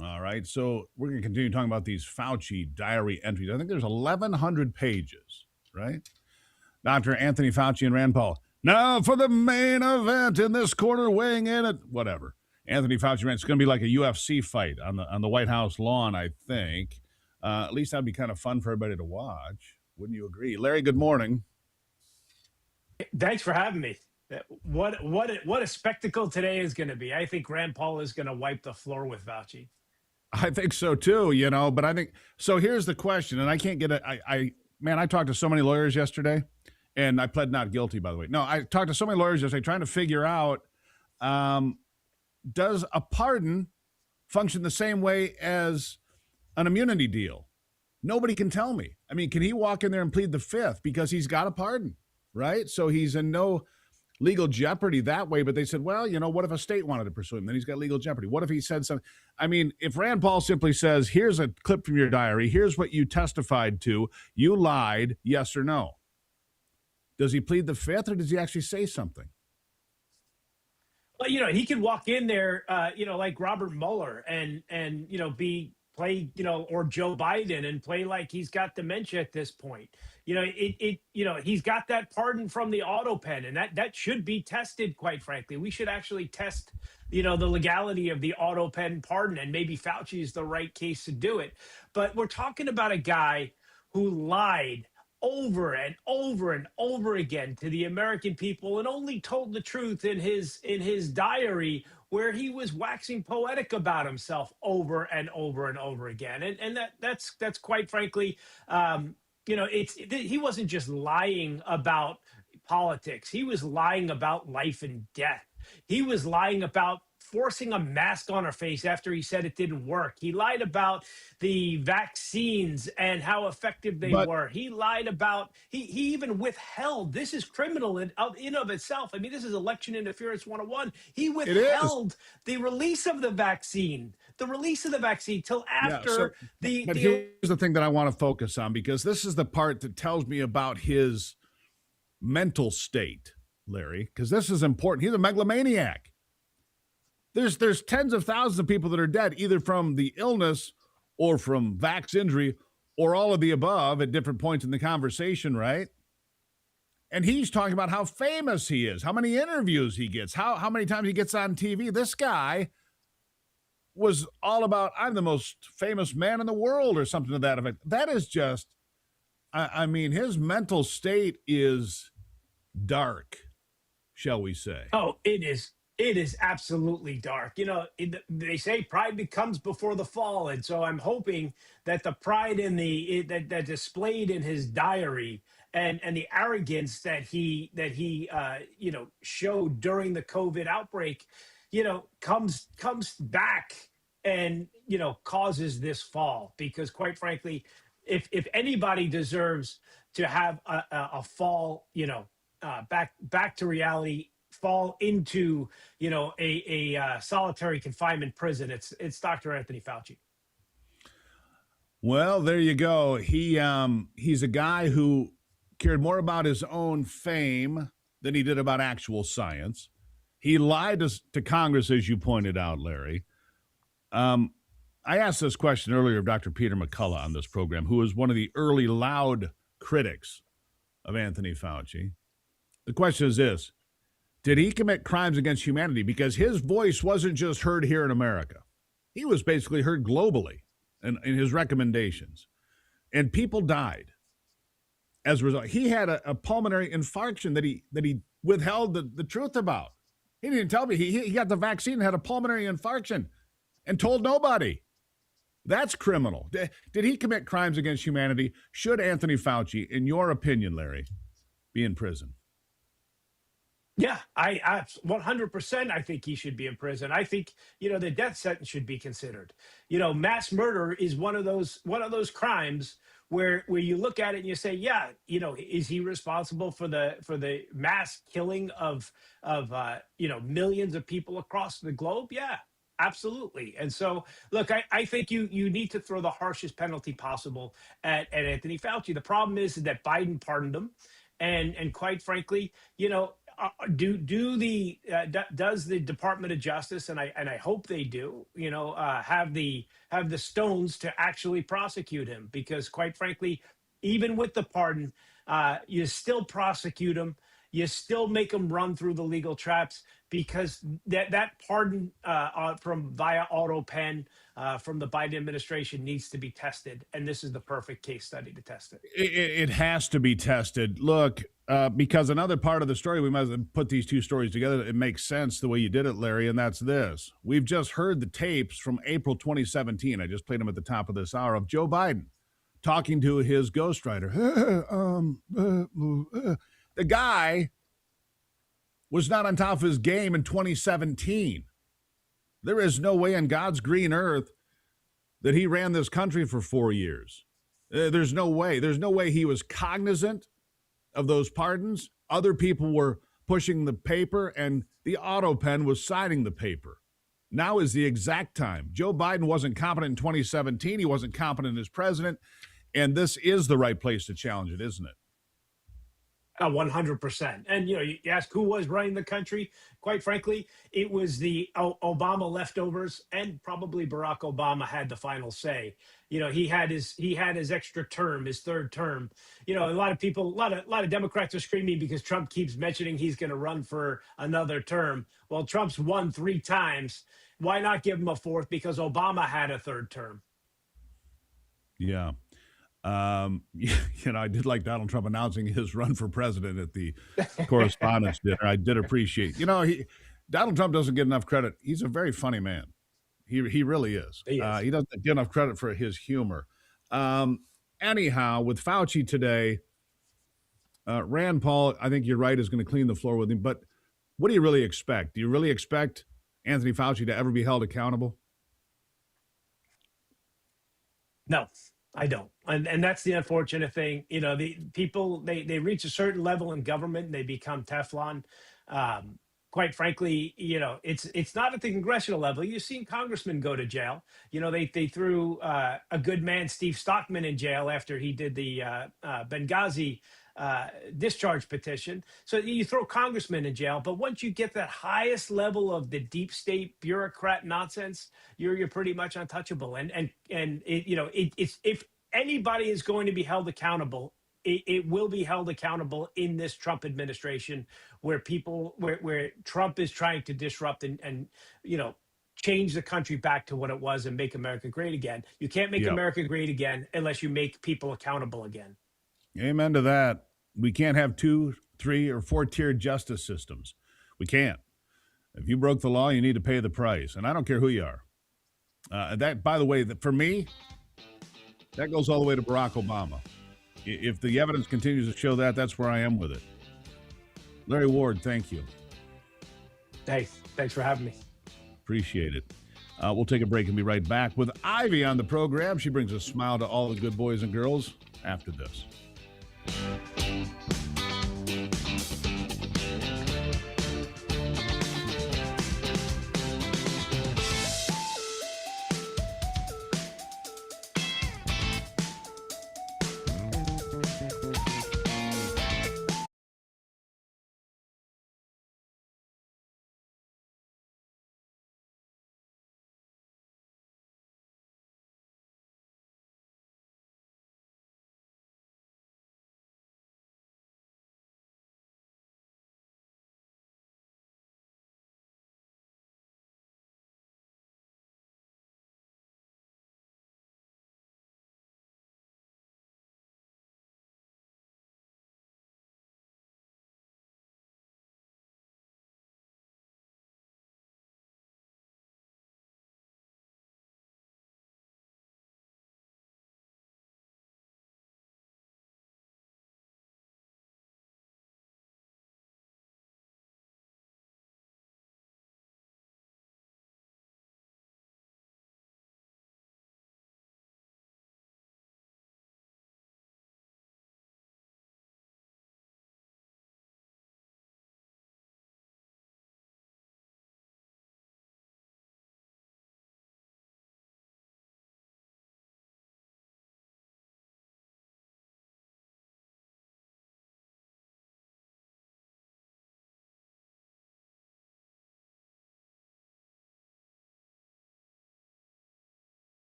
All right, so we're going to continue talking about these Fauci diary entries. I think there's 1,100 pages, right? Dr. Anthony Fauci and Rand Paul. Now for the main event in this quarter, weighing in at whatever. Anthony Fauci, it's going to be like a UFC fight on the White House lawn, I think. At least that'd be kind of fun for everybody to watch. Wouldn't you agree? Larry, good morning. Thanks for having me. What a spectacle today is going to be. I think Rand Paul is going to wipe the floor with Fauci. I think so too, but I think so. Here's the question, and I can't get it. I talked to so many lawyers yesterday, and I pled not guilty, by the way. No, I talked to so many lawyers yesterday trying to figure out, does a pardon function the same way as an immunity deal? Nobody can tell me. I mean, can he walk in there and plead the fifth because he's got a pardon, right? So he's in no legal jeopardy that way. But they said, well, what if a state wanted to pursue him? Then he's got legal jeopardy. What if he said something? I mean, if Rand Paul simply says, here's a clip from your diary, here's what you testified to, you lied, yes or no? Does he plead the fifth, or does he actually say something? Well, he could walk in there, like Robert Mueller and play, or Joe Biden and play like he's got dementia at this point. He's got that pardon from the auto pen, and that should be tested, quite frankly. We should actually test, the legality of the auto pen pardon, and maybe Fauci is the right case to do it. But we're talking about a guy who lied over and over and over again to the American people and only told the truth in his diary, where he was waxing poetic about himself over and over and over again. And that's quite frankly, he wasn't just lying about politics. He was lying about life and death. He was lying about forcing a mask on her face after he said it didn't work. He lied about the vaccines and how effective they were. He lied about, he even withheld, this is criminal in of itself. I mean, this is election interference 101. He withheld the release of the vaccine till after But here's the thing that I want to focus on, because this is the part that tells me about his mental state, Larry, because this is important. He's a megalomaniac. There's tens of thousands of people that are dead, either from the illness or from vax injury or all of the above at different points in the conversation, right? And he's talking about how famous he is, how many interviews he gets, how many times he gets on TV. This guy was all about, I'm the most famous man in the world or something to that effect. That is just, I mean, his mental state is dark, shall we say. Oh, it is. It is absolutely dark. They say pride comes before the fall. And so I'm hoping that the pride in that displayed in his diary and the arrogance that he showed during the COVID outbreak, comes back and, causes this fall. Because quite frankly, if anybody deserves to have a fall, back to reality, fall into a solitary confinement prison, it's Dr. Anthony Fauci. Well, there you go. He's a guy who cared more about his own fame than he did about actual science. He lied to Congress, as you pointed out, Larry. I asked this question earlier of Dr. Peter McCullough on this program, who was one of the early loud critics of Anthony Fauci. The question is this: did he commit crimes against humanity? Because his voice wasn't just heard here in America. He was basically heard globally in his recommendations. And people died as a result. He had a pulmonary infarction that he withheld the truth about. He didn't tell me. He got the vaccine and had a pulmonary infarction and told nobody. That's criminal. Did he commit crimes against humanity? Should Anthony Fauci, in your opinion, Larry, be in prison? Yeah, I 100%. I think he should be in prison. I think the death sentence should be considered. Mass murder is one of those crimes where you look at it and you say, yeah, is he responsible for the mass killing of millions of people across the globe? Yeah, absolutely. And so, look, I think you need to throw the harshest penalty possible at Anthony Fauci. The problem is that Biden pardoned him, and quite frankly, does the Department of Justice, and I hope they do, have the stones to actually prosecute him? Because quite frankly, even with the pardon, you still prosecute him, you still make them run through the legal traps, because that pardon from via auto pen from the Biden administration needs to be tested, and this is the perfect case study to test it. It has to be tested. Look, because another part of the story, we might as well put these two stories together. It makes sense the way you did it, Larry, and that's this. We've just heard the tapes from April 2017. I just played them at the top of this hour of Joe Biden talking to his ghostwriter. The guy was not on top of his game in 2017. There is no way on God's green earth that he ran this country for 4 years. There's no way. There's no way he was cognizant of those pardons. Other people were pushing the paper, and the auto pen was signing the paper. Now is the exact time. Joe Biden wasn't competent in 2017. He wasn't competent as president, and this is the right place to challenge it, isn't it? 100%. And, you ask who was running the country. Quite frankly, it was the Obama leftovers, and probably Barack Obama had the final say. He had his extra term, his third term. A lot of people, a lot of Democrats are screaming because Trump keeps mentioning he's going to run for another term. Well, Trump's won 3 times. Why not give him a fourth? Because Obama had a third term. Yeah. I did like Donald Trump announcing his run for president at the correspondence dinner. I did appreciate, Donald Trump doesn't get enough credit. He's a very funny man. He really is. He doesn't get enough credit for his humor. Anyhow, with Fauci today, Rand Paul, I think you're right, is going to clean the floor with him. But what do you really expect? Do you really expect Anthony Fauci to ever be held accountable? No, I don't. And that's the unfortunate thing. The people, they reach a certain level in government and they become Teflon. Quite frankly, it's not at the congressional level. You've seen congressmen go to jail. They threw a good man, Steve Stockman, in jail after he did the Benghazi discharge petition. So you throw congressmen in jail, but once you get that highest level of the deep state bureaucrat nonsense, you're pretty much untouchable. And it's if anybody is going to be held accountable, it will be held accountable in this Trump administration, where Trump is trying to disrupt and change the country back to what it was and make America great again. You can't make America great again unless you make people accountable again. Amen to that. We can't have 2, 3, or 4-tiered justice systems. We can't. If you broke the law, you need to pay the price. And I don't care who you are. That, by the way, for me, that goes all the way to Barack Obama. If the evidence continues to show that, that's where I am with it. Larry Ward, thank you. Hey, thanks for having me. Appreciate it. We'll take a break and be right back with Ivy on the program. She brings a smile to all the good boys and girls after this.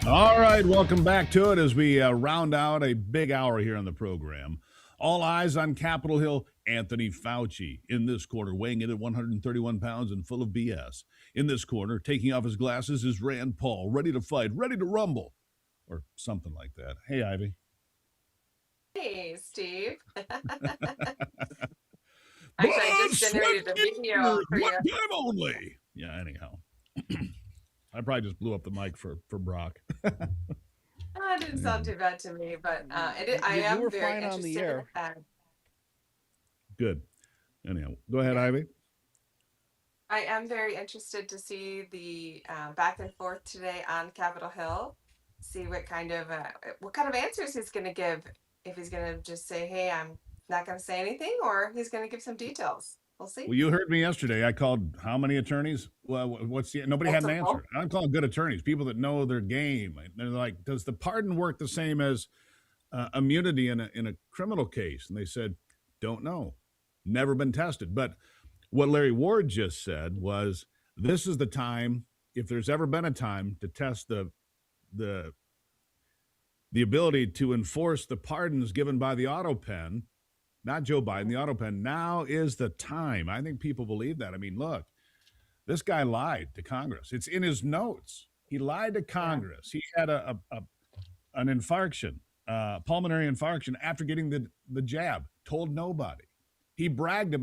All right, welcome back to it as we round out a big hour here on the program. All eyes on Capitol Hill. Anthony Fauci in this corner, weighing in at 131 pounds and full of BS. In this corner, taking off his glasses, is Rand Paul, ready to fight, ready to rumble, or something like that. Hey, Ivy. Hey, Steve. Actually, I just generated a video for you. One time only. Yeah, anyhow. I probably just blew up the mic for Brock. It didn't sound too bad to me, but I am very interested. Good. Anyhow, go ahead, Ivy. I am very interested to see the back and forth today on Capitol Hill. See what kind of answers he's going to give. If he's going to just say, "Hey, I'm not going to say anything," or he's going to give some details. We'll see. Well, you heard me yesterday. I called how many attorneys? Well, nobody had an answer. I'm calling good attorneys, people that know their game. They're like, does the pardon work the same as immunity in a criminal case? And they said, don't know. Never been tested. But what Larry Ward just said was, this is the time, if there's ever been a time to test the ability to enforce the pardons given by the auto pen. Not Joe Biden, the auto pen. Now is the time. I think people believe that. I mean, look, this guy lied to Congress. It's in his notes. He lied to Congress. He had an infarction, pulmonary infarction after getting the jab. Told nobody. He bragged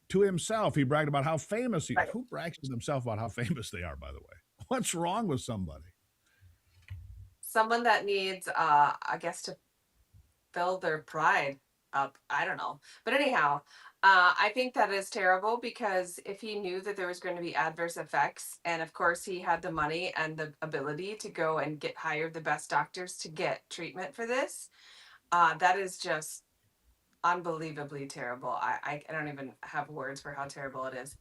to himself. He bragged about how famous he is. Who brags to themselves about how famous they are, by the way? What's wrong with somebody? Someone that needs, I guess, to fill their pride up. I don't know. But anyhow, I think that is terrible, because if he knew that there was going to be adverse effects, and of course he had the money and the ability to go and hire the best doctors to get treatment for this, that is just unbelievably terrible. I don't even have words for how terrible it is.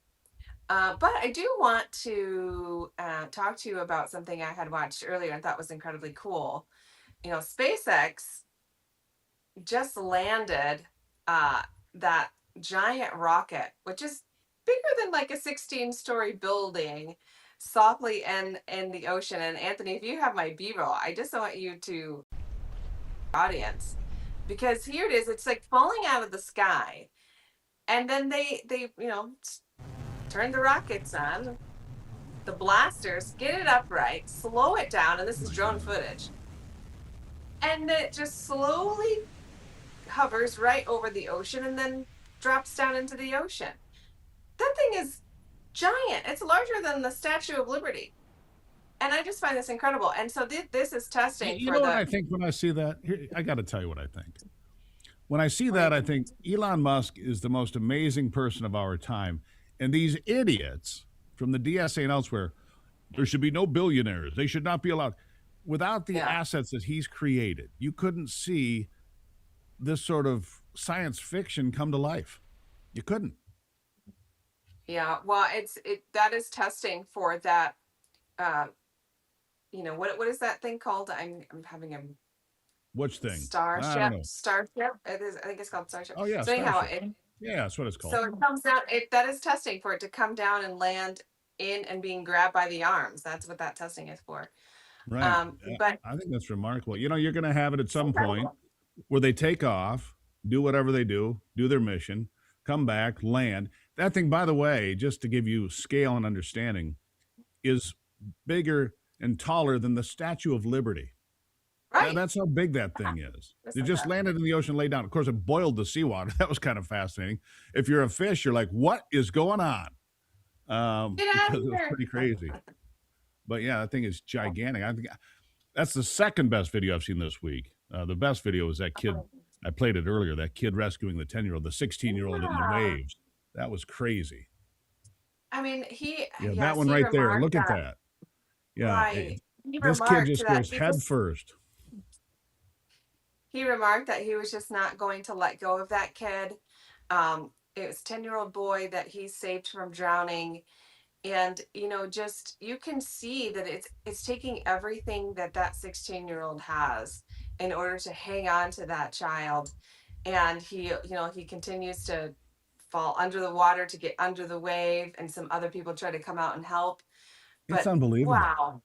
But I do want to talk to you about something I had watched earlier and thought was incredibly cool. SpaceX just landed that giant rocket, which is bigger than like a 16-story building, softly in the ocean. And Anthony, if you have my B-roll, I just want you to audience, because here it is. It's like falling out of the sky, and then they turn the rockets on, the blasters, get it upright, slow it down, and this is drone footage, and it just slowly hovers right over the ocean and then drops down into the ocean. That thing is giant. It's larger than the Statue of Liberty. And I just find this incredible. And so this is testing what I think when I see that? Here, I got to tell you what I think. When I see that, I think Elon Musk is the most amazing person of our time. And these idiots from the DSA and elsewhere, there should be no billionaires. They should not be allowed. Without the assets that he's created, you couldn't see this sort of science fiction come to life. You couldn't. Yeah, well, that is testing for that. What is that thing called? I'm having a which thing? Starship. It is. I think it's called Starship. Oh yeah. So anyhow, yeah, that's what it's called. So it comes down. That is testing for it to come down and land in and being grabbed by the arms. That's what that testing is for. Right. But I think that's remarkable. You're going to have it at some point where they take off, do whatever they do their mission, come back, land. That thing, by the way, just to give you scale and understanding, is bigger and taller than the Statue of Liberty. Right. That's how big that thing is. It just landed in the ocean, laid down. Of course, it boiled the seawater. That was kind of fascinating. If you're a fish, you're like, what is going on? Because it was pretty crazy. But yeah, that thing is gigantic. I think that's the second best video I've seen this week. The best video was that kid. I played it earlier. That kid rescuing the 10-year-old, the 16-year-old in the waves. That was crazy. I mean, that one right there. Look at that. Yeah, right. This kid just goes head first. He remarked that he was just not going to let go of that kid. It was a 10-year-old boy that he saved from drowning. And, you can see that it's taking everything that 16-year-old has in order to hang on to that child. And he continues to fall under the water to get under the wave, and some other people try to come out and help. It's unbelievable. Wow.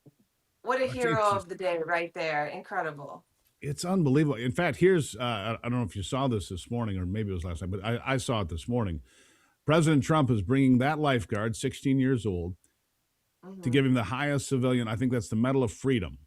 What a It's hero just- of the day right there. Incredible. It's unbelievable. In fact, here's I don't know if you saw this morning, or maybe it was last night, but I saw it this morning. President Trump is bringing that lifeguard, 16 years old, to give him the highest civilian. I think that's the Medal of Freedom,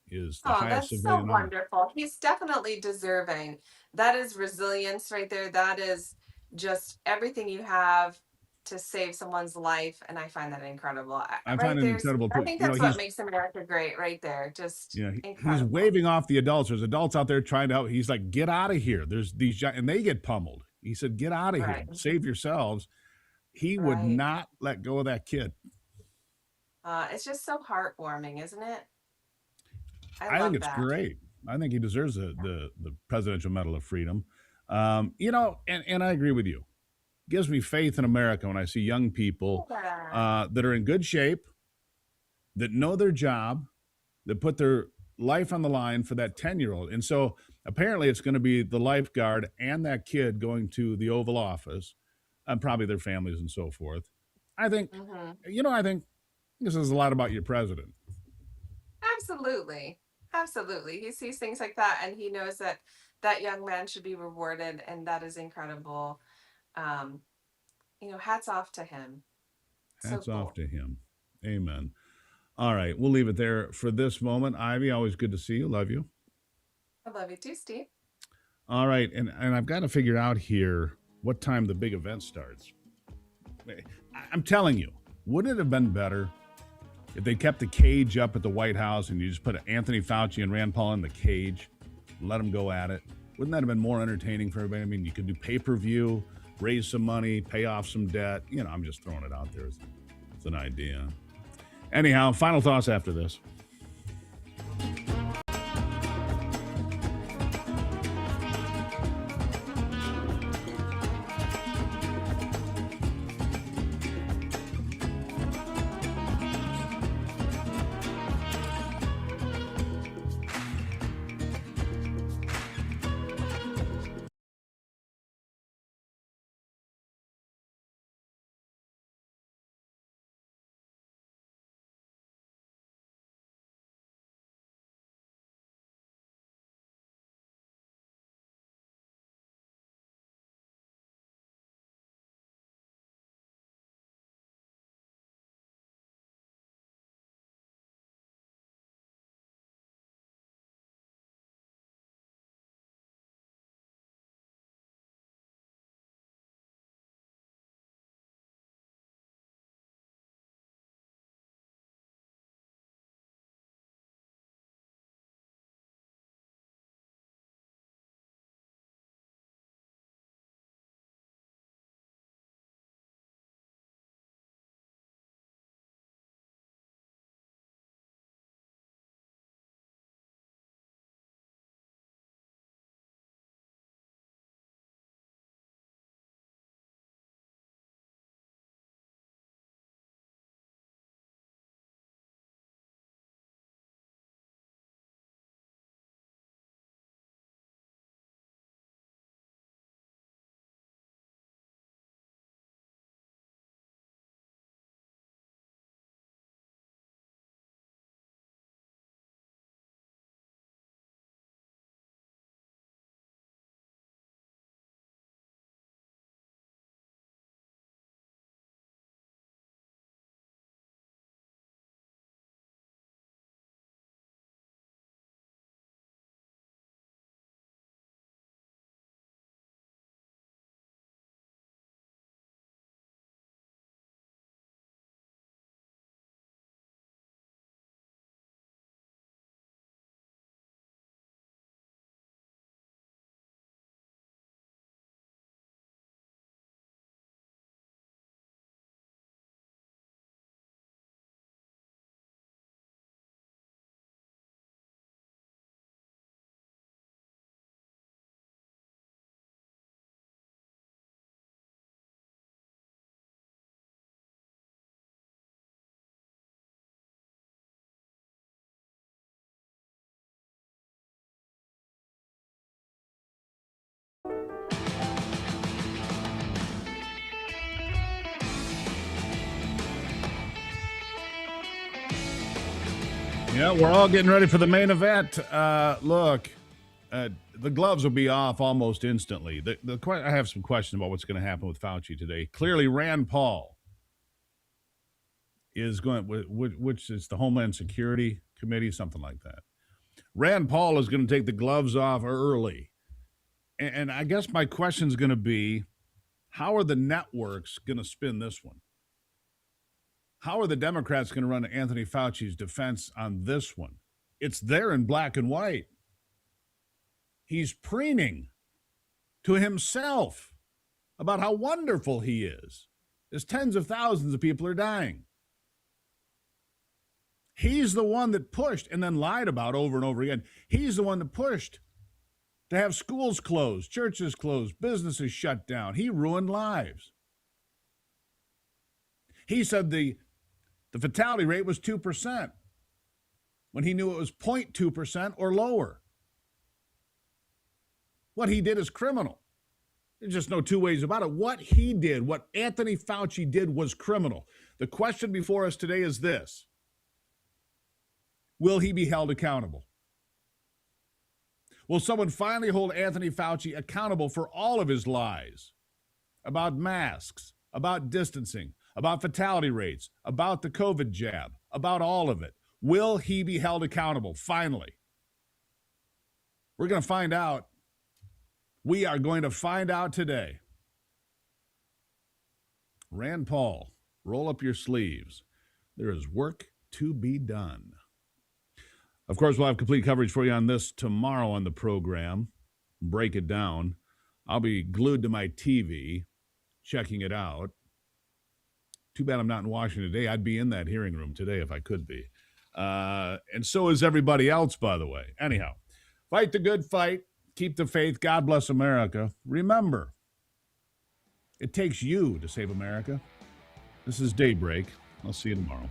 is the Oh, highest that's so civilian honor. wonderful. He's definitely deserving. That is resilience right there. That is just everything you have to save someone's life. And I find that incredible. I Right find it there, incredible I too. think You know, that's what he's makes America great right there. Just he's incredible. waving off the adults. There's adults out there trying to help. He's like, get out of here. There's these, and they get pummeled. He said, get out of here. Right. Save yourselves. He would Right. not let go of that kid. It's just so heartwarming, isn't it? I love think it's that. great. I think he deserves the Presidential Medal of Freedom. You know, and I agree with you. It gives me faith in America when I see young people that are in good shape, that know their job, that put their life on the line for that 10-year-old. And so apparently it's going to be the lifeguard and that kid going to the Oval Office, and probably their families and so forth. I think, you know, I think this is a lot about your president. Absolutely. Absolutely. He sees things like that and he knows that that young man should be rewarded. And that is incredible. Hats off to him. Hats off to him. Amen. All right. We'll leave it there for this moment. Ivy, always good to see you. Love you. I love you too, Steve. All right. And I've got to figure out here what time the big event starts. I'm telling you, wouldn't it have been better if they kept the cage up at the White House and you just put Anthony Fauci and Rand Paul in the cage, let them go at it? Wouldn't that have been more entertaining for everybody? I mean, you could do pay-per-view, raise some money, pay off some debt. You know, I'm just throwing it out there as an idea. Anyhow, final thoughts after this. Yeah, we're all getting ready for the main event. Look, the gloves will be off almost instantly. I have some questions about what's going to happen with Fauci today. Clearly, Rand Paul is going, which is the Homeland Security Committee, something like that. Rand Paul is going to take the gloves off early. And I guess my question is going to be, how are the networks going to spin this one? How are the Democrats going to run Anthony Fauci's defense on this one? It's there in black and white. He's preening to himself about how wonderful he is, as tens of thousands of people are dying. He's the one that pushed and then lied about over and over again. He's the one that pushed to have schools closed, churches closed, businesses shut down. He ruined lives. He said the fatality rate was 2% when he knew it was 0.2% or lower. What he did is criminal. There's just no two ways about it. What he did, what Anthony Fauci did, was criminal. The question before us today is this: will he be held accountable? Will someone finally hold Anthony Fauci accountable for all of his lies about masks, about distancing, about fatality rates, about the COVID jab, about all of it? Will he be held accountable finally? We're going to find out. We are going to find out today. Rand Paul, roll up your sleeves. There is work to be done. Of course, we'll have complete coverage for you on this tomorrow on the program. Break it down. I'll be glued to my TV, checking it out. Too bad I'm not in Washington today. I'd be in that hearing room today if I could be. And so is everybody else, by the way. Anyhow, fight the good fight. Keep the faith. God bless America. Remember, it takes you to save America. This is Daybreak. I'll see you tomorrow.